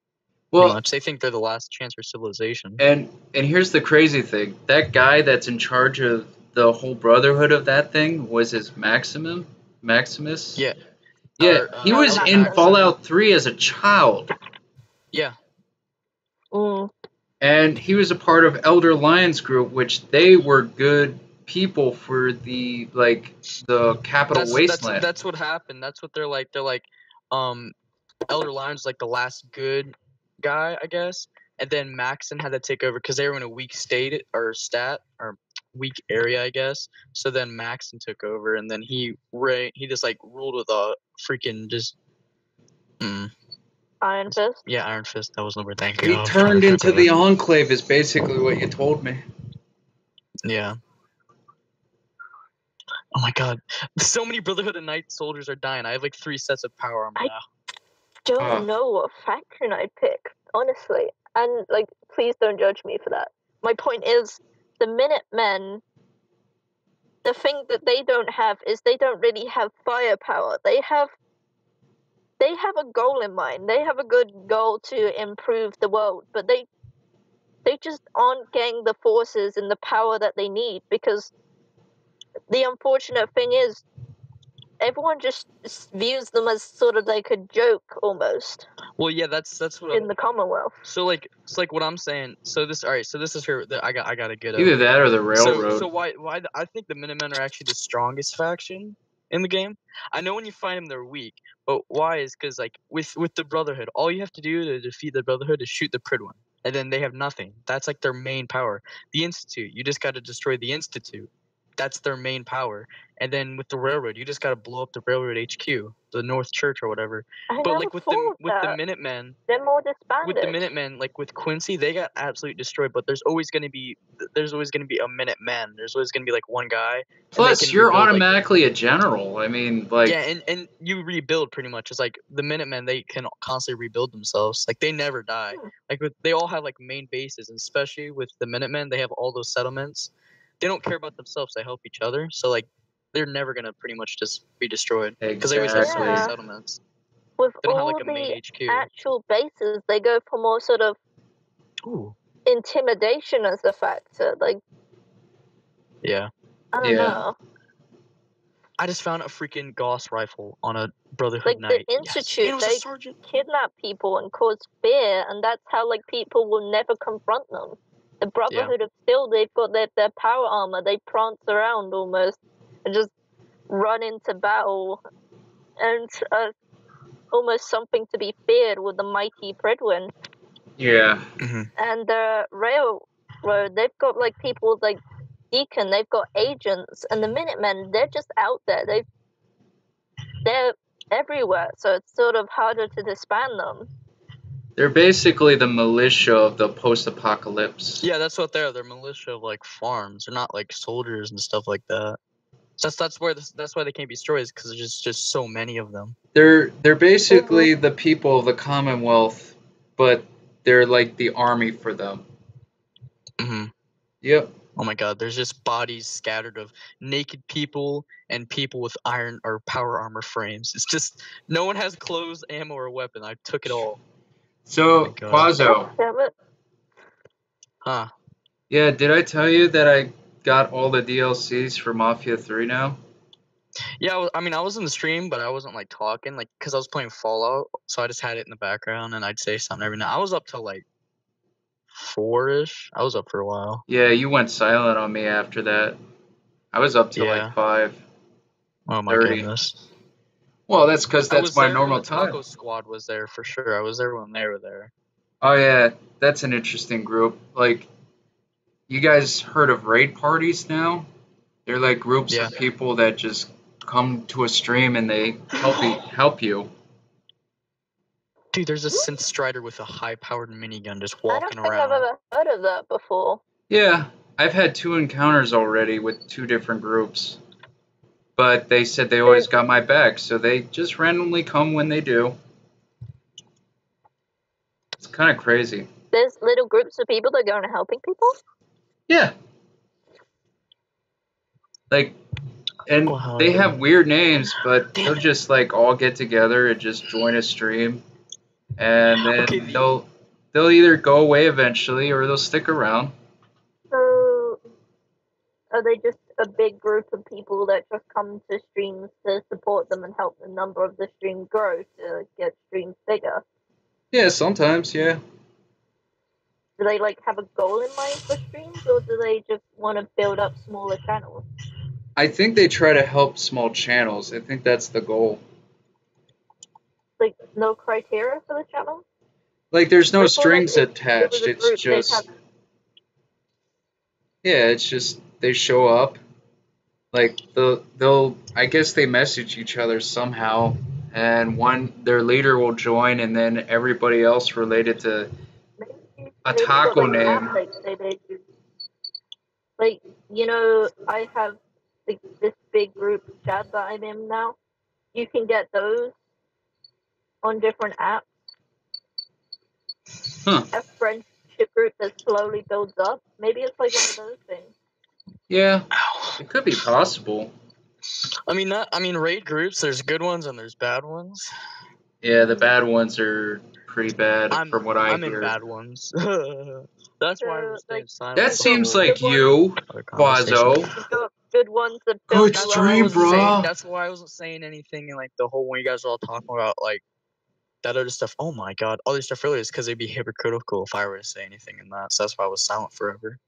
Pretty well, much, they think they're the last chance for civilization. and here's the crazy thing: that guy that's in charge of the whole brotherhood of that thing was his Maximus. Yeah. Yeah, Or, he was in Maxim. Fallout 3 as a child, Yeah. Mm. and he was a part of Elder Lions Group, which they were good people for the Capital Wasteland. That's what happened. That's what they're like. They're like, Elder Lion's like the last good guy, I guess, and then Maxon had to take over because they were in a weak state or weak area, I guess. So then Maxon took over, and then he just like ruled with a freaking just. Iron Fist. Yeah, Iron Fist. That was the word. Thank you. He turned into the Enclave, is basically what you told me. Yeah. Oh my god. So many Brotherhood of Night soldiers are dying. I have like 3 sets of power armor now. Don't know what faction I'd pick, honestly. And, like, please don't judge me for that. My point is, the Minutemen, the thing that they don't have is they don't really have firepower. They have a goal in mind. They have a good goal to improve the world, but they just aren't getting the forces and the power that they need, because the unfortunate thing is everyone just views them as sort of like a joke almost. Well, yeah, that's what in the Commonwealth. So like it's like what I'm saying. So this is here. I got a good. Either that or the railroad. So why I think the Minutemen are actually the strongest faction in the game. I know when you fight them they're weak, but why is because like with the Brotherhood, all you have to do to defeat the Brotherhood is shoot the Pridwen, and then they have nothing. That's like their main power. The Institute, you just got to destroy the Institute. That's their main power. And then with the railroad, you just got to blow up the railroad HQ, the North Church or whatever. But like with the Minutemen, they're more disbanded. With the Minutemen, like with Quincy, they got absolutely destroyed. But there's always gonna be a Minuteman. There's always gonna be like one guy. Plus, you're automatically a general. I mean, like yeah, and you rebuild pretty much. It's like the Minutemen, they can constantly rebuild themselves. Like they never die. Like they all have like main bases, and especially with the Minutemen, they have all those settlements. They don't care about themselves. They help each other. So like they're never gonna pretty much just be destroyed because they always have so many settlements. With all like the actual bases, they go for more sort of intimidation as a factor. Like, yeah, I don't know. I just found a freaking Gauss rifle on a Brotherhood Knight. Like the Institute, they kidnap people and cause fear, and that's how like people will never confront them. The Brotherhood of Steel, they've got their power armor. They prance around almost and just run into battle, and almost something to be feared with the mighty Pridwen. Yeah. And the railroad, they've got like people like Deacon, they've got agents, and the Minutemen, they're just out there. They're everywhere, so it's sort of harder to disband them. They're basically the militia of the post-apocalypse. Yeah, that's what they're. They're militia of like farms. They're not like soldiers and stuff like that. That's why they can't be destroyed, because there's just so many of them. They're basically the people of the Commonwealth, but they're like the army for them. Yep. Oh my god, there's just bodies scattered of naked people and people with iron or power armor frames. It's just no one has clothes, ammo, or weapon. I took it all. So, Quazo. Huh. Yeah, did I tell you that I got all the DLCs for Mafia 3 now? Yeah, I mean, I was in the stream, but I wasn't like talking, like, because I was playing Fallout, so I just had it in the background, and I'd say something every now. I was up till like 4-ish. I was up for a while. Yeah, you went silent on me after that. I was up till like 5. Oh my goodness. Well, that's because that's my normal time. Taco Squad was there for sure. I was there when they were there. Oh yeah, that's an interesting group. Like, you guys heard of raid parties now? They're like groups of people that just come to a stream and they help you. Dude, there's a synth strider with a high-powered minigun just walking around. I don't think I've ever heard of that before. Yeah, I've had 2 encounters already with 2 different groups. But they said they always got my back, so they just randomly come when they do. It's kind of crazy. There's little groups of people that go around helping people? Yeah. Like, and they have weird names, but they'll just like all get together and just join a stream. And then they'll either go away eventually or they'll stick around. So, are they just a big group of people that just come to streams to support them and help the number of the stream grow to get streams bigger? Yeah, sometimes, yeah. do they like have a goal in mind for streams, or do they just want to build up smaller channels? I think they try to help small channels. I think that's the goal. Like no criteria for the channel? Like there's no Before, like, strings if it attached. was a It's group, they'd have just yeah, it's just they show up. Like they'll I guess they message each other somehow, and their leader will join, and then everybody else related to a maybe got taco like an app name. like they do. Like, you know, I have like this big group chat that I'm in now. You can get those on different apps. Huh. A friendship group that slowly builds up. Maybe it's like one of those things. Yeah, Ow. it could be possible. I mean, raid groups. There's good ones and there's bad ones. Yeah, the bad ones are pretty bad from what I I'm in hear. bad ones. That's why I was staying Like, silent. That you've got seems good like ones, you, Other conversation. Quazo. you've got good ones that Good build That's you why I up. stream, wasn't saying. bro. That's why I wasn't saying anything in like the whole when you guys were all talking about like that other stuff. Oh my god, other stuff earlier is because it'd be hypocritical if I were to say anything in that. So that's why I was silent forever.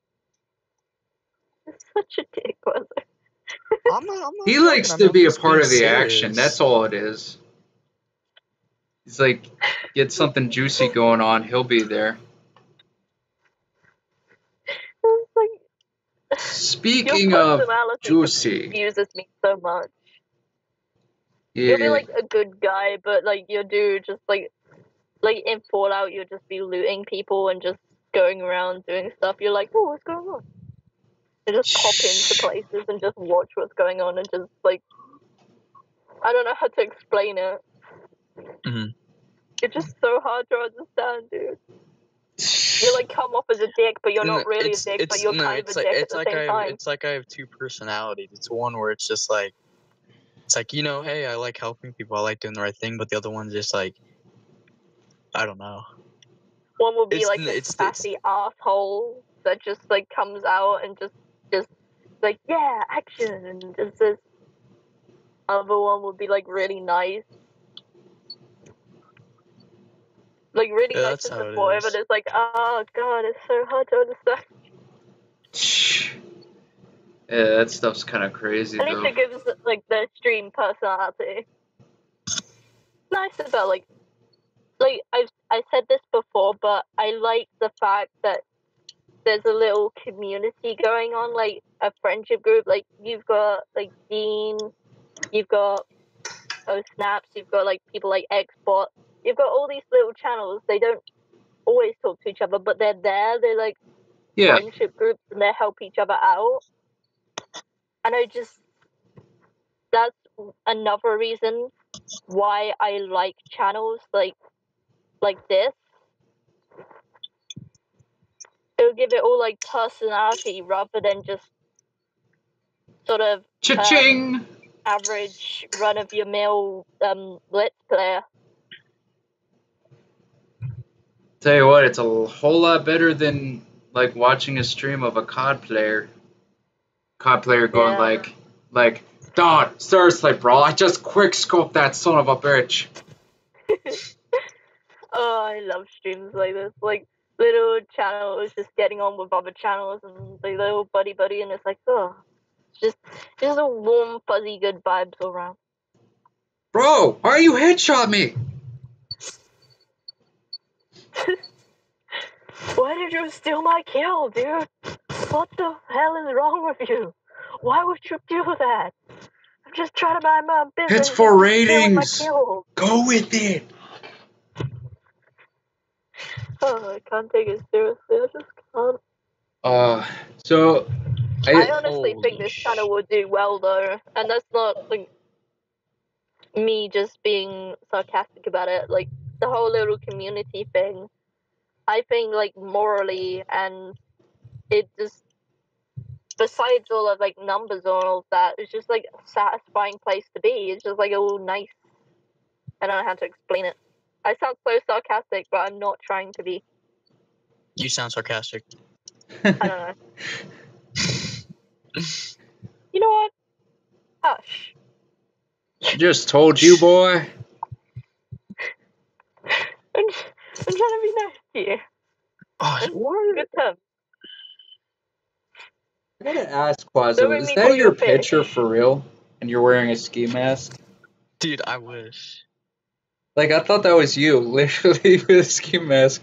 You're such a dick, was it? I'm not He joking. likes I to mean, I'm be a just part being of the action. serious. That's all it is. He's like, get something juicy going on, he'll be there. It's like, your Speaking of personality just juicy, confuses me so much. You'll be yeah, like a good guy, but like you do just like in Fallout, you'll just be looting people and just going around doing stuff. You're like, oh, what's going on? You just pop into places and just watch what's going on and just like, I don't know how to explain it. Mhm. It's just so hard to understand, dude. You like come off as a dick, but you're not really a dick, but you're kind of a dick at the same time. It's like I have two personalities. It's one where it's just like it's like, you know, hey, I like helping people, I like doing the right thing, but the other one's just like I don't know. One will be It's like a sassy asshole that just like comes out and just like, yeah, action, and just this. Other one would be like really nice. Like really Yeah, nice that's and how it supportive, is. and it's like, oh god, it's so hard to understand. yeah, that stuff's kind of crazy At least though. it gives like the stream personality. Nice about like I said this before, but I like the fact that there's a little community going on, like a friendship group. Like you've got like Dean, you've got Snaps, you've got like people like Xbot, you've got all these little channels. They don't always talk to each other, but they're there. They're like Yeah, friendship groups, and they help each other out. And that's another reason why I like channels like this. It'll give it all like personality rather than just sort of cha-ching. average run of your mill Blitz player. Tell you what, it's a whole lot better than like watching a stream of a COD player. COD player going Yeah. like, God, seriously, bro, I just quick scoped that son of a bitch. Oh, I love streams like this. Like little channels just getting on with other channels and the little buddy, and it's like, oh, just a warm, fuzzy, good vibes all around. Bro, why are you headshot me? Why did you steal my kill, dude? What the hell is wrong with you? Why would you do that? I'm just trying to mind my business. It's for and you're stealing my ratings. kill. Go with it. Oh, I can't take it seriously. I just can't. So I honestly Holy think this channel will do well, though, and that's not like me just being sarcastic about it. Like the whole little community thing, I think like morally, and it just besides all of like numbers and all of that, it's just like a satisfying place to be. It's just like all nice. I don't know how to explain it. I sound so sarcastic, but I'm not trying to be. You sound sarcastic. I don't know. You know what? Hush. Just told you, boy. I'm trying to be nice to you. Oh What? Good term. I gotta ask, Quazo, Don't make is me that call you your a fish. picture for real? And you're wearing a ski mask? Dude, I wish. Like, I thought that was you, literally, with a ski mask.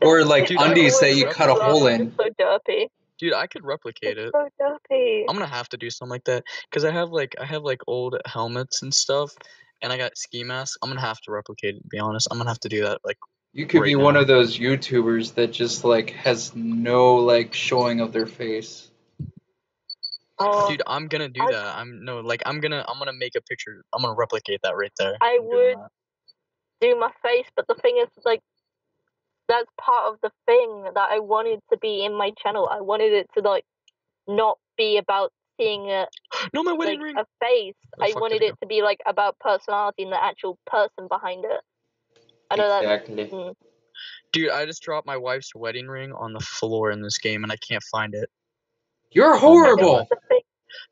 Or, like, Dude, I undies that could you cut a hole replicate in. It's so derpy. Dude, I could replicate It's it. so derpy. I'm gonna have to do something like that because I have like old helmets and stuff, and I got ski masks. I'm gonna have to replicate it. To be honest, I'm gonna have to do that. Like, You could be right one now. of those YouTubers that just, like, has no, like, showing of their face. Oh, Dude, I'm gonna do that. I'm gonna make a picture. I'm gonna replicate that right there. I I'm doing would do my face, but the thing is, like, that's part of the thing that I wanted to be in my channel. I wanted it to, like, not be about seeing a that. No, my wedding ring. a face. Where the I fuck wanted did it it to be like about personality and the actual person behind it. I know Exactly. that. Dude, I just dropped my wife's wedding ring on the floor in this game, and I can't find it. You're my horrible! God.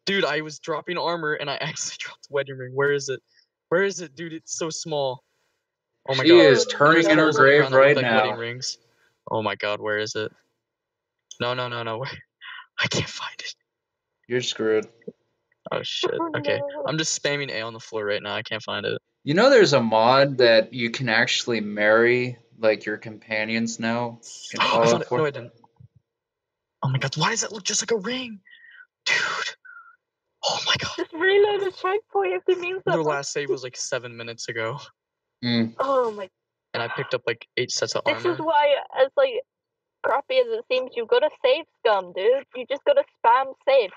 Dude, I was dropping armor, and I actually dropped the wedding ring. Where is it? Where is it, dude? It's so small. Oh my She god. is Oh, turning There's in her holes on the grave ground that look right like wedding now. rings. Oh my god, where is it? No. I can't find it. You're screwed. Oh shit. Oh, Okay. no. I'm just spamming A on the floor right now. I can't find it. You know there's a mod that you can actually marry, like, your companions now in I Fallout found it. 4? No, I didn't. Oh my god, why does it look just like a ring? Dude. Oh my god. Just reload the checkpoint if it means Their that. last save was like 7 minutes ago. Oh my. And I picked up like 8 sets of This armor. is why, as like crappy as it seems, you've got to save scum, dude. You just got to spam save.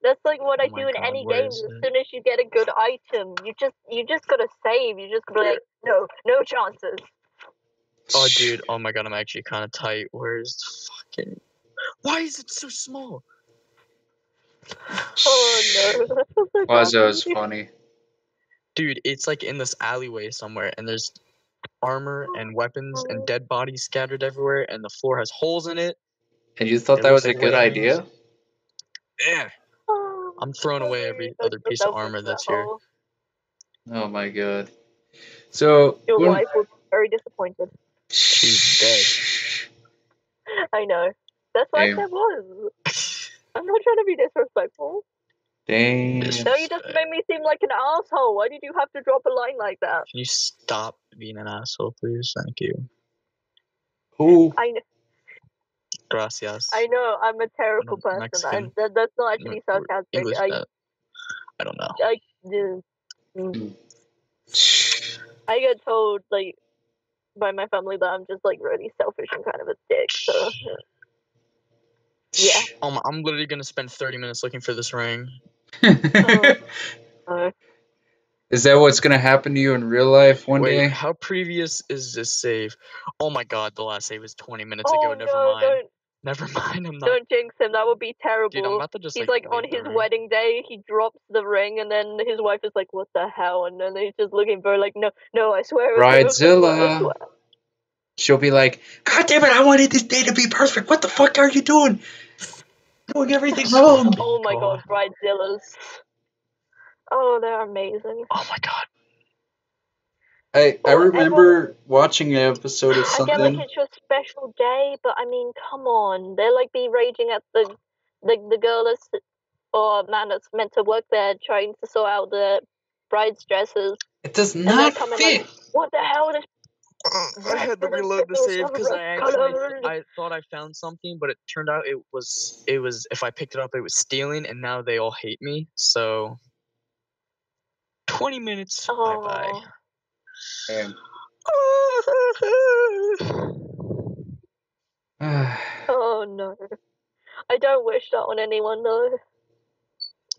That's like what I Oh my do in God, any where game. is As it? soon as you get a good item, you just gotta save. You just gotta be like, no chances. Oh dude, oh my god, I'm actually kind of tight. Where's the fucking... Why is it so small? Oh no, that's so Quazo is crappy. funny. Dude, it's like in this alleyway somewhere, and there's armor and weapons and dead bodies scattered everywhere, and the floor has holes in it. And you thought It that looks was a like good wedding rings. idea? Yeah. I'm throwing away every other piece of armor that's here. Oh my god. So, Your when... wife would be very disappointed. She's dead. I know. That's what I Damn. said was. I'm not trying to be disrespectful. Damn. No, you just made me seem like an asshole. Why did you have to drop a line like that? Can you stop being an asshole, please? Thank you. Who? I know. Gracias. I know. I'm a terrible person. Mexican. That's not actually sarcastic. English. I don't know. I get told like by my family that I'm just like really selfish and kind of a dick. So yeah. I'm literally gonna spend 30 minutes looking for this ring. Is that what's gonna happen to you in real life one day? Wait, how previous is this save? Oh my god, the last save was 20 minutes Oh ago. Never no! mind. Never mind. I'm not. Don't jinx him. That would be terrible. Dude, I'm about to just He's like on leave the his ring. wedding day. He drops the ring, and then his wife is like, "What the hell?" And then he's just looking for her, like, "No, I swear." Bridezilla. She'll be like, "God damn it! I wanted this day to be perfect. What the fuck are you doing? Doing everything wrong." Oh my god, Bridezillas. Oh, they're amazing. Oh my god. I remember watching an episode of I something. get like it's your special day, but I mean, come on. They're like be raging at the girl that's or man that's meant to work there trying to sort out the bride's dresses. It does And not they're coming fit. like, what the hell? This I had to reload the save because I thought I found something, but it turned out it was if I picked it up it was stealing, and now they all hate me. So 20 minutes. Bye bye. Damn. Oh no. I don't wish that on anyone though.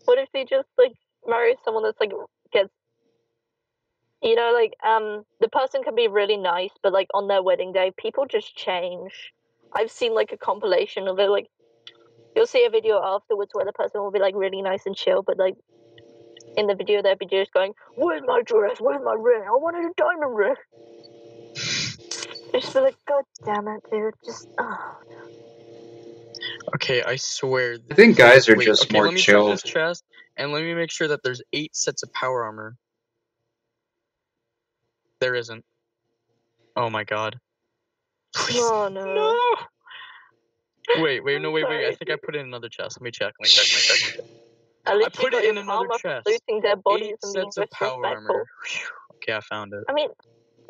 What if they just like marry someone that's like gets like the person can be really nice, but like on their wedding day people just change. I've seen like a compilation of it, like you'll see a video afterwards where the person will be like really nice and chill, but like in the video they'll be just going, "Where's my dress? Where's my ring? I wanted a diamond ring." It's just like, God damn it, dude. Just Okay, I swear. I think guys are just more let me chill. check this chest, and let me make sure that there's 8 sets of power armor. There isn't. Oh my god. Please. oh no. Wait, no, wait. I Sorry. think I put it in another chest. Let me check. At least put you it got in your another palm up chest. looting their 8 bodies and being sets of power armor. disrespectful. Phew. Okay, I found it. I mean,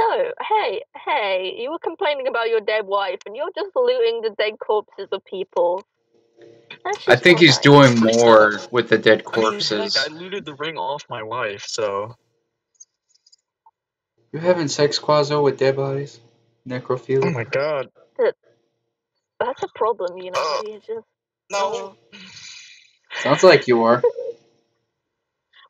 no, hey, you were complaining about your dead wife, and you're just looting the dead corpses of people. That's just I think not he's nice. doing more with the dead I mean, heck, corpses. I looted the ring off my wife, so. You having sex, Quazo, with dead bodies? Oh Necrophilia? my god. That's a problem, you know. You just No. Sounds like you are.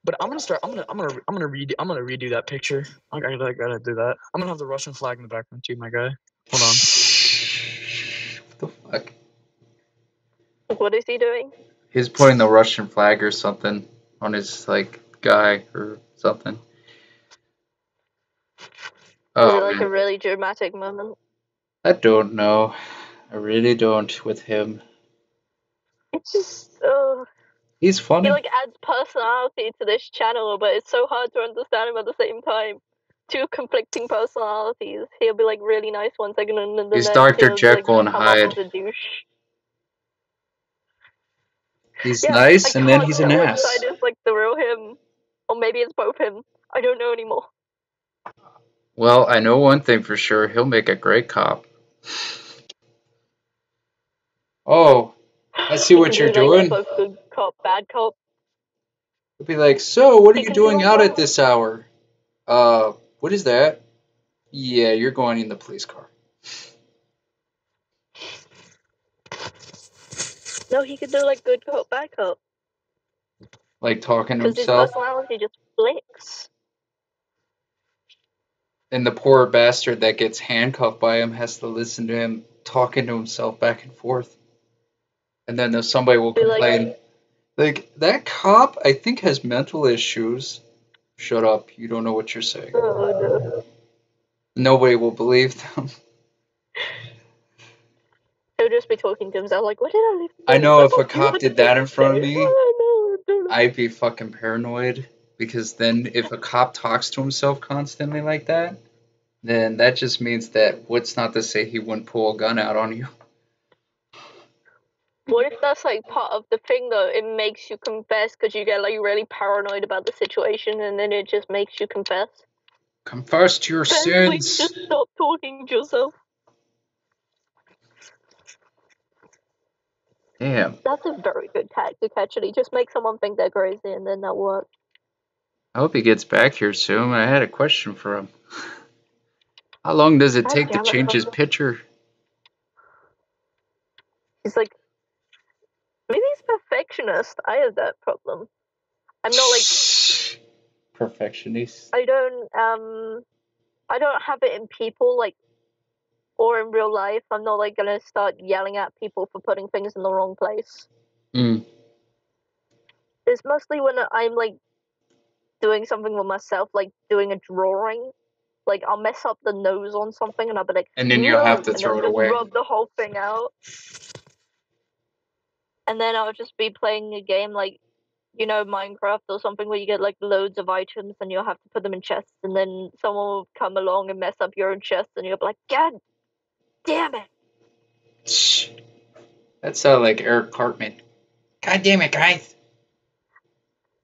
But I'm gonna redo that picture. I gotta do that. I'm gonna have the Russian flag in the background too, my guy. Hold on. What the fuck? What is he doing? He's putting the Russian flag or something on his, like, guy or something. Is Oh, it like man. a really dramatic moment? I don't know. I really don't with him. It's just, He's he funny. like adds personality to this channel, but it's so hard to understand him at the same time. Two conflicting personalities. He'll be like really nice one second, and then the He's next Dr. he'll Jekyll like and come off as Hyde. a douche. He's Yeah, nice I and then can't he's an tell which ass. side is like the real him, or maybe it's both him. I don't know anymore. Well, I know one thing for sure. He'll make a great cop. Oh, I see He what can you're do like doing. both good cop, bad cop. He'll be like, so, what are He you can do doing them out at both. this hour? What is that? Yeah, you're going in the police car. No, he could do like good cop, bad cop. Like talking to Because his himself. personality just flicks. And the poor bastard that gets handcuffed by him has to listen to him talking to himself back and forth. And then somebody will Be like, complain, like, that cop, I think, has mental issues. Shut up, you don't know what you're saying. oh no. Nobody will believe them. He'll just be talking to himself like, what did I leave? I know if a What cop did did that I in front of say? me, Oh, no. I'd be fucking paranoid. Because then if a cop talks to himself constantly like that, then that just means that what's not to say he wouldn't pull a gun out on you. What if that's like part of the thing though? It makes you confess because you get like really paranoid about the situation, and then it just makes you confess. Confess to your Ben, please sins. just stop talking to yourself. Damn. That's a very good tactic, actually. Just make someone think they're crazy, and then that works. I hope he gets back here soon. I had a question for him. How long does it God take to damn it, change his Russell. picture? He's like, maybe he's perfectionist. I have that problem. I'm not like, Perfectionist. I don't have it in people like, or in real life. I'm not like gonna start yelling at people for putting things in the wrong place. Mm. It's mostly when I'm like doing something with myself, like doing a drawing. Like I'll mess up the nose on something, and I'll be like, And then you'll no, have to and throw then it just away. rub the whole thing out. And then I'll just be playing a game like, you know, Minecraft or something where you get like loads of items and you'll have to put them in chests, and then someone will come along and mess up your own chest, and you'll be like, God damn it! That sounded like Eric Cartman. God damn it, guys.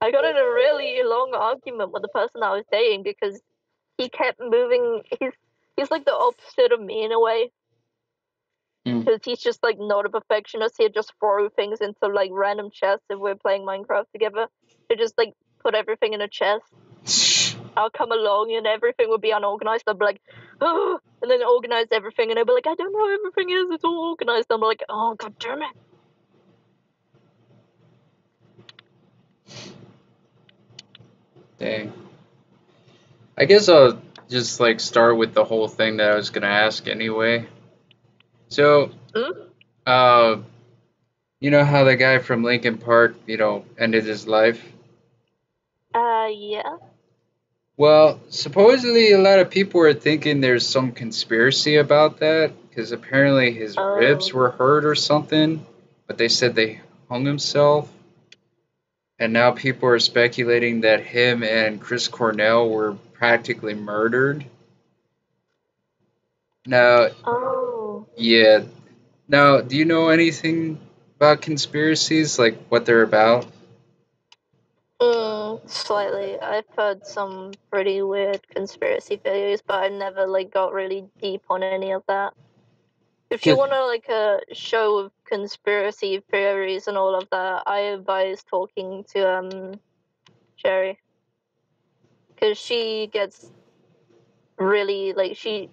I got in a really long argument with the person I was dating because he kept moving. He's like the opposite of me in a way. Because he's just like not a perfectionist. He'd just throw things into like random chests if we're playing Minecraft together. He'd just like put everything in a chest. I'll come along and everything would be unorganized. I'd be like, oh, and then organize everything, and I'd be like, I don't know how everything is. It's all organized. I'm like, oh god damn it. Dang. I guess I'll just like start with the whole thing that I was gonna ask anyway. So, you know how the guy from Lincoln Park, ended his life? Yeah. Well, supposedly a lot of people are thinking there's some conspiracy about that because apparently his ribs were hurt or something, but they said they hung himself. And now people are speculating that him and Chris Cornell were practically murdered. Now, Oh. yeah, Now, do you know anything about conspiracies, like what they're about? Slightly. I've heard some pretty weird conspiracy theories, but I never like got really deep on any of that. If you Get- want to like a show of conspiracy theories and all of that, I advise talking to Sherry, because she gets really like she.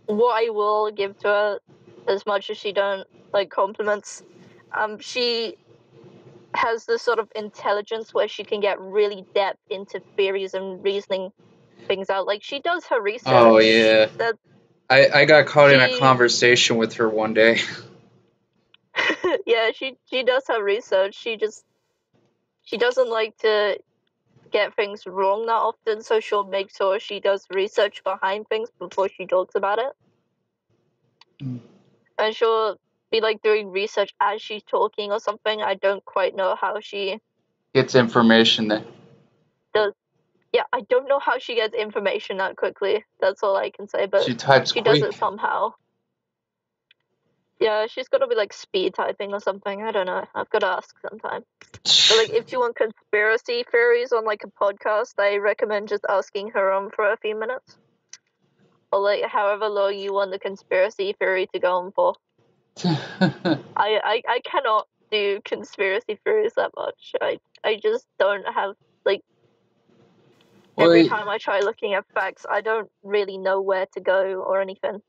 What I will give to her, as much as she don't like compliments, she has this sort of intelligence where she can get really depth into theories and reasoning things out. Like she does her Oh research. yeah, That I got caught in a she, conversation with her one day. yeah, she does her research. She doesn't like to get things wrong that often, so she'll make sure she does research behind things before she talks about it. Mm. And she'll be like doing research as she's talking or something. I don't quite know how she Gets information that does. Yeah, I don't know how she gets information that quickly. That's all I can say. But she types she does it quick. somehow. Yeah, she's got to be like speed typing or something. I don't know. I've got to ask sometime. But like, if you want conspiracy theories on like a podcast, I recommend just asking her on for a few minutes, or like however long you want the conspiracy theory to go on for. I cannot do conspiracy theories that much. I just don't have like every Well, time I try looking at facts, I don't really know where to go or anything.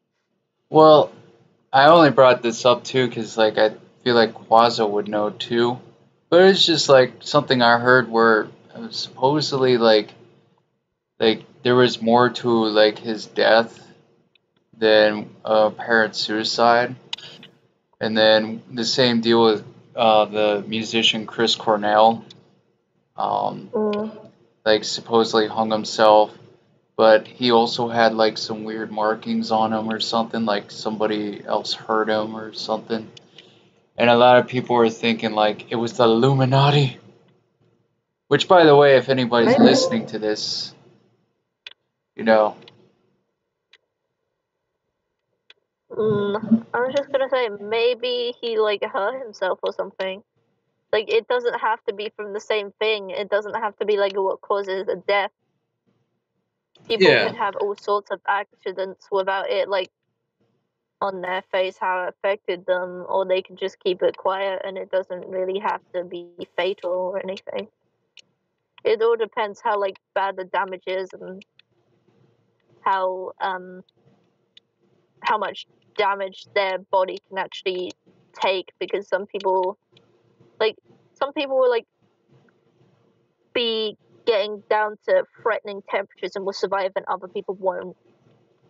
well, I only brought this up too because like I feel like Quazo would know too, but it's just like something I heard where supposedly like there was more to like his death than apparent suicide, and then the same deal with the musician Chris Cornell, um, Mm. like supposedly hung himself, but he also had like some weird markings on him or something, like somebody else hurt him or something. And a lot of people were thinking like it was the Illuminati. Which, by the way, if anybody's Maybe. listening to this, you know, I was just gonna say maybe he like hurt himself or something. Like it doesn't have to be from the same thing. It doesn't have to be like what causes a death. People yeah, can have all sorts of accidents without it like on their face how it affected them, or they can just keep it quiet and it doesn't really have to be fatal or anything. It all depends how like bad the damage is and how how much damage their body can actually take, because like some people will like be getting down to threatening temperatures and will survive and other people won't,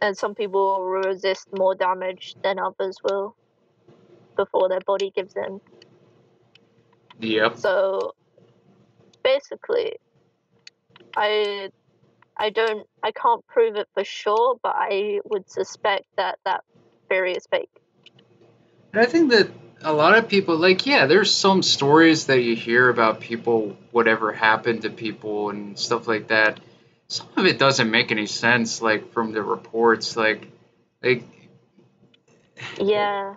and some people will resist more damage than others will before their body gives in. yep. So basically i I can't prove it for sure, but I would suspect that that theory is fake. And I think that a lot of people, like, yeah, there's some stories that you hear about people, whatever happened to people and stuff like that. Some of it doesn't make any sense, like from the reports, like, Yeah.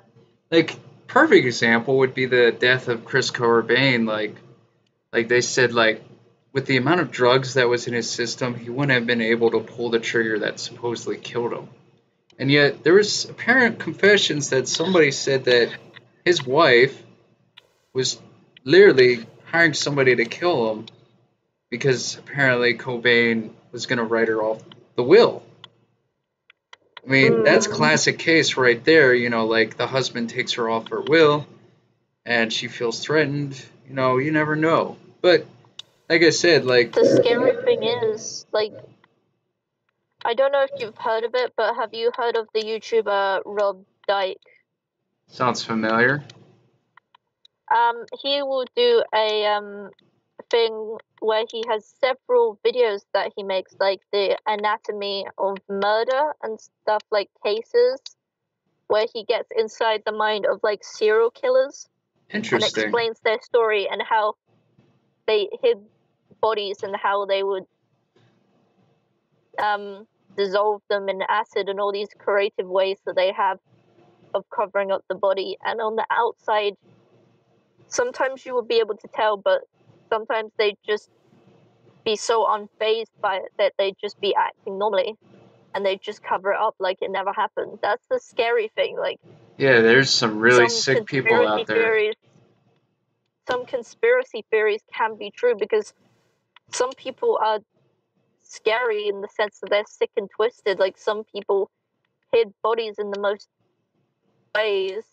like perfect example would be the death of Chris Cobain. Like they said, like with the amount of drugs that was in his system, he wouldn't have been able to pull the trigger that supposedly killed him. And yet there was apparent confessions that somebody said that his wife was literally hiring somebody to kill him because apparently Cobain was going to write her off the will. I mean, that's Mm. classic case right there. You know, like the husband takes her off her will and she feels threatened. You know, you never know. But like I said, like, The scary thing is, like, I don't know if you've heard of it, but have you heard of the YouTuber Rob Dyke? sounds familiar. He will do a thing where he has several videos that he makes, like the anatomy of murder and stuff, like cases where he gets inside the mind of like serial killers and Interesting. explains their story and how they hid bodies and how they would dissolve them in acid and all these creative ways that they have of covering up the body, and on the outside, sometimes you will be able to tell, but sometimes they just be so unfazed by it that they just be acting normally, and they just cover it up like it never happened. That's the scary thing. Like, Yeah, there's some really some sick people out there. some conspiracy theories can be true because some people are scary in the sense that they're sick and twisted. Like, some people hid bodies in the most ways.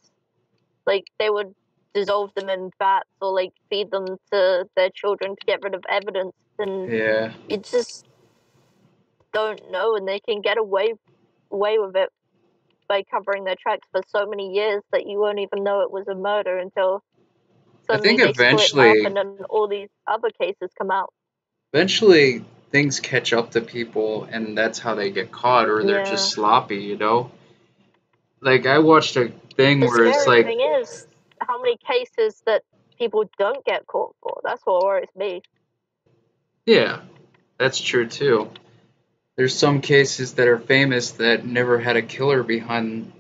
Like, they would dissolve them in vats or like feed them to their children to get rid of evidence, and Yeah. you just don't know, and they can get away with it by covering their tracks for so many years that you won't even know it was a murder until I suddenly think they split up and then all these other cases come out. eventually things catch up to people and that's how they get caught or they're just sloppy, you know? Like I watched a thing The where it's scary like, thing is how many cases that people don't get caught for. That's what worries me. yeah, that's true too. There's some cases that are famous that never had a killer behind,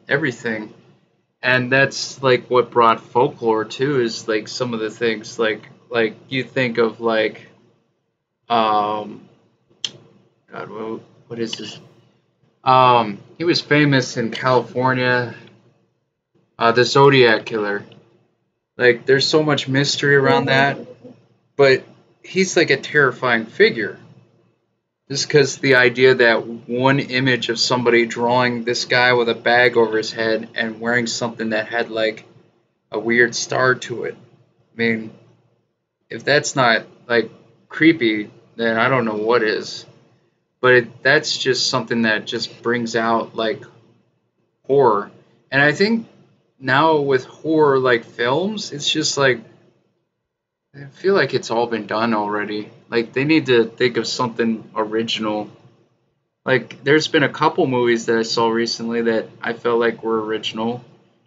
everything. And that's like what brought folklore too is like some of the things like you think of like um God, what is this? He was famous in California, the Zodiac Killer. Like, there's so much mystery around that, but he's like a terrifying figure. Just because the idea that one image of somebody drawing this guy with a bag over his head and wearing something that had like a weird star to it. I mean, if that's not like creepy, then I don't know what is. But that's just something that just brings out like horror. And I think now with horror like films, it's just like I feel like it's all been done already. Like they need to think of something original. Like there's been a couple movies that I saw recently that I felt like were original.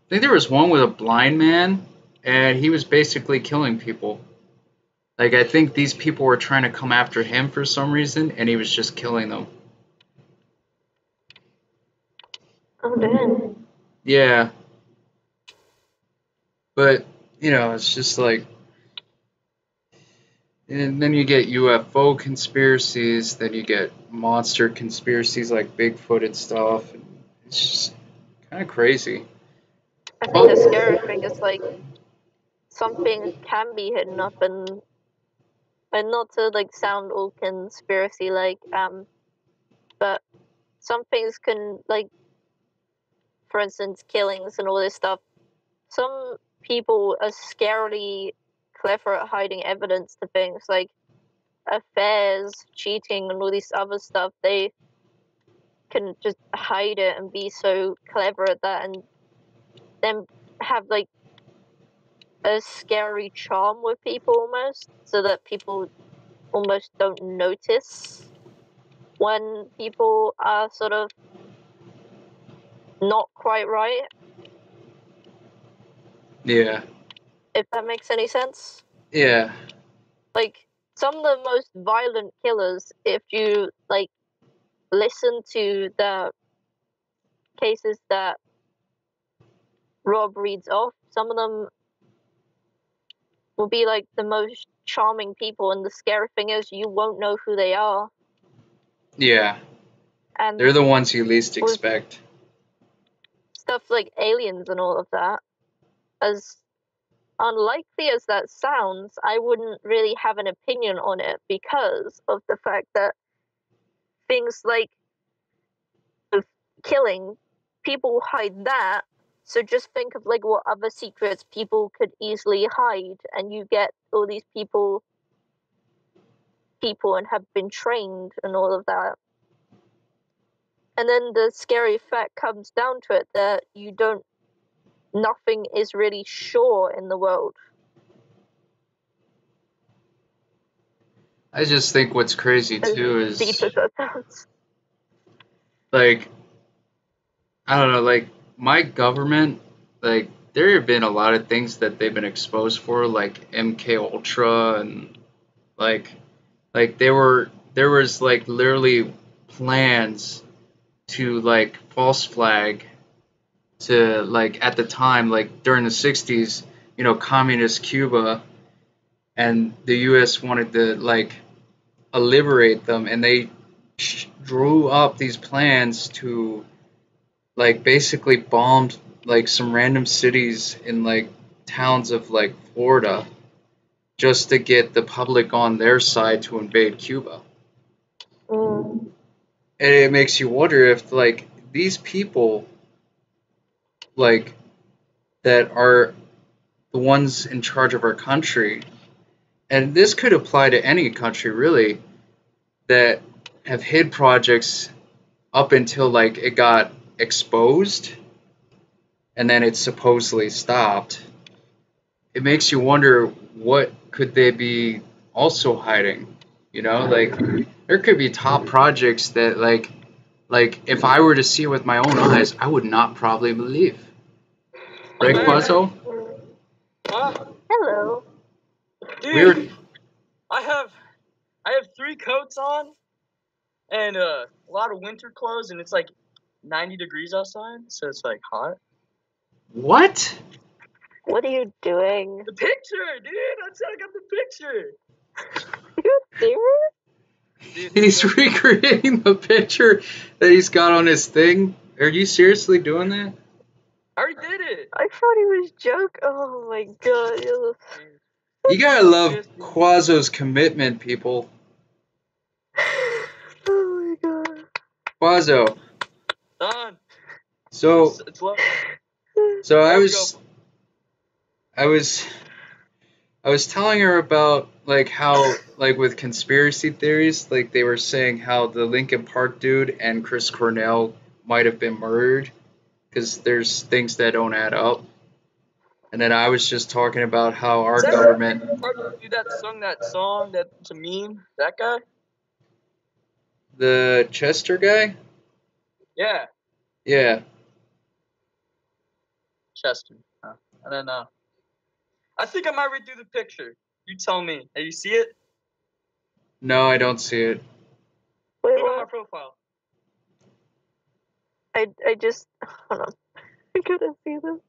I think there was one with a blind man and he was basically killing people. Like I think these people were trying to come after him for some reason and he was just killing them. Oh, damn. Yeah, but it's just like and then you get UFO conspiracies, then you get monster conspiracies like Bigfoot and stuff. And it's just kind of crazy. I think the scary Oh, thing is like some things can be hidden up, and not to like sound all conspiracy like, but some things can, like, for instance, killings and all this stuff. Some people are scarily clever at hiding evidence to things like affairs, cheating, and all this other stuff. They can just hide it and be so clever at that, and then have like a scary charm with people almost, so that people almost don't notice when people are sort of not quite right, yeah, if that makes any sense. yeah, Like, some of the most violent killers, if you like listen to the cases that Rob reads off, some of them will be like the most charming people, and the scary thing is you won't know who they are. yeah. They're And the ones you least with expect. stuff like aliens and all of that, as unlikely as that sounds, I wouldn't really have an opinion on it because of the fact that things like the killing, people hide that. So just think of like what other secrets people could easily hide, and you get all these people and have been trained and all of that. And then the scary fact comes down to it that nothing is really sure in the world. I just think what's crazy As too deep is as that sounds. like I don't know, like my government, like there have been a lot of things that they've been exposed for, like MK Ultra and like there was like literally plans to like false flag to like at the time, like during the 60s, communist Cuba, and the US wanted to like liberate them, and they drew up these plans to like basically bombed like some random cities in like towns of like Florida just to get the public on their side to invade Cuba. Mm. And it makes you wonder if like these people like that are the ones in charge of our country, and this could apply to any country really, that have hid projects up until like it got exposed and then it supposedly stopped. It makes you wonder what could they be also hiding. Like there could be top projects that like if I were to see it with my own eyes, I would not probably believe. Right, Hey, Quazo? Hello. dude, Weird. I have 3 coats on and a lot of winter clothes, and it's like 90 degrees outside, so it's like hot. What? What are you doing? The picture, dude. I said I got the picture. You serious? Dude, He's recreating the picture that he's got on his thing. Are you seriously doing that? I already did it. I thought he was joking. Oh my god. You gotta love Quazo's commitment, people. Oh my god. Quazo. Done. So It's low. I There we was telling her about like how like with conspiracy theories, like they were saying how the Lincoln Park dude and Chris Cornell might have been murdered because there's things that don't add up. And then I was just talking about how our Is that government, dude that song that's a meme? That guy? the Chester guy, Yeah, yeah, Chester. I don't know. I think I might redo the picture. You tell me. Hey, you see it? no, I don't see it. Wait, Look on my what? profile. I just hold on. I couldn't see this.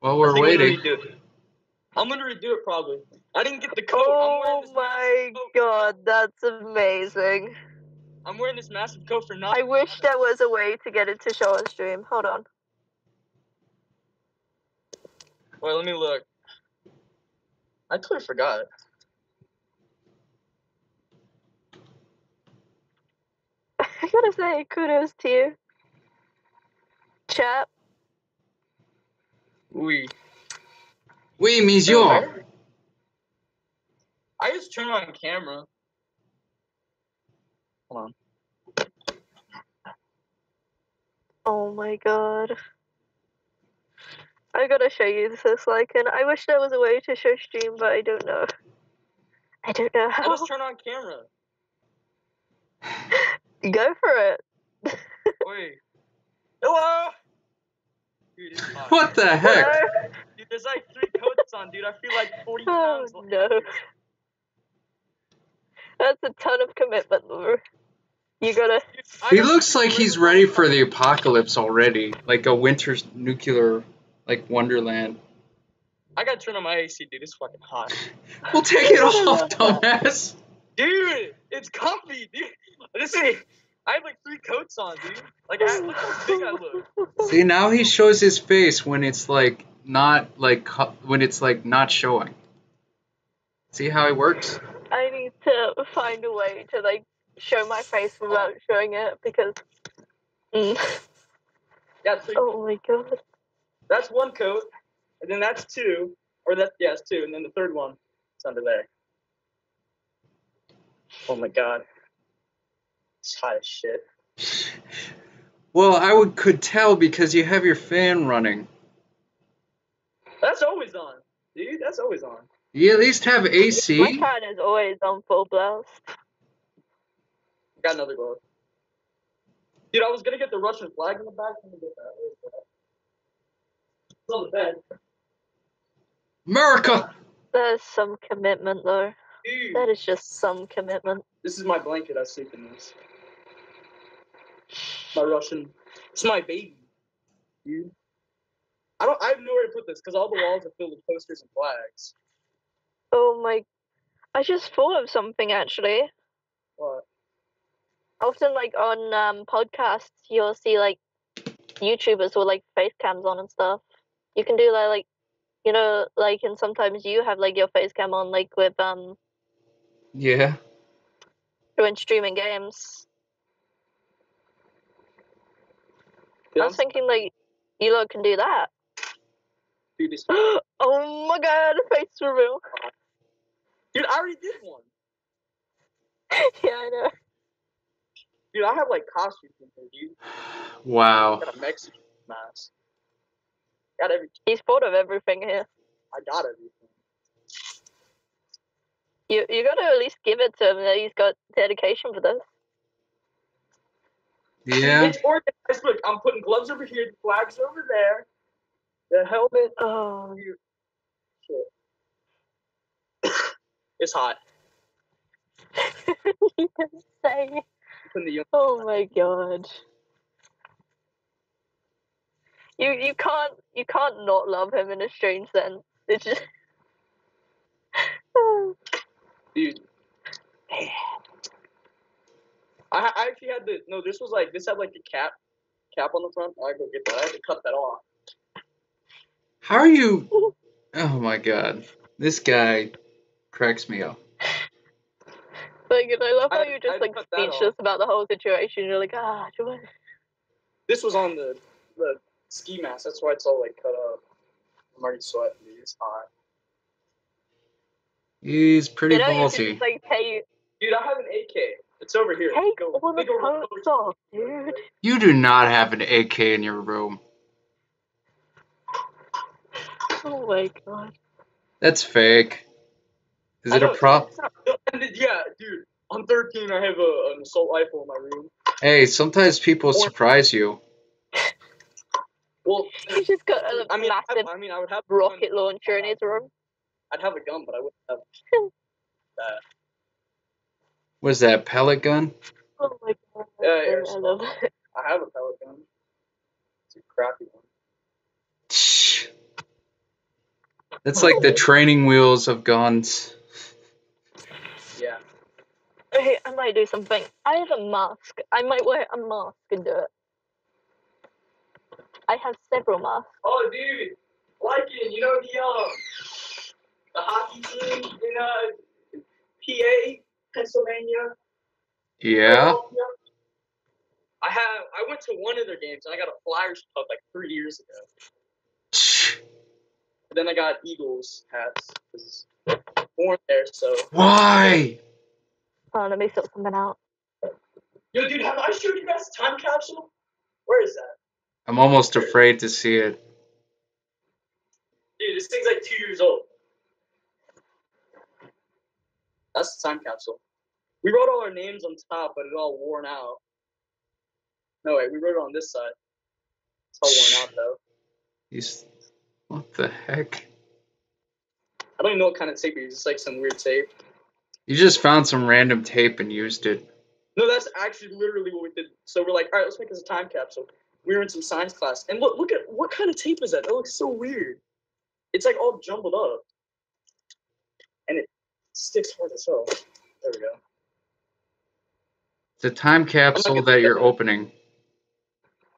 While I we're think waiting, I'm gonna redo it. I'm gonna redo it probably. I didn't get the coat. Oh my god, that's amazing. I'm wearing this massive coat for I nothing. wish there was a way to get it to show on stream. Hold on. Wait, let me look. I totally forgot. I gotta say, kudos to you. Chat. Oui. oui, monsieur. I just turned on camera. Hold on. Oh my god. I gotta show you this, like, and I wish there was a way to show stream, but I don't know. I don't know I how. just turned on camera. Go for it. Wait. Hello? Dude, it's hot. What the heck? Dude, there's like 3 coats on, dude. I feel like 40 Oh pounds. no. That's a ton of commitment, though. You gotta. He looks like he's ready for the apocalypse already, like a winter nuclear, like wonderland. I gotta turn on my AC, dude. It's fucking hot. We'll take it off, dumbass. Dude, it's comfy, dude. Listen, I have like 3 coats on, dude. Like, look how big I look. See, now he shows his face when it's like not like when it's like not showing. See how it works? I need to find a way to like show my face without showing it because. Yeah, Oh my god. that's 1 coat, and then that's 2, or it's 2, and then the third one is under there. Oh my god, it's hot as shit. Well, could tell because you have your fan running. That's always on, dude. That's always on. You at least have AC. My fan is always on full blast. Got another glove. Dude, I was gonna get the Russian flag in the back. Let me get that. Where's that? It's on the bed. America! There's some commitment, though. Dude. That is just some commitment. This is my blanket. I sleep in this. My Russian. It's my baby, dude. I have nowhere to put this because all the walls are filled with posters and flags. Oh my! I just thought of something actually. What? Often, like on podcasts, you'll see like YouTubers with like face cams on and stuff. You can do that, like like, and sometimes you have like your face cam on, like with Yeah. when streaming games. Dude, I was thinking like you lot can do that. dude, this, Oh my god, face reveal. dude, I already did one. Yeah, I know. Dude, I have like costumes in here, dude. Wow. Got a Mexican mask. Got everything. He's thought of everything here. I got everything. You got to at least give it to him that he's got dedication for this. Yeah. It's organized. Look, I'm putting gloves over here, the flags over there, the helmet. Oh, Shit. It's hot. you can say. Putting the Oh my god. You can't not love him in a strange sense. It's just dude. I actually had this was like this had like a cap on the front. I go get that. I had to cut that off. How are you? Oh my god. This guy cracks me up. like, I love how I you're had just to like cut that speechless off. about the whole situation. You're like, Joy. This was on the ski mask. That's why it's all like cut up. I'm already sweating, dude. It's hot. He's pretty You should ballsy. just like take Dude, I have an AK. It's over here. all the coats off, dude. You do not have an AK in your room. Oh my god. That's fake. Is it a prop? Yeah, dude. I'm 13. I have an assault rifle in my room. Hey, sometimes people surprise you. Well, He's just got a massive I would have rocket launcher in his room. I'd have a gun, but I wouldn't have that. Was that pellet gun? Oh my god. Yeah, I love it. I have a pellet gun. It's a crappy one. That's like the training wheels of guns. Yeah. Okay, I might do something. I have a mask. I might wear a mask and do it. I have several masks. Oh, dude, Lycan, you know the hockey team in PA, Pennsylvania. Yeah. I went to one of their games and I got a Flyers puck like 3 years ago. But then I got Eagles hats because born there. So why? Oh, let me sort something out. Yo, dude, have I showed you guys the time capsule? Where is that? I'm almost afraid to see it. Dude, this thing's like 2 years old. That's the time capsule. We wrote all our names on top, but it all worn out. No, wait, we wrote it on this side. It's all worn out, though. What the heck? I don't even know what kind of tape it is. It's like some weird tape. You just found some random tape and used it. No, that's actually literally what we did. So we're like, all right, let's make this a time capsule. We were in some science class, and look at what kind of tape is that? That looks so weird. It's like all jumbled up, and it sticks hard as hell. There we go. It's a time capsule that you're opening.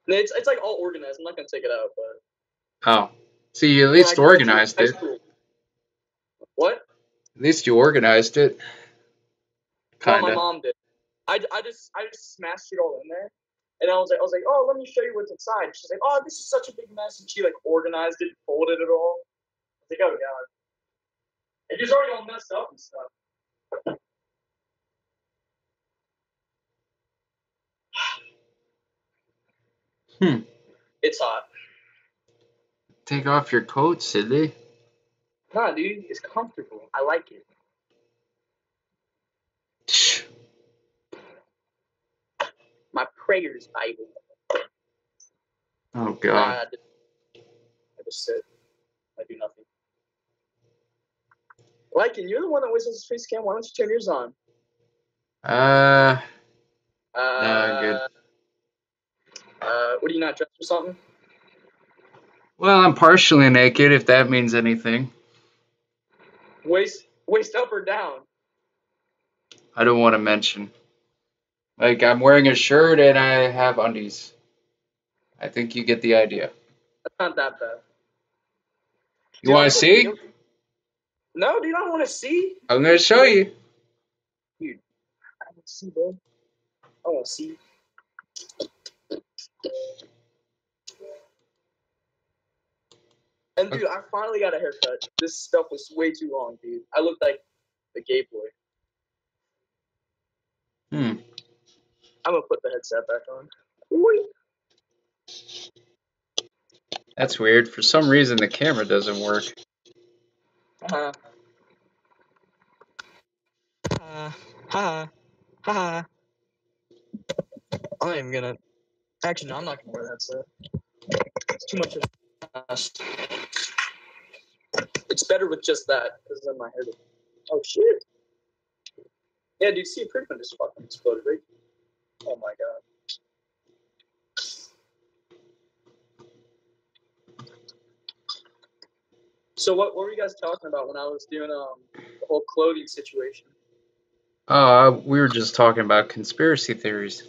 And it's like all organized. I'm not gonna take it out, but Oh, see, you at least organized it. What? At least you organized it. No, Kinda. my mom did. I just smashed it all in there, and I was like, oh, let me show you what's inside. She's like, oh, this is such a big mess, and she like organized it, folded it all. I was like, oh god, it just already all messed up and stuff. It's hot. Take off your coat, silly. Nah, dude, it's comfortable. I like it. My prayers Bible. Oh god. I just sit. I do nothing. Lycan, you're the one that always has his face cam. Why don't you turn yours on? Uh, no, good. What are you not dressed or something? Well, I'm partially naked, if that means anything. Waist up or down? I don't want to mention. Like, I'm wearing a shirt and I have undies. I think you get the idea. That's not that bad. You want to see? No, dude, I don't want to see. I'm going to show you. Dude, I want to see, bro. I want to see. And dude, I finally got a haircut. This stuff was way too long, dude. I looked like the gay boy. I'm gonna put the headset back on. Whee! That's weird. For some reason, the camera doesn't work. Ha ha ha. I'm gonna. Actually, no, I'm not gonna wear that headset. It's too much of a mess. It's better with just that, because then my hair. Oh shit! Yeah, dude, see, a print just fucking exploded, right? Oh my god. So what were you guys talking about when I was doing the whole clothing situation? We were just talking about conspiracy theories.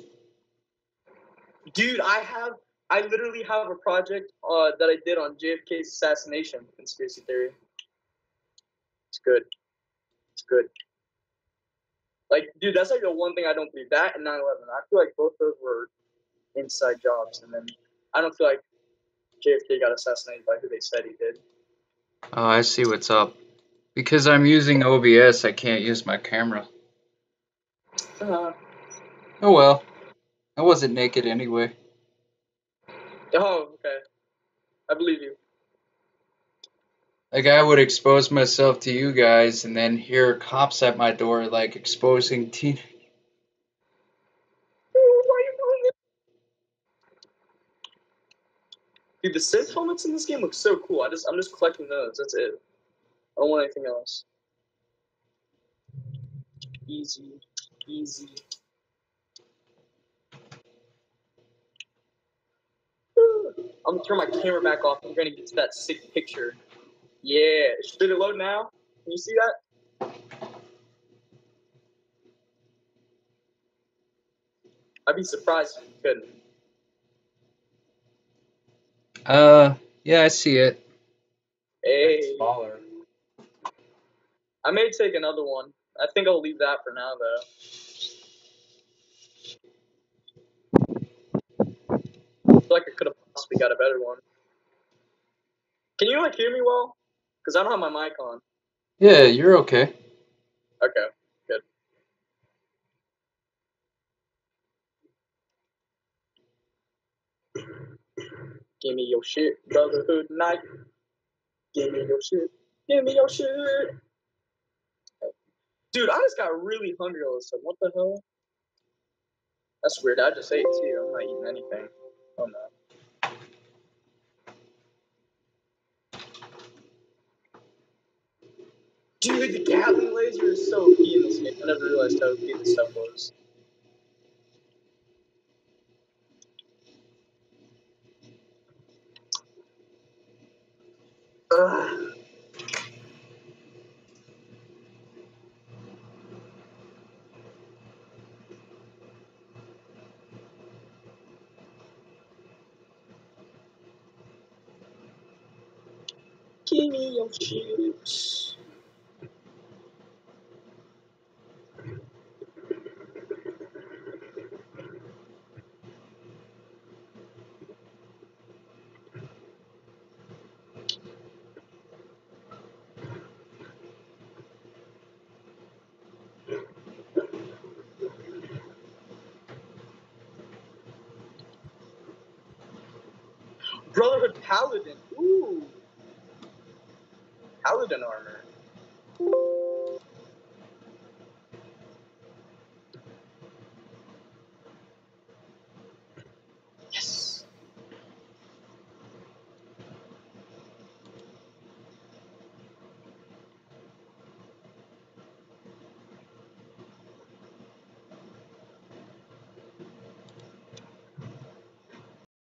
Dude, I literally have a project that I did on JFK's assassination conspiracy theory. It's good. It's good. Like, dude, that's like the one thing I don't believe. That and 9/11. I feel like both those were inside jobs, and then I don't feel like JFK got assassinated by who they said he did. Oh, I see what's up. Because I'm using OBS, I can't use my camera. Oh well. I wasn't naked anyway. Oh, okay. I believe you. Like, I would expose myself to you guys and then hear cops at my door, like, exposing teen. Why are you doing this? Dude, the synth helmets in this game look so cool. I'm just collecting those. That's it. I don't want anything else. Easy. I'm gonna turn my camera back off. I'm gonna get to that sick picture. Yeah. Should it load now? Can you see that? I'd be surprised if you couldn't. Yeah, I see it. Hey. Smaller. I may take another one. I think I'll leave that for now, though. I feel like I could have possibly got a better one. Can you hear me well? Because I don't have my mic on. Yeah, you're okay. Okay, good. Give me your shit, brotherhood night. Give me your shit. Give me your shit. Dude, I just got really hungry all of a sudden. What the hell? That's weird. I just ate too. I'm not eating anything. Oh no. Dude, the Gatling laser is so OP in this game. I never realized how OP this stuff was. Ugh. Give me your chips. Brotherhood Paladin. Ooh. Paladin armor.